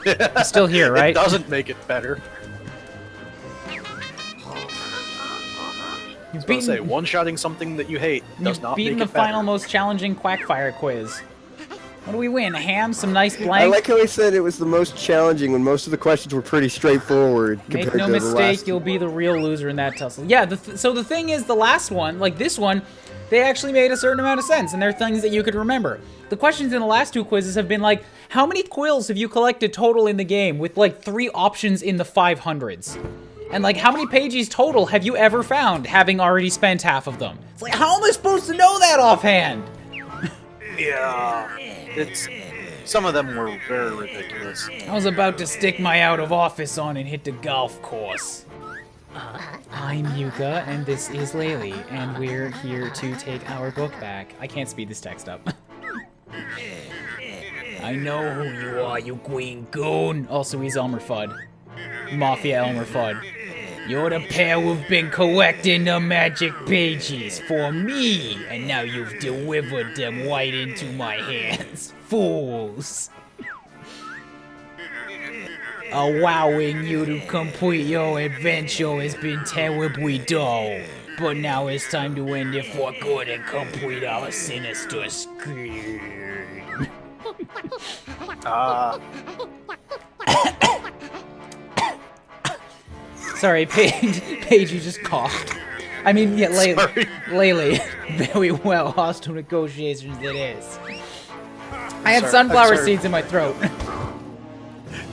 I'm still here, right? It doesn't make it better. You've I was gonna say, one-shotting something that you hate does not make beaten it the better. final most challenging Quackfire quiz. What do we win? Ham? Some nice I blank? like how he said it was the most challenging when most of the questions were pretty straightforward Make compared no to the mistake, last. you'll be the real loser in that tussle. Yeah, so the thing is, the last one, like this one, they actually made a certain amount of sense, and they're things that you could remember. The questions in the last 2 quizzes have been like, how many quills have you collected total in the game, with like 3 options in the 500s? And like, how many pages total have you ever found, having already spent half of them? It's like, how am I supposed to know that offhand? Yeah. Some of them were very ridiculous. I was about to stick my out of office on and hit the golf course. I'm Yooka, and this is Laylee, and we're here to take our book back. I can't speed this text up. I know who you are, you green goon. Also, he's Elmer Fudd. Mafia Elmer Fudd. You're the pair who've been collecting the magic pages for me, and now you've delivered them right into my hands. Fools. Allowing you to complete your adventure has been terribly dull, but now it's time to end it for good and complete our sinister scheme. Sorry, Paige, you just coughed. I mean, yeah, Laylee. Very well, hostile negotiations it is. I had sunflower sorry. seeds in my throat.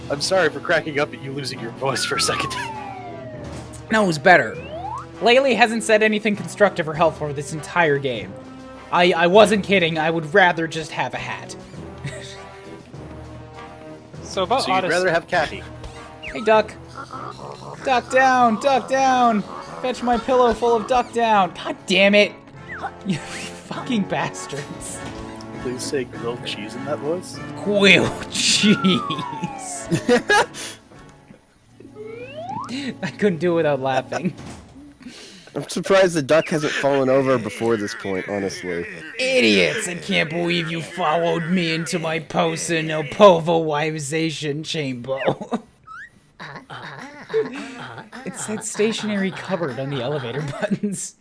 I'm sorry for cracking up at you losing your voice for a second. knows better. Laylee hasn't said anything constructive or helpful for this entire game. I wasn't kidding. I would rather just have a hat. So about So you'd Odyssey. rather have Kathy. Hey, duck. Duck down, duck down. Fetch my pillow full of duck down. God damn it. You fucking bastards. Please say grilled cheese in that voice. Grilled cheese. I couldn't do it without laughing. I'm surprised the duck hasn't fallen over before this point, honestly. Idiots! I can't believe you followed me into my personal pulverization chamber. It said stationary cupboard on the elevator buttons.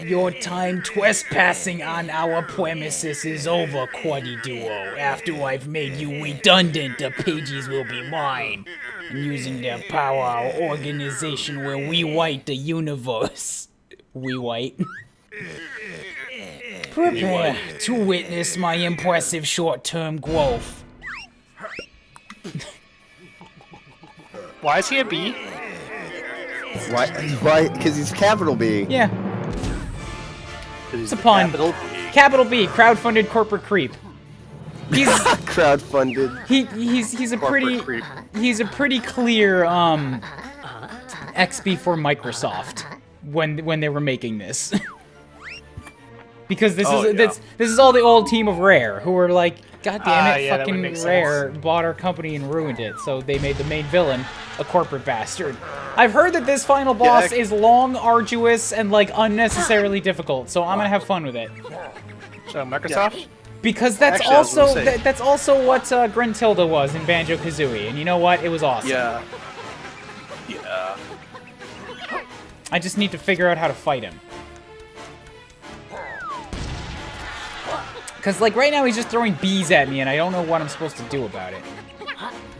Your time trespassing on our premises is over, Quaddy Duo. After I've made you redundant, the pages will be mine. And using their power, our organization will rewrite the universe. Rewrite. Prepare to witness my impressive short-term growth. Why is he a bee? Why? Why? Because he's capital B. Yeah, It's a pun. Capital. capital B, crowdfunded corporate creep. He's Crowdfunded. he's a pretty creep. he's a pretty clear XP for Microsoft when they were making this. Because this Oh, is yeah. this is all the old team of Rare who were like, God damn it, Yeah, that would fucking make sense. Rare bought our company and ruined it. So they made the main villain a corporate bastard. I've heard that this final boss Yeah. is long, arduous, and like unnecessarily difficult. So I'm gonna have fun with it. So Microsoft? Because that's Actually, I was gonna also say- that's also what Gruntilda was in Banjo-Kazooie, and you know what? It was awesome. Yeah. Yeah. I just need to figure out how to fight him. Because like right now he's just throwing bees at me, and I don't know what I'm supposed to do about it.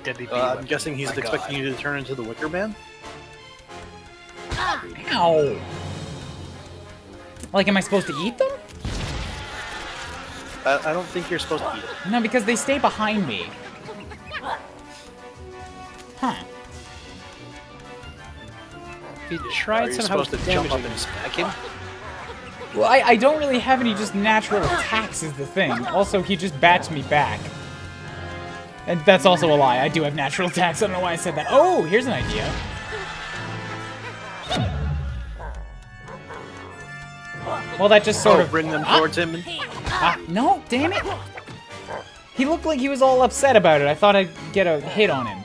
Deadly bee. I'm guessing he's expecting you to turn into the Wicker Man. Ow! Like, am I supposed to eat them? I don't think you're supposed to eat it. No, because they stay behind me. Huh. He Are tried you somehow supposed to damage jump up him. and smack him? Well, I don't really have any just natural attacks is the thing. Also, he just bats me back. And that's also a lie. I do have natural attacks. I don't know why I said that. Oh, here's an idea. Well, that just sort Oh, of... bring them Ah! towards him. No, damn it! He looked like he was all upset about it. I thought I'd get a hit on him.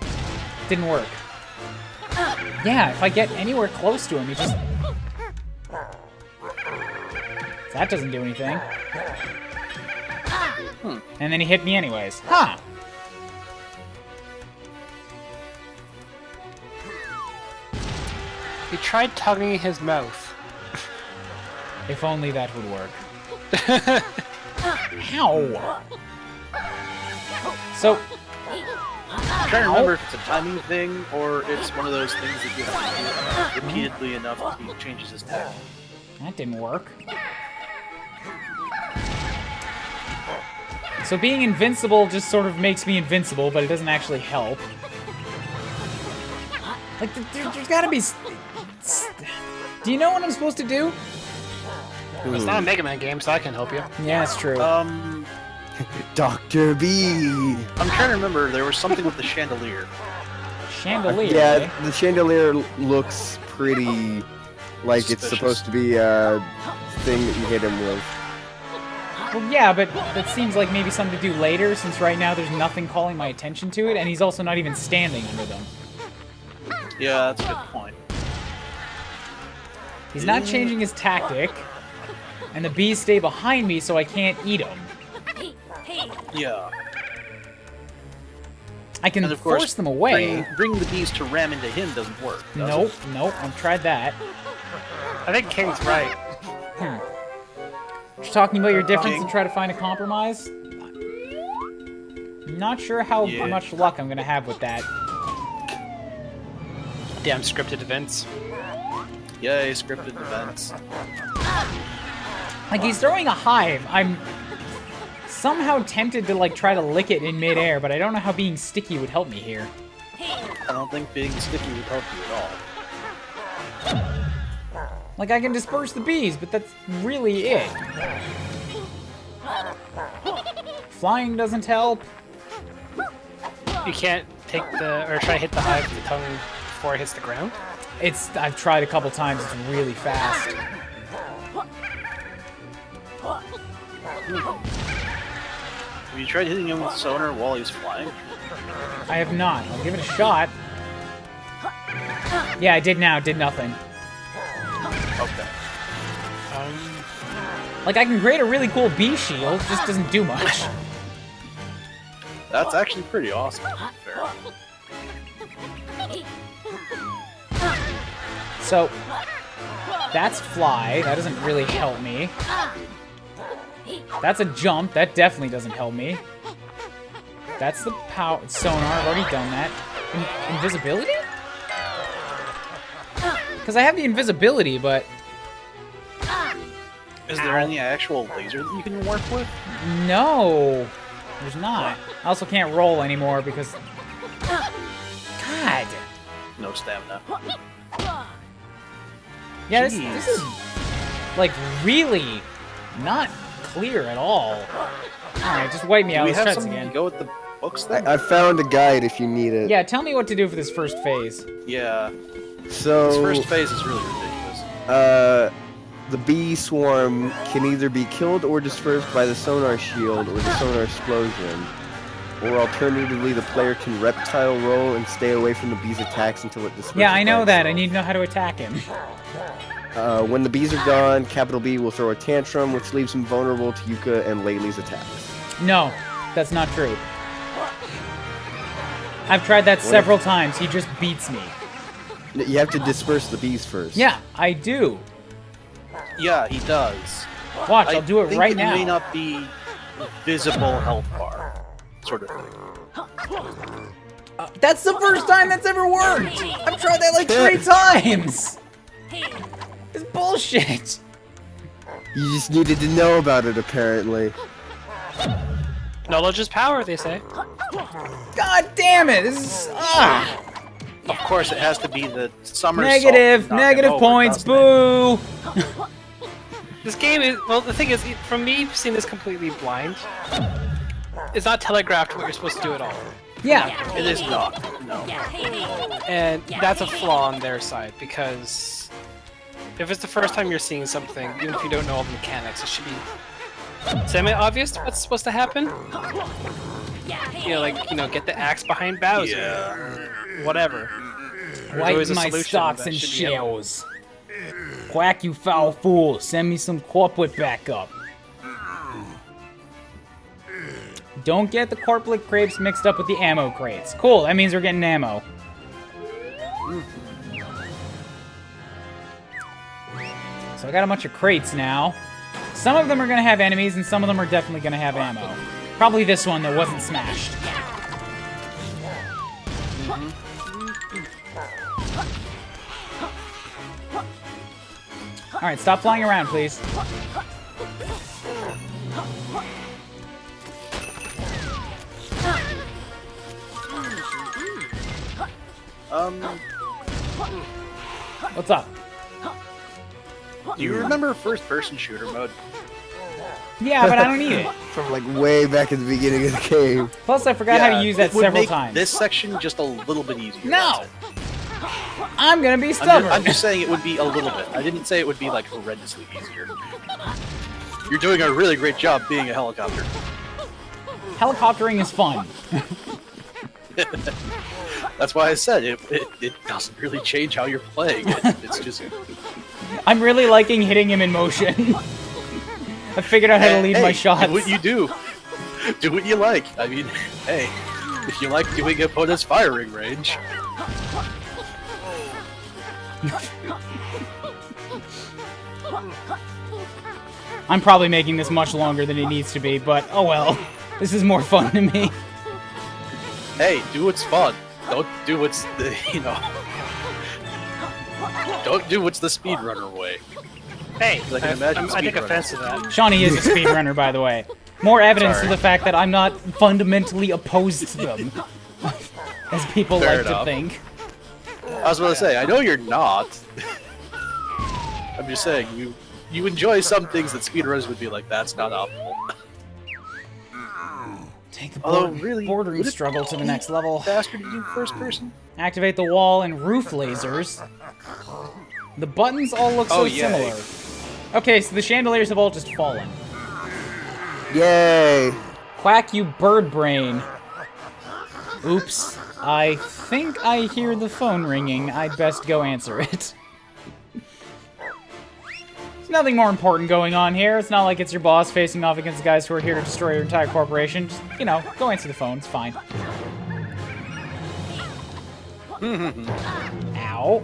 Didn't work. Yeah, if I get anywhere close to him, he just... That doesn't do anything. And then he hit me anyways. Huh! He tried tugging his mouth. If only that would work. Ow! So, I'm trying to remember if it's a timing thing or it's one of those things that you have to do repeatedly enough that he changes his tack. that didn't work. So being invincible just sort of makes me invincible, but it doesn't actually help. Like, there's gotta be... Do you know what I'm supposed to do? It's not a Mega Man game, so I can help you. Yeah, it's true. Dr. B. I'm trying to remember. There was something with the chandelier. Chandelier. Yeah, the chandelier looks pretty like it's Suspicious. supposed to be a thing that you hit him with. Well, yeah, but that seems like maybe something to do later, since right now there's nothing calling my attention to it, and he's also not even standing under them. Yeah, that's a good point. He's not changing his tactic, and the bees stay behind me, so I can't eat them. Yeah. I can And of course, force them away. Bring the bees to ram into him doesn't work. does Nope, it? nope, I've tried that. I think King's right. Just talking about your difference King. and try to find a compromise? Not sure how Yeah. much luck I'm gonna have with that. Damn scripted events. Yay, scripted events. Like, he's throwing a hive. I'm somehow tempted to, like, try to lick it in midair, but I don't know how being sticky would help me here. don't think being sticky would help you at all. Like, I can disperse the bees, but that's really it. Flying doesn't help. You can't take or try to hit the hive with the tongue before it hits the ground? I've tried a couple times, it's really fast. Have you tried hitting him with sonar while he's flying? I have not. I'll give it a shot. Yeah, I did now. Did nothing. Okay. Like, I can create a really cool bee shield, just doesn't do much. That's actually pretty awesome, to be fair. So, that's fly. That doesn't really help me. That's a jump. That definitely doesn't help me. That's the power sonar. I've already done that. Invisibility? Because I have the invisibility, but... Is there any actual laser that you can warp with? No, there's not. I also can't roll anymore because... God! No stamina. Yeah, this is, like, really not clear at all. Alright, just wipe me Do out. we Let's have try this something again. to go with the books then? I found a guide if you need it. Yeah, tell me what to do for this first phase. Yeah. So, This first phase is really ridiculous. the bee swarm can either be killed or dispersed by the sonar shield or the sonar explosion. Or alternatively, the player can reptile roll and stay away from the bee's attacks until it disperses. Yeah, I know by that. I itself. need to know how to attack him. When the bees are gone, Capital B will throw a tantrum, which leaves him vulnerable to Yooka and Laylee's attacks. No, that's not true. I've tried that several times. He just beats me. You have to disperse the bees first. Yeah, I do. Yeah, he does. Watch, I'll do it right now. It may not be visible health bar, sort of thing. That's the first time that's ever worked! I've tried that like 3 times! It's bullshit! You just needed to know about it, apparently. Knowledge is power, they say. God damn it! This is... Ah! Of course, it has to be the somersault. Negative! to knock him Negative over, points! doesn't it? Boo! This game is, well, the thing is, from me seeing this completely blind, it's not telegraphed what you're supposed to do at all. Yeah. It is not. No. And that's a flaw on their side, because if it's the first time you're seeing something, even if you don't know all the mechanics, it should be semi-obvious what's supposed to happen. You know, like, get the axe behind Bowser. Yeah. Whatever. There's Wipe always a my solution stocks that and should be able- shells. Quack, you foul fool. Send me some corplet backup. Don't get the corplet crates mixed up with the ammo crates. Cool, that means we're getting ammo. So I got a bunch of crates now. Some of them are going to have enemies, and some of them are definitely going to have ammo. Probably this one that wasn't smashed. Alright, stop flying around, please. What's up? Do you remember first-person shooter mode? Yeah, but I don't need it. From like way back at the beginning of the game. Plus, I forgot how to use that it would several make times. This section just a little bit easier. No! that's it. I'm gonna be stubborn. I'm just saying it would be a little bit. I didn't say it would be like horrendously easier. You're doing a really great job being a helicopter. Helicoptering is fun. That's why I said it doesn't really change how you're playing it. It's just I'm really liking hitting him in motion. I figured out how to lead my shots. Do what you do. Do what you like. I mean, hey, if you like doing opponent's firing range. I'm probably making this much longer than it needs to be, but oh well. This is more fun to me. Hey, do what's fun. Don't do what's the, Don't do what's the speedrunner way. Hey, I can imagine I take speedrunners. offense to that. Shawnee is a speedrunner, by the way. More evidence Sorry. to the fact that I'm not fundamentally opposed to them. as people Fair like enough. to think. I was about to say, I know you're not. I'm just saying, you enjoy some things that speedrunners would be like, that's not optimal. Take the Although, really, bordering would it struggle to the next level. faster to do first person? Activate the wall and roof lasers. The buttons all look so Oh, yay. similar. Okay, so the chandeliers have all just fallen. Yay! Quack, you bird brain. Oops. I think I hear the phone ringing. I'd best go answer it. There's nothing more important going on here. It's not like it's your boss facing off against the guys who are here to destroy your entire corporation. Just, you know, go answer the phone. It's fine. Ow.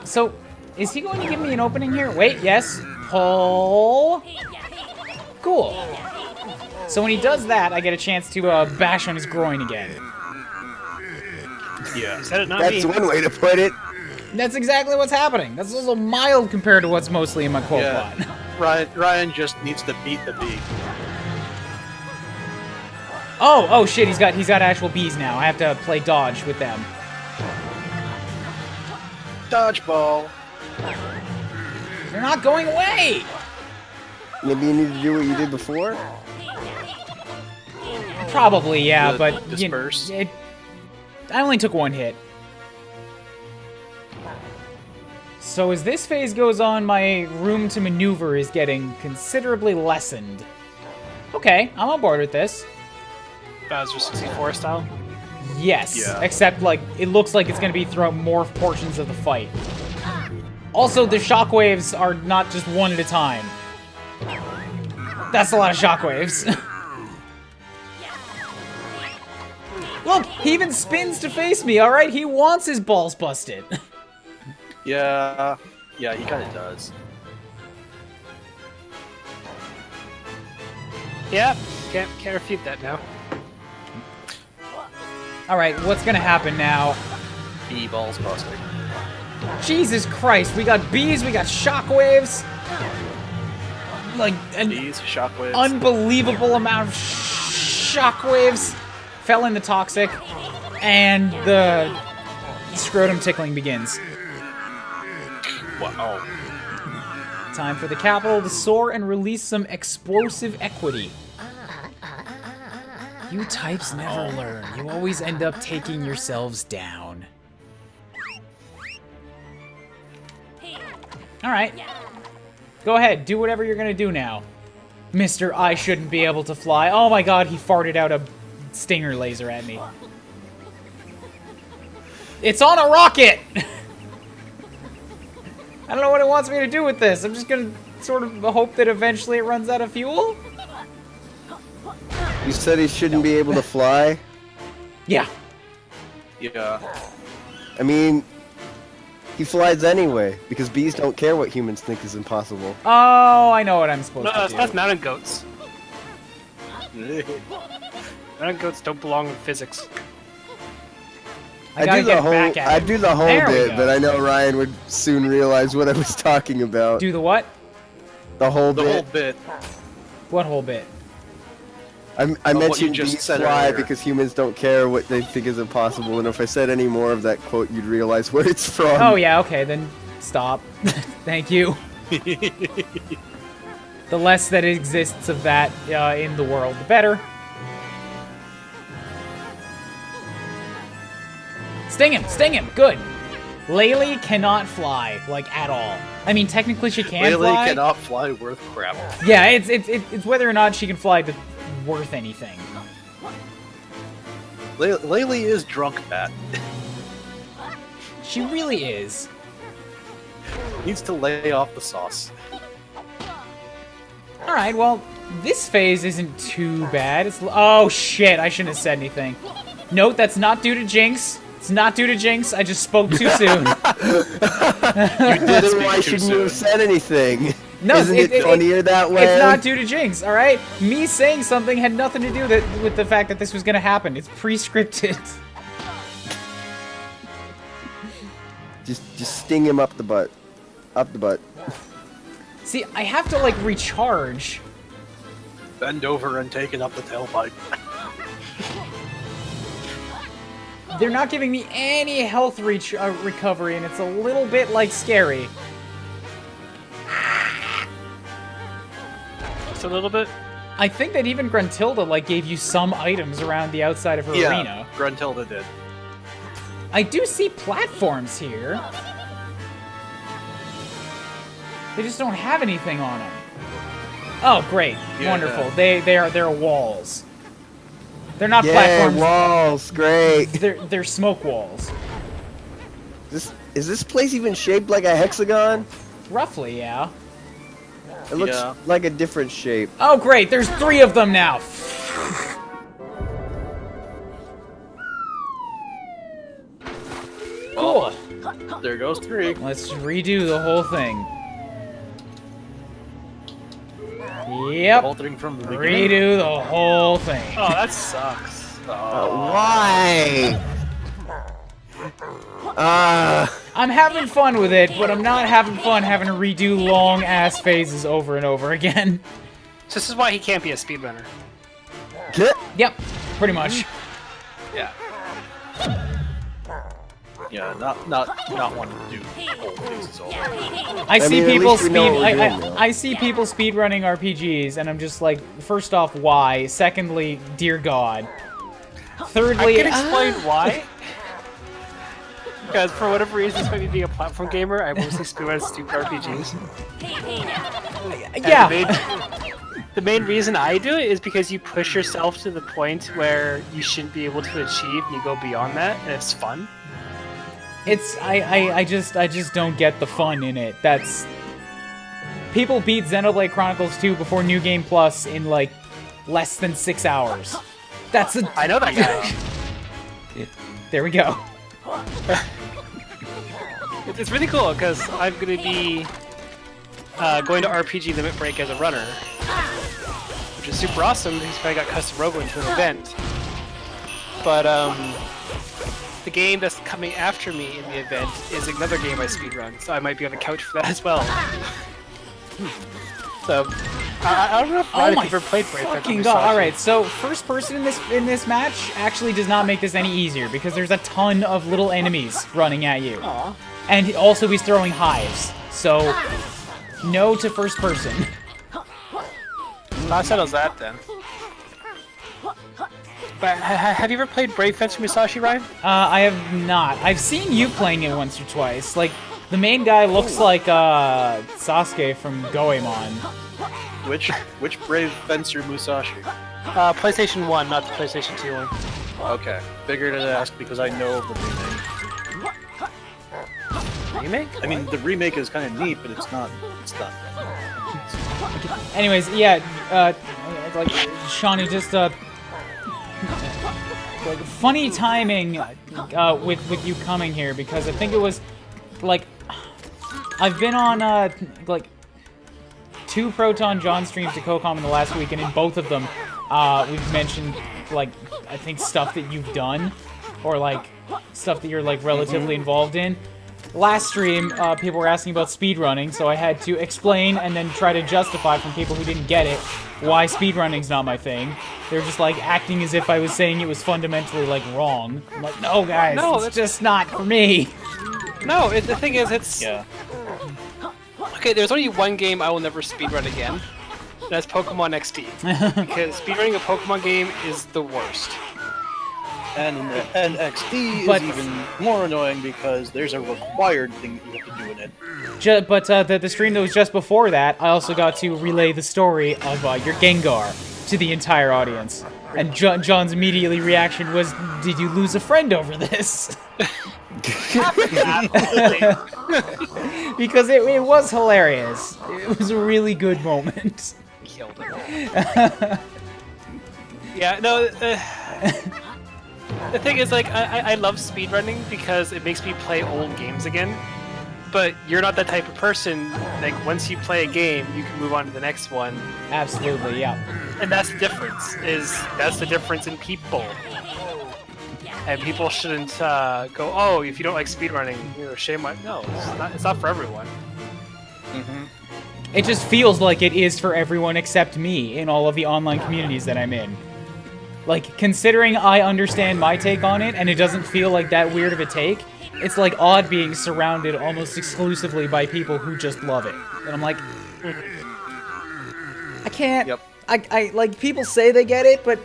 So, is he going to give me an opening here? Wait, yes. Pull. Cool. So when he does that, I get a chance to bash on his groin again. Yeah. You said it, not That's me. one way to put it. That's exactly what's happening. That's also mild compared to what's mostly in my quote Yeah. plot. Ryan just needs to beat the bee. Oh shit, he's got actual bees now. I have to play dodge with them. Dodgeball. They're not going away! Maybe you need to do what you did before? Probably, yeah, The but disperse. I only took one hit. So as this phase goes on, my room to maneuver is getting considerably lessened. Okay, I'm on board with this. Bowser 64 style. Yes, Yeah. except like it looks like it's going to be throughout more portions of the fight. Also, the shockwaves are not just one at a time. That's a lot of shockwaves. Look, he even spins to face me, alright? He wants his balls busted. Yeah, he kind of does. Yeah, can't refute that now. Alright, what's gonna happen now? Bee balls busting. Jesus Christ, we got bees, we got shockwaves. Like, an Bees, shockwaves. unbelievable amount of shockwaves fell in the toxic, and the scrotum tickling begins. Wow. Time for the capital to soar and release some explosive equity. You types never learn. You always end up taking yourselves down. Alright. Go ahead, do whatever you're gonna do now. Mr. I shouldn't be able to fly. Oh my god, he farted out a stinger laser at me. It's on a rocket! I don't know what it wants me to do with this. I'm just gonna sort of hope that eventually it runs out of fuel? You said he shouldn't be able to fly? Yeah. Yeah. I mean, he flies anyway, because bees don't care what humans think is impossible. Oh, I know what I'm supposed No, to do. that's mountain goats. Mountain goats don't belong in physics. I gotta get back at I him. do the whole There we bit, go. but I know Ryan would soon realize what I was talking about. Do the what? The whole The bit. whole bit. What whole bit? I what you mentioned just bees said fly earlier. because humans don't care what they think is impossible, and if I said any more of that quote, you'd realize where it's from. Oh yeah, okay, then stop. Thank you. The less that exists of that in the world, the better. Sting him, good. Laylee cannot fly, like, at all. I mean, technically she can Laylee fly. cannot fly worth crap. Yeah, it's whether or not she can fly to worth anything. Laylee is drunk, Pat. She really is. Needs to lay off the sauce. Alright, well, this phase isn't too bad. Oh shit, I shouldn't have said anything. Note, that's not due to Jinx. It's not due to Jinx, I just spoke too soon. You did Then speak why too shouldn't you soon. have said anything? No, Isn't it funnier that way? It's not due to Jinx, alright? Me saying something had nothing to do with the fact that this was gonna happen. It's pre-scripted. Just sting him up the butt. Up the butt. See, I have to, like, recharge. Bend over and take it up the tailpipe. they're not giving me any health recovery, and it's a little bit, like, scary. Just a little bit. I think that even Gruntilda, like, gave you some items around the outside of her arena. Gruntilda did. I do see platforms here. They just don't have anything on them. Oh, great. Yeah, Wonderful. They're walls. They're not Yeah, platforms. walls, great. They're smoke walls. Is this place even shaped like a hexagon? Roughly, yeah. It looks Yeah. like a different shape. Oh, great. There's 3 of them now. Cool. There goes 3. Let's redo the whole thing. Yep. The whole thing from the beginning. Redo the whole thing. Oh, that sucks. Why? I'm having fun with it, but I'm not having fun having to redo long-ass phases over and over again. So this is why he can't be a speedrunner. Yep, pretty much. Yeah. Yeah, not wanting to do whole phases over. I see mean, at people least we know speed. what we're doing now. I see people speedrunning RPGs, and I'm just like, first off, why? Secondly, dear God. I Thirdly, can explain why. Because for whatever reason, despite me being a platform gamer, I mostly speedrun stupid RPGs. yeah. The main reason I do it is because you push yourself to the point where you shouldn't be able to achieve, and you go beyond that, and it's fun. I just don't get the fun in it. That's people beat Xenoblade Chronicles 2 before New Game Plus in like less than 6 hours. That's a I know that guy. There we go. It's really cool because I'm going to be going to RPG Limit Break as a runner, which is super awesome because I got custom Robo into an event. But the game that's coming after me in the event is another game I speedrun, so I might be on the couch for that as well. So I don't know if Oh my you've ever played Brave fucking god! All right, so first person in this match actually does not make this any easier because there's a ton of little enemies running at you, Aw. and also he's throwing hives. So no to first person. That settles that then. But have you ever played Brave Fencer Musashi, Ryan? I have not. I've seen you playing it once or twice. Like the main guy looks like Sasuke from Goemon. Which Brave Fencer Musashi? PlayStation 1, not the PlayStation 2 one. Okay, figured I'd ask because I know of the remake. Remake? I mean, the remake is kind of neat, but it's not. Anyways, yeah, like Shawnee, just like funny timing with you coming here because I think it was like I've been on like 2 Proton John streams to CoCom in the last week, and in both of them we've mentioned like I think stuff that you've done or like stuff that you're like relatively involved in. Last stream, people were asking about speedrunning, so I had to explain and then try to justify from people who didn't get it why speedrunning's not my thing. They were just like acting as if I was saying it was fundamentally like wrong. I'm like, no guys, No, it's just not for me. No, the thing is, it's... Yeah. Okay, there's only one game I will never speedrun again. And that's Pokemon XD. Because speedrunning a Pokemon game is the worst. And XD But- is even more annoying because there's a required thing that you have to do in it. But the stream that was just before that, I also got to relay the story of your Gengar to the entire audience. And John's immediately reaction was, did you lose a friend over this? Because it was hilarious. It was a really good moment. Killed it. Yeah, no, the thing is, like, I love speedrunning because it makes me play old games again. But you're not that type of person. Like, once you play a game, you can move on to the next one. Absolutely, yeah. And that's the difference, that's the difference in people. And people shouldn't go, oh, if you don't like speedrunning, shame on... No, it's not for everyone. It just feels like it is for everyone except me in all of the online communities that I'm in. Like, considering I understand my take on it, and it doesn't feel like that weird of a take, it's like odd being surrounded almost exclusively by people who just love it. And I'm like, I can't. Yep. I like, people say they get it, but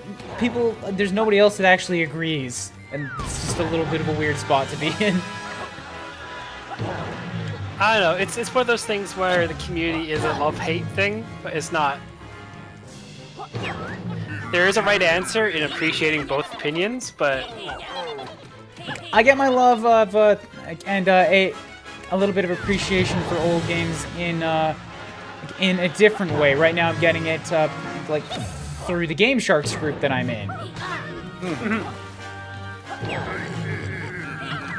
there's nobody else that actually agrees. And it's just a little bit of a weird spot to be in. I don't know. It's one of those things where the community is a love-hate thing, but it's not. There is a right answer in appreciating both opinions, but I get my love of and a little bit of appreciation for old games in a different way. Right now, I'm getting it like through the Game Sharks group that I'm in.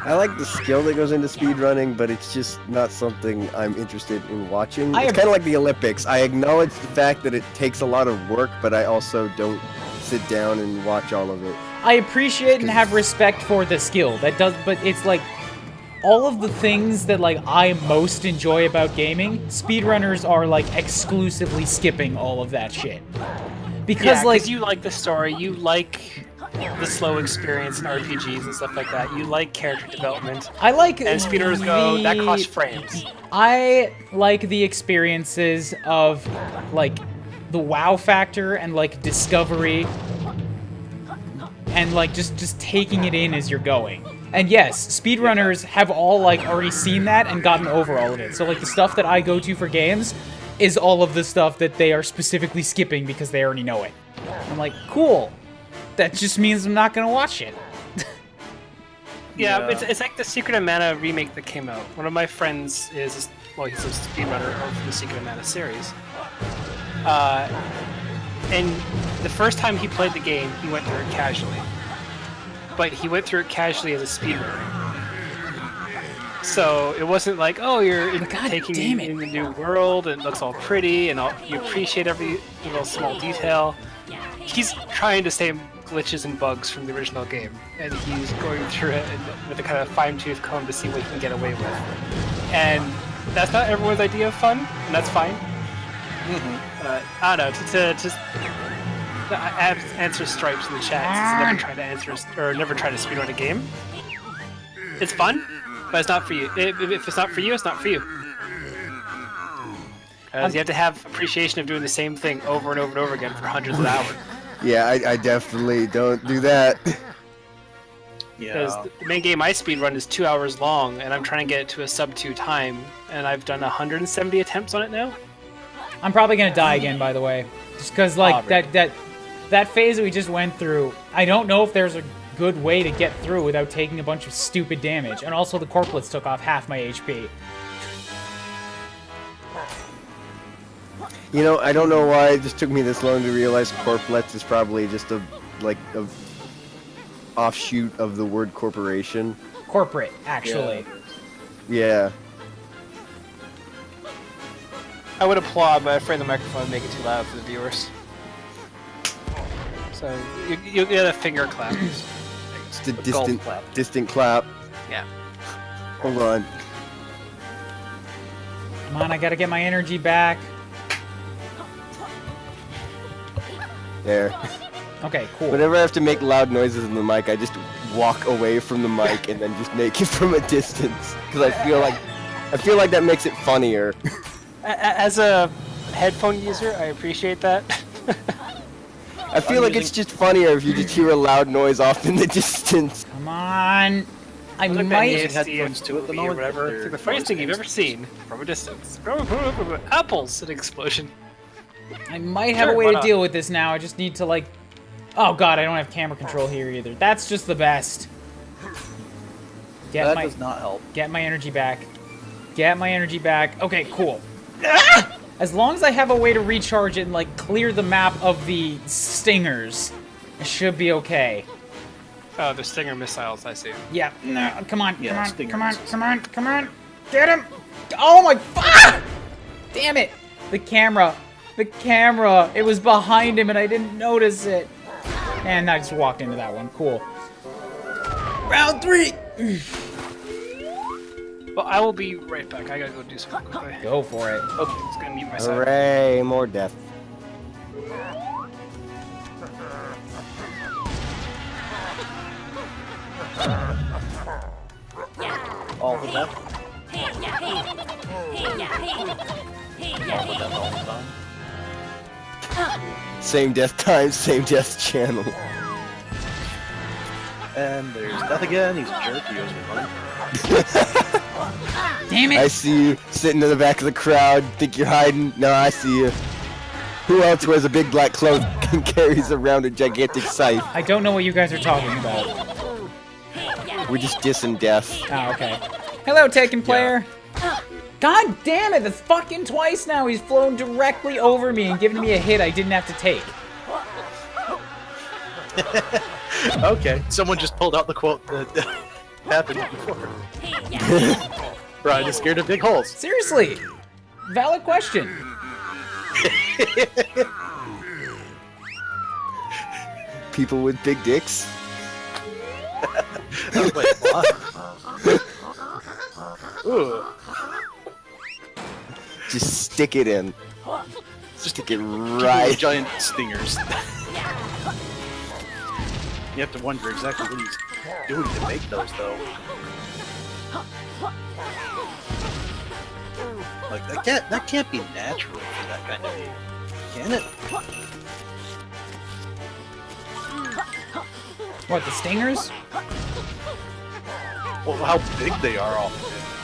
I like the skill that goes into speedrunning, but it's just not something I'm interested in watching. It's kind of like the Olympics. I acknowledge the fact that it takes a lot of work, but I also don't sit down and watch all of it. I appreciate and have respect for the skill. But it's like all of the things that like I most enjoy about gaming, speedrunners are like exclusively skipping all of that shit. Because like you like the story, you like the slow experience in RPGs and stuff like that. You like character development. I like and speedrunners go, that costs frames. I like the experiences of like the wow factor and like discovery and like just taking it in as you're going. And yes, speedrunners have all like already seen that and gotten over all of it. So like the stuff that I go to for games is all of the stuff that they are specifically skipping because they already know it. I'm like, cool. That just means I'm not gonna watch it. Yeah, it's like the Secret of Mana remake that came out. One of my friends is, well, he's a speedrunner of the Secret of Mana series. And the first time he played the game, he went through it casually. But he went through it casually as a speedrunner. So it wasn't like, oh, you're taking in the new world and it looks all pretty and you appreciate every little small detail. He's trying to save glitches and bugs from the original game, and he's going through it with a kind of fine-tooth comb to see what he can get away with. And that's not everyone's idea of fun, and that's fine. I don't know, to answer Stripes in the chat, since never tried to answer or never tried to speedrun a game. It's fun, but it's not for you. If it's not for you, it's not for you. Because you have to have appreciation of doing the same thing over and over and over again for hundreds of hours. Yeah, I definitely don't do that. Because the main game I speedrun is 2 hours long, and I'm trying to get it to a sub-2 time, and I've done 170 attempts on it now. I'm probably gonna die again, by the way. Just because, like, that phase that we just went through, I don't know if there's a good way to get through without taking a bunch of stupid damage. And also, the corplets took off half my HP. You know, I don't know why it just took me this long to realize corplets is probably just a offshoot of the word corporation. Corporate, actually. Yeah. I would applaud, but I'm afraid the microphone would make it too loud for the viewers. So you get a finger clap. Just a distant clap. Yeah. Hold on. Come on, I gotta get my energy back. There. Okay, cool. Whenever I have to make loud noises in the mic, I just walk away from the mic and then just make it from a distance because I feel like that makes it funnier. As a headphone user, I appreciate that. I feel like it's just funnier if you just hear a loud noise off in the distance. Come on. I might headphones too at the moment. Whatever. It's the funniest thing you've ever seen from a distance. Apples! An explosion. I might have a way to deal with this now. I just need to, like... Oh, God, I don't have camera control here either. That's just the best. That does not help. Get my energy back. Get my energy back. Okay, cool. As long as I have a way to recharge it and, like, clear the map of the stingers, I should be okay. Oh, the stinger missiles, I see. Yeah, no, come on, Yeah, come on. Get him! Oh my... Ah! Damn it! The camera, it was behind him and I didn't notice it. And I just walked into that one, cool. Round 3! Well, I will be right back. I gotta go do something quickly. Go for it. Okay, just gonna mute myself. Hooray, more death. Double death. Double death all the time. Same death time, same death channel. And there's death again. He's a jerk. He owes me money. Damn I it! see you sitting in the back of the crowd. Think you're hiding? No, I see you. Who else wears a big black cloak and carries around a gigantic scythe? I don't know what you guys are talking about. We're just dissing death. Oh, okay. Hello, Taken player. God damn it! That's fucking twice now. He's flown directly over me and given me a hit I didn't have to take. Okay, someone just pulled out the quote that happened before. Brian is scared of big holes. Seriously, valid question. People with big dicks. Oh, wait, what? Ooh, Just stick it in. Just stick it right. right. Giant stingers. You have to wonder exactly what he's doing to make those, though. Like that can't be natural for that kind of game, can it? What, the stingers? Well, how big they are all.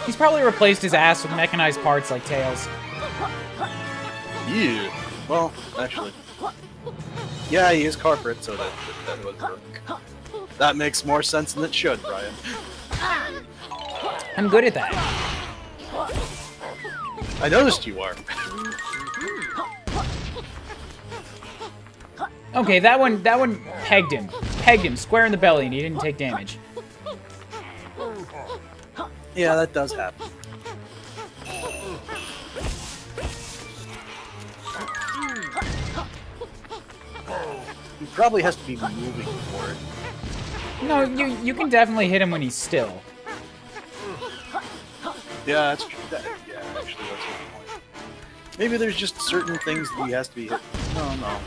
He's probably replaced his ass with mechanized parts like tails. Yeah. Well, actually. Yeah, he is corporate, so that would work. That makes more sense than it should, Brian. I'm good at that. I noticed you are. Okay, that one pegged him. Pegged him square in the belly and he didn't take damage. Yeah, that does happen. He probably has to be moving for it. No, you can definitely hit him when he's still. Yeah, that's true. Yeah, actually, that's a good point. Maybe there's just certain things that he has to be hit. No.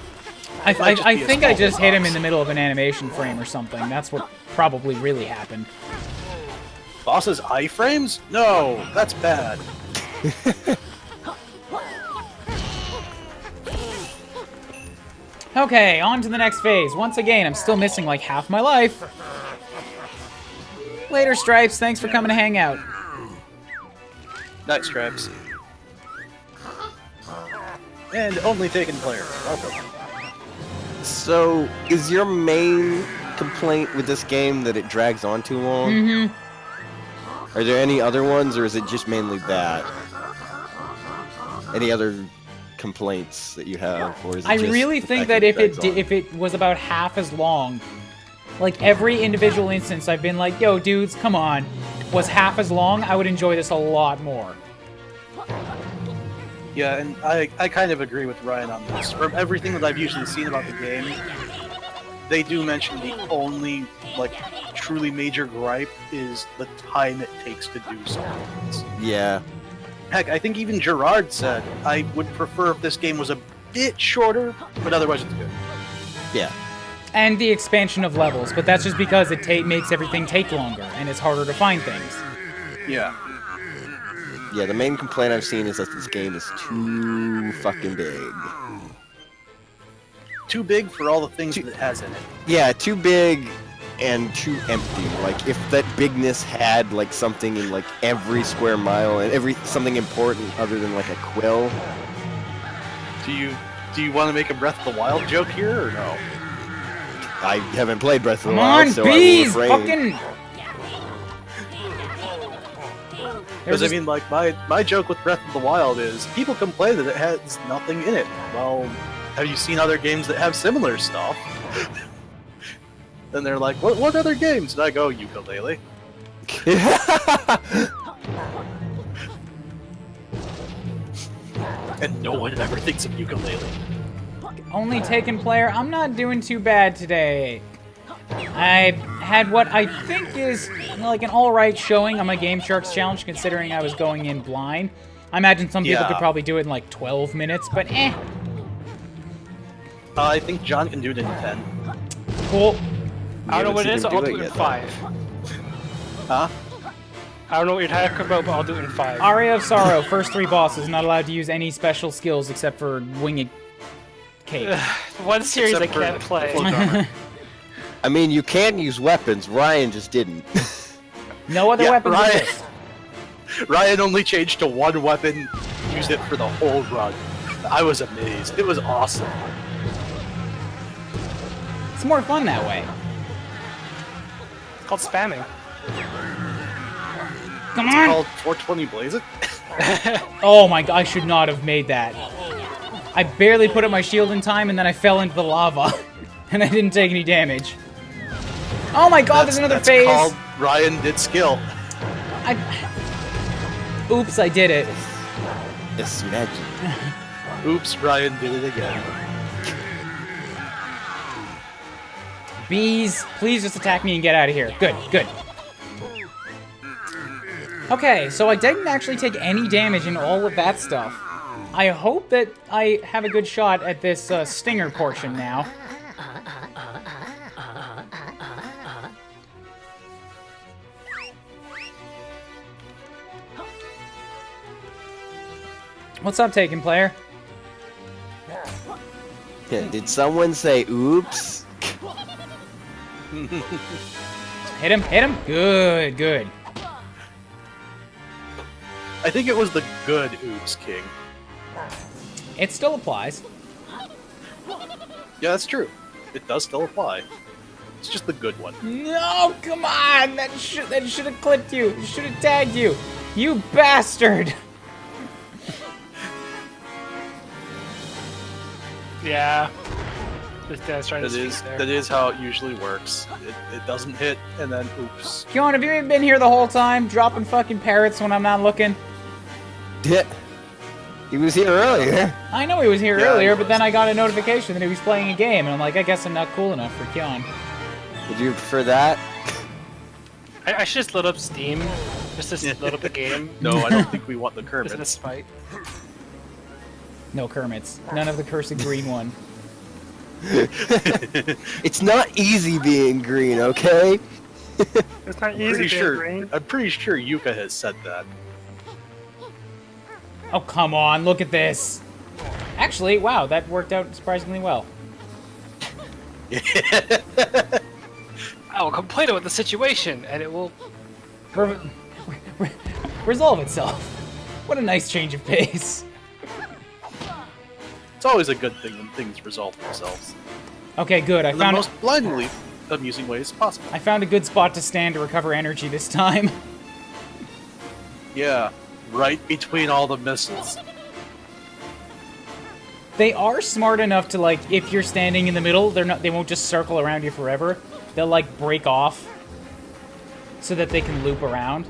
I Might just be a think I small just hit him boss. in the middle of an animation frame or something. That's what probably really happened. Boss's iframes? No, that's bad. Okay, on to the next phase. Once again, I'm still missing like half my life. Later, Stripes. Thanks for coming to hang out. Night Stripes. And only taken player. Welcome. So, is your main complaint with this game that it drags on too long? Mm-hmm. Are there any other ones, or is it just mainly that? Any other complaints that you have, or is it I just really the think fact that drags on? if it was about half as long, like every individual instance, I've been like, "Yo, dudes, come on," was half as long, I would enjoy this a lot more. Yeah, and I kind of agree with Ryan on this. From everything that I've usually seen about the game, they do mention the only, like, truly major gripe is the time it takes to do some things. Yeah. Heck, I think even Gerard said, I would prefer if this game was a bit shorter, but otherwise it's good. Yeah. And the expansion of levels, but that's just because it makes everything take longer, and it's harder to find things. Yeah. Yeah, the main complaint I've seen is that this game is too fucking big. Too big for all the things that it has in it. Yeah, too big and too empty. Like, if that bigness had, like, something in, like, every square mile and something important other than, like, a quill. Do you want to make a Breath of the Wild joke here, or no? I haven't played Breath of the Come Wild, on, so bees! I will refrain. Fucking... Because, I mean, like, my joke with Breath of the Wild is, people complain that it has nothing in it. Well, have you seen other games that have similar stuff? Then they're like, what other games? And I go, Yooka Laylee. And no one ever thinks of Yooka Laylee. Only Taken player, I'm not doing too bad today. I had what I think is like an alright showing on my Game Sharks challenge, considering I was going in blind. I imagine some people Yeah. could probably do it in like 12 minutes, but eh. I think John can do it in 10. Cool. I don't know what it haven't is. seen him I'll do do it it in yet, 5. Huh? I don't know what you're talking about, but I'll do it in 5. Aria of Sorrow, first 3 bosses, not allowed to use any special skills except for winged cake. One series Except I for can't play. full armor. I mean, you can use weapons. Ryan just didn't. No other Yeah, weapons Ryan. exist. Ryan only changed to one weapon, used it for the whole run. I was amazed. It was awesome. It's more fun that way. It's called spamming. Come on! Called 420 Blaze it. Oh my god, I should not have made that. I barely put up my shield in time and then I fell into the lava. And I didn't take any damage. Oh my god, there's another that's phase! Called Ryan did skill. Oops, I did it. It's magic. Oops, Ryan did it again. Bees, please just attack me and get out of here. Good, good. Okay, so I didn't actually take any damage in all of that stuff. I hope that I have a good shot at this stinger portion now. What's up, Taken Player? Yeah, did someone say oops? Hit him, hit him. Good, good. I think it was the good Oops King. It still applies. Yeah, that's true. It does still apply. It's just the good one. No, come on! That should have clipped you. It should have tagged you. You bastard! Yeah. This guy's trying to speak there. That is how it usually works. It doesn't hit, and then oops. Kyon, have you even been here the whole time, dropping fucking parrots when I'm not looking? Yeah. He was here earlier. I know he was here Yeah, earlier, he but was. then I got a notification that he was playing a game, and I'm like, I guess I'm not cool enough for Kyon. Would you prefer that? I should just load up Steam, just to load up the game. No, I don't think we want the Just in a Kermits. spite. No Kermits. None of the cursed green one. It's not easy being green, okay? It's not I'm pretty sure Yooka has said that. Oh, come on, look at this. Actually, wow, that worked out surprisingly well. I will complain about the situation, and it will. Resolve itself. What a nice change of pace. It's always a good thing when things resolve themselves Okay, good. in the most blindly amusing ways possible. I found a good spot to stand to recover energy this time. Yeah, right between all the missiles. They are smart enough to, like, if you're standing in the middle, they won't just circle around you forever. They'll, like, break off so that they can loop around.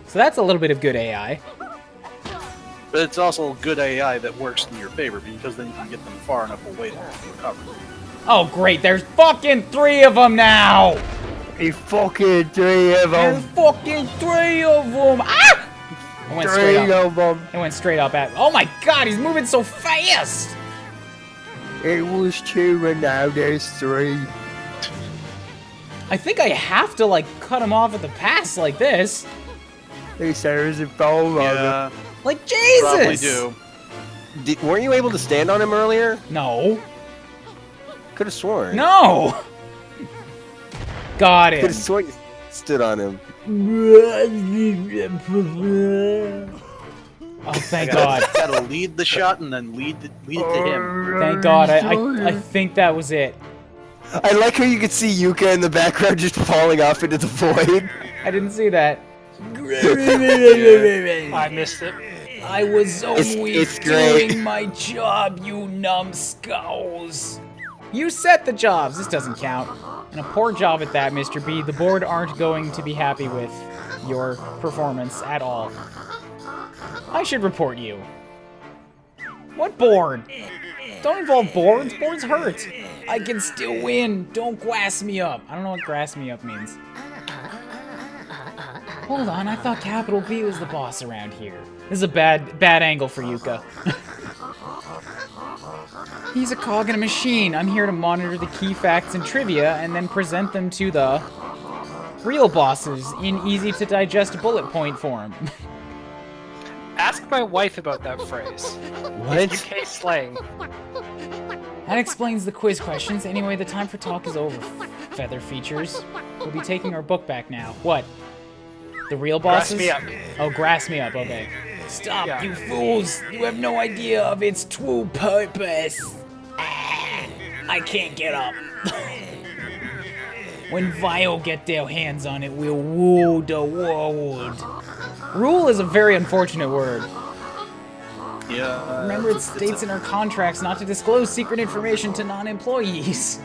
So that's a little bit of good AI. But it's also good AI that works in your favor because then you can get them far enough away to recover. Oh, great. There's fucking 3 of them now! A fucking 3 of There's them. fucking 3 of them! Ah! It went straight 3 up. of them. It went straight up at... Oh my god, he's moving so fast! It was 2 and now there's 3. I think I have to, like, cut him off at the pass like this. They said there's a 4 of them. Yeah, Like, Jesus! probably do. Weren't you able to stand on him earlier? No. Could have sworn. No! Got Could him. have sworn you stood on him. Oh, thank God. Gotta lead the shot and then lead it to him. Thank God. I think that was it. I like how you could see Yooka in the background just falling off into the void. I didn't see that. I missed it. I was only It's great. doing my job, you numbskulls. You set the jobs. This doesn't count. And a poor job at that, Mr. B. The board aren't going to be happy with your performance at all. I should report you. What board? Don't involve boards. Boards hurt. I can still win. Don't grass me up. I don't know what grass me up means. Hold on, I thought capital B was the boss around here. This is a bad angle for Yooka. He's a cog in a machine. I'm here to monitor the key facts and trivia and then present them to the Real bosses in easy-to-digest bullet point form. Ask my wife about that phrase. What? UK slang. That explains the quiz questions. Anyway, the time for talk is over. Feather features. We'll be taking our book back now. What? The real bosses? Grass me up. Oh, grass me up. Okay. Stop, Yeah. you fools! You have no idea of its true purpose. I can't get up. When Vile get their hands on it, we'll rule the world. Rule is a very unfortunate word. Yeah. Remember, it states in our contracts not to disclose secret information to non-employees.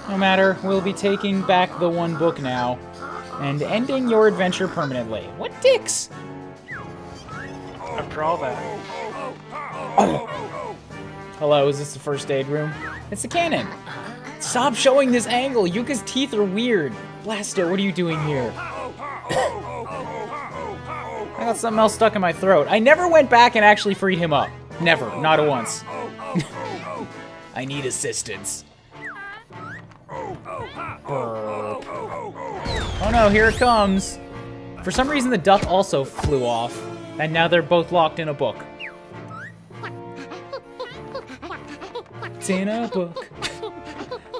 No matter, we'll be taking back the one book now, and ending your adventure permanently. What dicks? After all that. Hello, is this the first aid room? It's the cannon. Stop showing this angle. Yuka's teeth are weird. Blasto, what are you doing here? I got something else stuck in my throat. I never went back and actually freed him up. Never. Not once. I need assistance. Burp. Oh no, here it comes. For some reason, the duck also flew off. And now they're both locked in a book. It's in a book.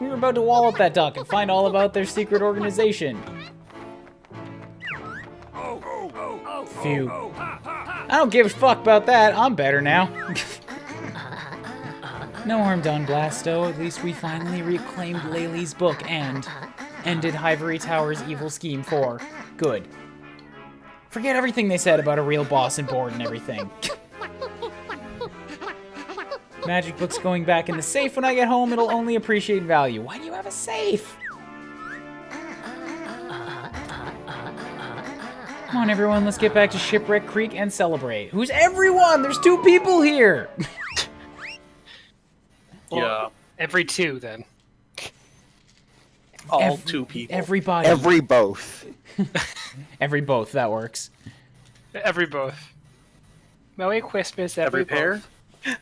We were about to wall up that duck and find all about their secret organization. Phew. I don't give a fuck about that. I'm better now. No harm done, Blasto. At least we finally reclaimed Laylee's book and ended Ivory Tower's evil scheme for good. Forget everything they said about a real boss and board and everything. Magic book's going back in the safe when I get home. It'll only appreciate value. Why do you have a safe? Come on, everyone. Let's get back to Shipwreck Creek and celebrate. Who's everyone? There's 2 people here. Yeah. Every 2, then. All 2 people. Everybody. Every both. Every both. That works. Every both. Merry Christmas, Every every pair? both.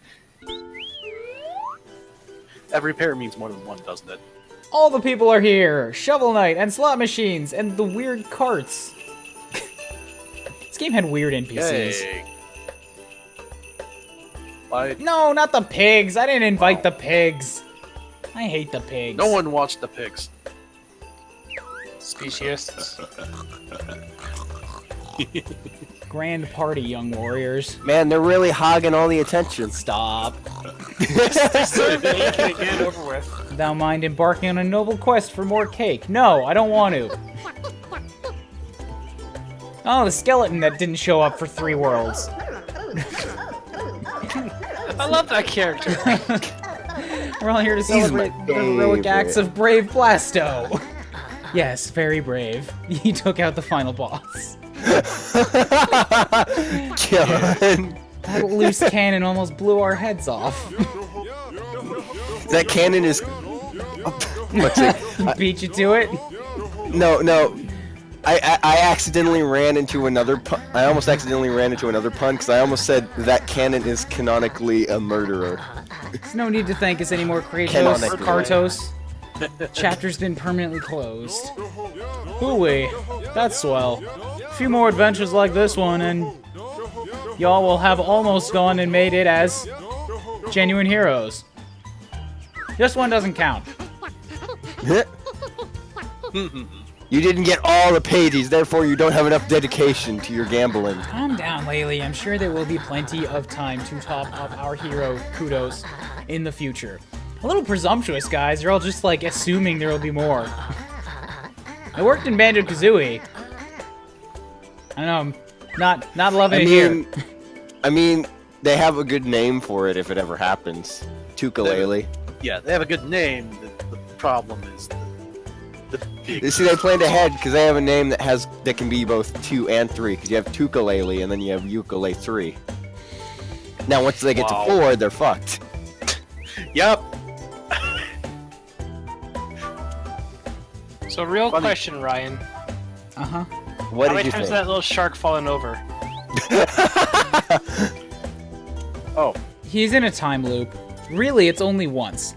Every pair means more than one, doesn't it? All the people are here. Shovel Knight and slot machines and the weird carts. This game had weird NPCs. Yay. Why? No, not the pigs. I didn't invite the pigs. I hate the pigs. No one watched the pigs. Speciesists. Grand party, young warriors. Man, they're really hogging all the attention. Stop. Get it over with. Thou mind embarking on a noble quest for more cake? No, I don't want to. Oh, the skeleton that didn't show up for 3 worlds. I love that character. We're all here to celebrate the heroic acts of brave Blasto. Yes, very brave. He took out the final boss. John. That loose cannon almost blew our heads off. That cannon is... What's it? Beat you to it? No. I accidentally ran into another pun. I almost accidentally ran into another pun because I almost said that cannon is canonically a murderer. There's no need to thank us anymore, Kratos or Canonically. Kartos. Chapter's been permanently closed. Hooey, that's swell. A few more adventures like this one, and y'all will have almost gone and made it as genuine heroes. This one doesn't count. You didn't get all the pages, therefore you don't have enough dedication to your gambling. Calm down, Laylee. I'm sure there will be plenty of time to top up our hero kudos in the future. A little presumptuous, guys. You're all just, like, assuming there will be more. I worked in Banjo-Kazooie. I know, I'm not loving it here. I mean, they have a good name for it if it ever happens. Yooka Yeah, they have a good name. The problem is the big... You see, they planned ahead because they have a name that can be both 2 and 3. Because you have Yooka and then you have Yooka 3. Now, once they get to 4, they're fucked. Yep. So, real question, Ryan. Uh-huh. What How did many you times think? has that little shark fallen over? Oh. He's in a time loop. Really, it's only once.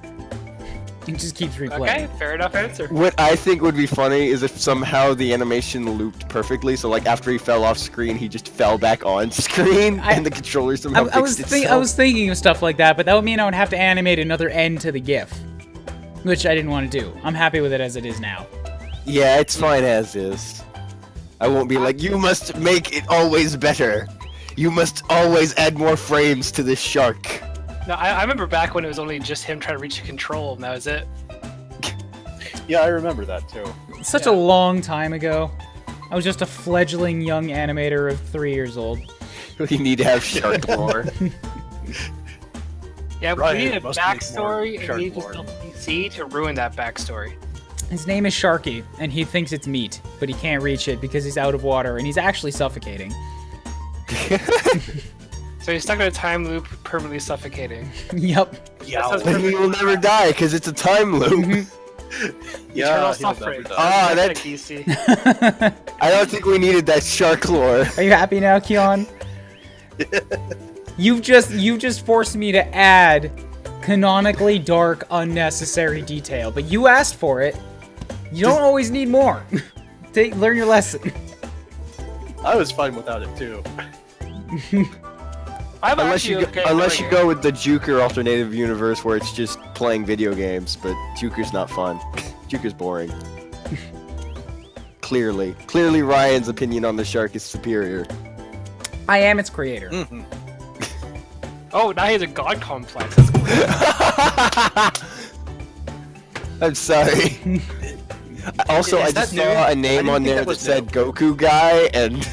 It just keeps replaying. Okay, fair enough answer. What I think would be funny is if somehow the animation looped perfectly, so like after he fell off screen, he just fell back on screen, and the controller somehow I was fixed itself. I was thinking of stuff like that, but that would mean I would have to animate another end to the GIF, which I didn't want to do. I'm happy with it as it is now. Yeah, it's fine as is. I won't be like, you must make it always better. You must always add more frames to this shark. No, I remember back when it was only just him trying to reach a control, and that was it. Yeah, I remember that too. Such a long time ago. I was just a fledgling young animator of 3 years old. You need to have shark lore. Yeah, Right, we need a it must make more backstory, and shark we need to lore. still PC to ruin that backstory. His name is Sharky, and he thinks it's meat, but he can't reach it because he's out of water, and he's actually suffocating. So he's stuck in a time loop, permanently suffocating. Yup. Yeah, Then he will never die because it's a time loop. Eternal he'll never suffering. die. Ah, That's that- like DC. I don't think we needed that shark lore. Are you happy now, Keon? You've just forced me to add canonically dark, unnecessary detail, but you asked for it. You don't always need more. Learn your lesson. I was fine without it too. I'm Unless actually you go, okay unless you doing go with the Juker alternative universe where it's just playing video games, but Juker's not fun. Juker's boring. Clearly Ryan's opinion on the shark is superior. I am its creator. Mhm. it. Oh, now he has a god complex. That's cool. I'm sorry. Also, Is I that just new? saw I a name didn't on think there that was that said Goku guy, and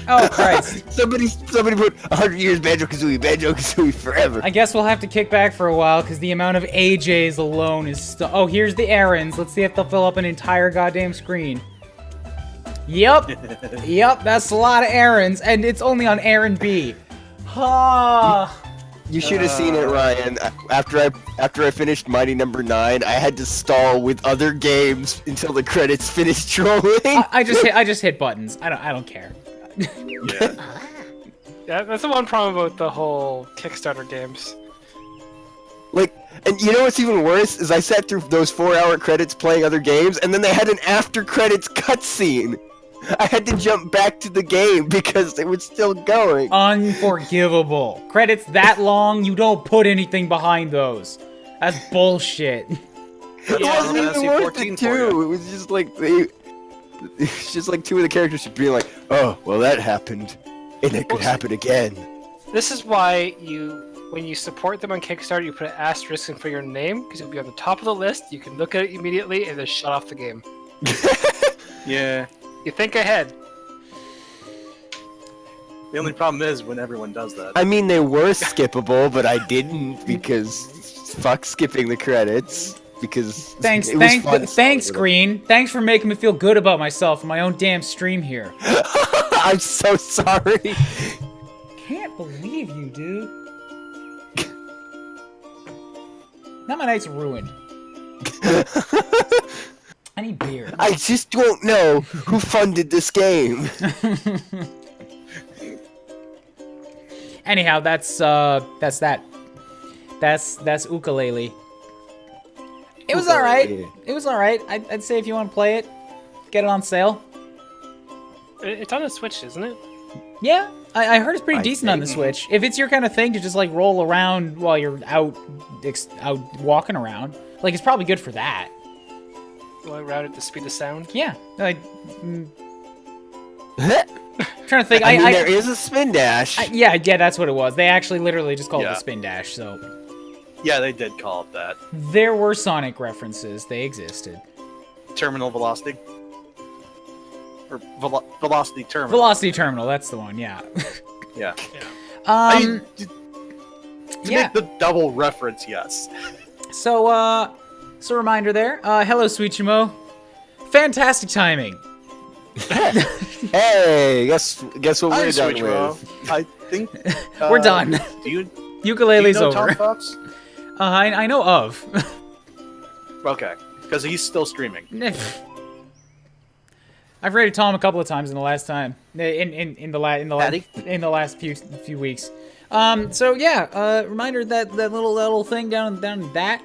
Oh Christ! somebody put 100 years Banjo-Kazooie forever. I guess we'll have to kick back for a while because the amount of AJs alone is. Oh, here's the errands. Let's see if they'll fill up an entire goddamn screen. Yep, yep. That's a lot of errands, and it's only on errand B. Ha! You should have seen it, Ryan. After I finished Mighty Number 9, I had to stall with other games until the credits finished trolling. I just hit buttons. I don't care. Yeah. Yeah, that's the one problem about the whole Kickstarter games. Like, and you know what's even worse is I sat through those 4-hour credits playing other games, and then they had an after credits cutscene. I had to jump back to the game because it was still going. Unforgivable. Credits that long, you don't put anything behind those. That's bullshit. It Yeah, wasn't even Fantasy worth 14 it for you. too. It was just like it's just like two of the characters just being like, "Oh, well, that happened, and it could happen again." This is why when you support them on Kickstarter, you put an asterisk in for your name, because it'll be on the top of the list, you can look at it immediately, and then shut off the game. Yeah. You think ahead. The only problem is when everyone does that. I mean, they were skippable, but I didn't because fuck skipping the credits. Because Thanks, it was fun. thanks, Green. Thanks for making me feel good about myself in my own damn stream here. I'm so sorry. Can't believe you, dude. Now my night's ruined. I need beer. I just don't know who funded this game. Anyhow, that's that. That's Yooka Laylee. It was alright. It was alright. I'd say if you want to play it, get it on sale. It's on the Switch, isn't it? Yeah, I heard it's pretty I decent on the think- Switch. If it's your kind of thing to just like roll around while you're out walking around, like it's probably good for that. Well, around at the speed of sound. Yeah, like I trying to think. mean, there is a spin dash. Yeah, that's what it was. They actually literally just called it Yeah. the spin dash. So Yeah, they did call it that. there were Sonic references. They existed. Terminal velocity. Or velocity terminal. Velocity Terminal. That's the one. Yeah. Yeah. I mean, to yeah. make the double reference, yes. So reminder there. Hello, Sweet Shimo. Fantastic timing. Hey, guess what Hi, we're done Switch with? Mo. I think We're done. Do you Ukulele's know over. Tom Fox? I know of. Okay, because he's still streaming. I've rated Tom a couple of times in the last time. In the last few weeks. So yeah, reminder that little thing down that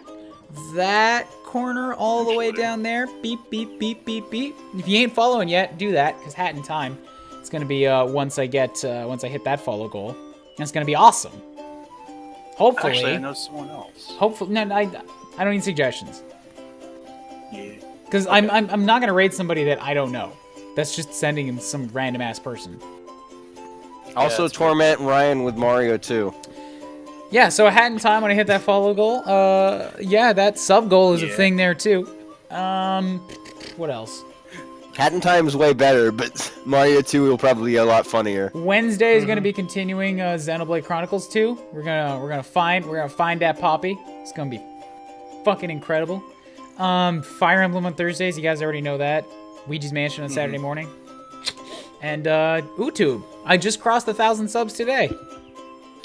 that corner all the way down there. Beep, beep, beep, beep, beep. If you ain't following yet, do that, because Hat in Time. It's gonna be once I hit that follow goal. And it's gonna be awesome. Hopefully. Actually, I know someone else. Hopefully, no, I don't need suggestions. Yeah. Because I'm not gonna raid somebody that I don't know. That's just sending in some random ass person. Also, Torment Ryan with Mario too. Yeah, so a Hat in Time when I hit that follow goal. Yeah, that sub goal is a thing there too. What else? Hat in Time is way better, but Mario 2 will probably be a lot funnier. Wednesday is gonna be continuing Xenoblade Chronicles 2. We're gonna find that Poppy. It's gonna be fucking incredible. Fire Emblem on Thursdays. You guys already know that. Ouija's Mansion on Saturday morning. And YouTube. I just crossed 1,000 subs today.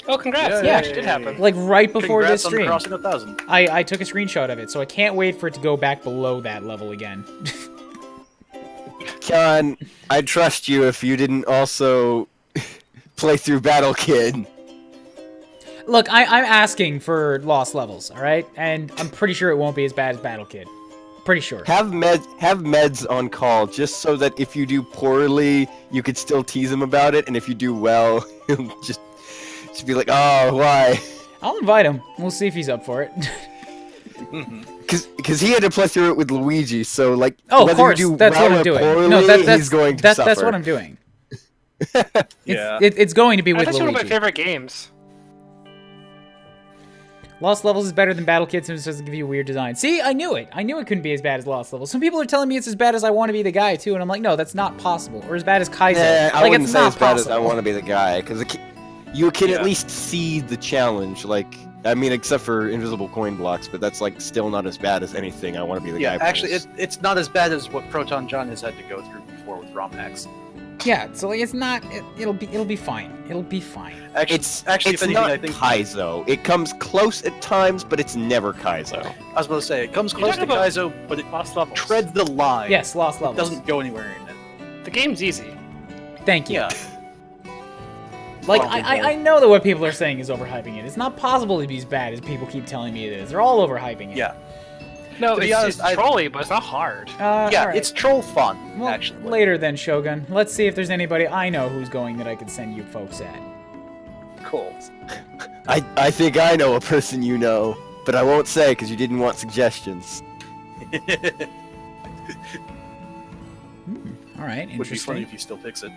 Oh, congrats! Yeah. It did happen. Like right before Congrats this on stream. crossing 1,000. I took a screenshot of it, so I can't wait for it to go back below that level again. John, I'd trust you if you didn't also play through Battle Kid. Look, I'm asking for lost levels, all right? And I'm pretty sure it won't be as bad as Battle Kid. Pretty sure. Have meds on call, just so that if you do poorly, you could still tease him about it, and if you do well, he'll just be like, oh, why? I'll invite him. We'll see if he's up for it. Because he had to play through it with Luigi, so like, Oh, of whether course. you do That's well what I'm or doing. poorly, No, he's going to suffer. that's what I'm doing. Yeah. It's going to be with That's one of my Luigi. favorite games. Lost Levels is better than Battle Kid since it doesn't give you a weird design. See, I knew it. I knew it couldn't be as bad as Lost Levels. Some people are telling me it's as bad as I Want to Be the Guy, too, and I'm like, no, that's not possible. Or as bad as Kaizo. Yeah, I like, wouldn't it's say not as bad as I possible. Want to Be the Guy, because you can at least see the challenge. Like, I mean, except for invisible coin blocks, but that's like still not as bad as anything I Want to Be the Guy. Yeah, actually, plays. it's not as bad as what Proton John has had to go through before with ROM hacks. Yeah, so like, it's not. It'll be fine. It'll be fine. Actually, it's if anything, not I think Kaizo. It comes close at times, but it's never Kaizo. I was about to say it comes You're close to talking about Kaizo, but it Lost levels. treads the line. Yes, Lost It Levels. doesn't go anywhere in it. The game's easy. Thank you. Yeah. Like, Probably I know that what people are saying is overhyping it. It's not possible to be as bad as people keep telling me it is. They're all overhyping it. Yeah. No, To be it's, honest, it's trolly, but it's not hard. Yeah, alright. it's troll fun, Well, actually. later then, Shogun. Let's see if there's anybody I know who's going that I could send you folks at. Cool. I think I know a person you know, but I won't say because you didn't want suggestions. All right, Would be funny interesting. if he still picks it.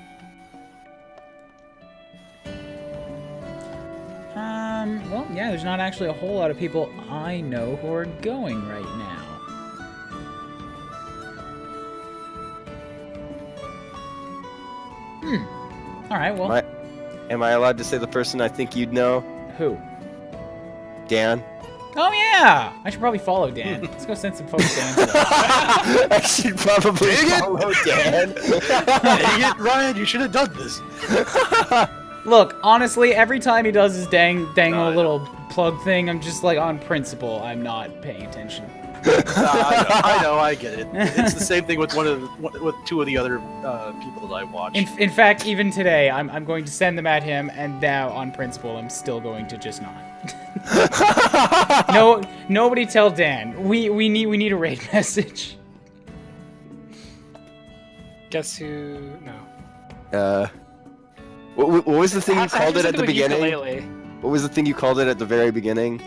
Well, yeah, there's not actually a whole lot of people I know who are going right now. All right, well, Am I allowed to say the person I think you'd know? who? Dan? Oh yeah, I should probably follow Dan. Let's go send some folks to Angela. I should probably follow Dan. Dang it, Ryan, you should have done this. Look, honestly, every time he does his dang No, I little plug thing, I'm just like, on principle, I'm not paying attention. I know, I get it. It's the same thing with with two of the other people that I watch. In fact, even today, I'm going to send them at him, and now, on principle, I'm still going to just not. No, nobody tell Dan. We need a raid message. Guess who? No. What was the thing you Have to called it do at the something with beginning? ukulele. What was the thing you called it at the very beginning?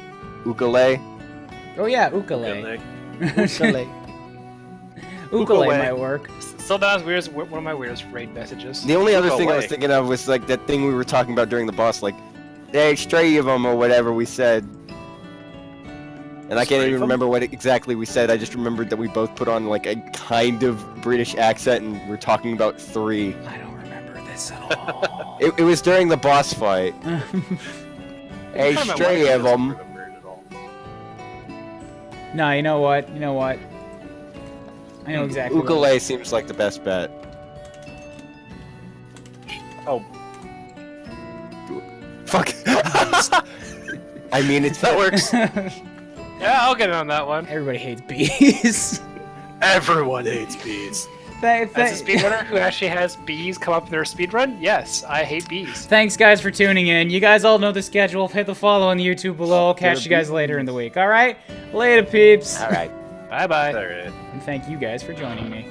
Ukulele? Oh yeah, ukulele. Ukulele. Ukulele might work. So that was weird. One of my weirdest raid messages. The only other thing I was Ukulele. thinking of was like that thing we were talking about during the boss, like, there's 3 of them or whatever we said. And I can't even remember what exactly we said. I just remembered that we both put on like a kind of British accent and we're talking about 3. I don't remember this at all. It was during the boss fight. There's My 3 wife of doesn't them. remember it at all. No, you know what? I know exactly. what- Ukulele seems like the best bet. Oh, Fuck. I mean, it's that works. Yeah, I'll get in on that one. Everybody hates bees. Everyone hates bees. As a speedrunner who actually has bees come up in their speedrun, yes, I hate bees. Thanks, guys, for tuning in. You guys all know the schedule. Hit the follow on the YouTube below. I'll catch you guys later in the week. All right? Later, peeps. All right. Bye-bye. And thank you guys for joining me.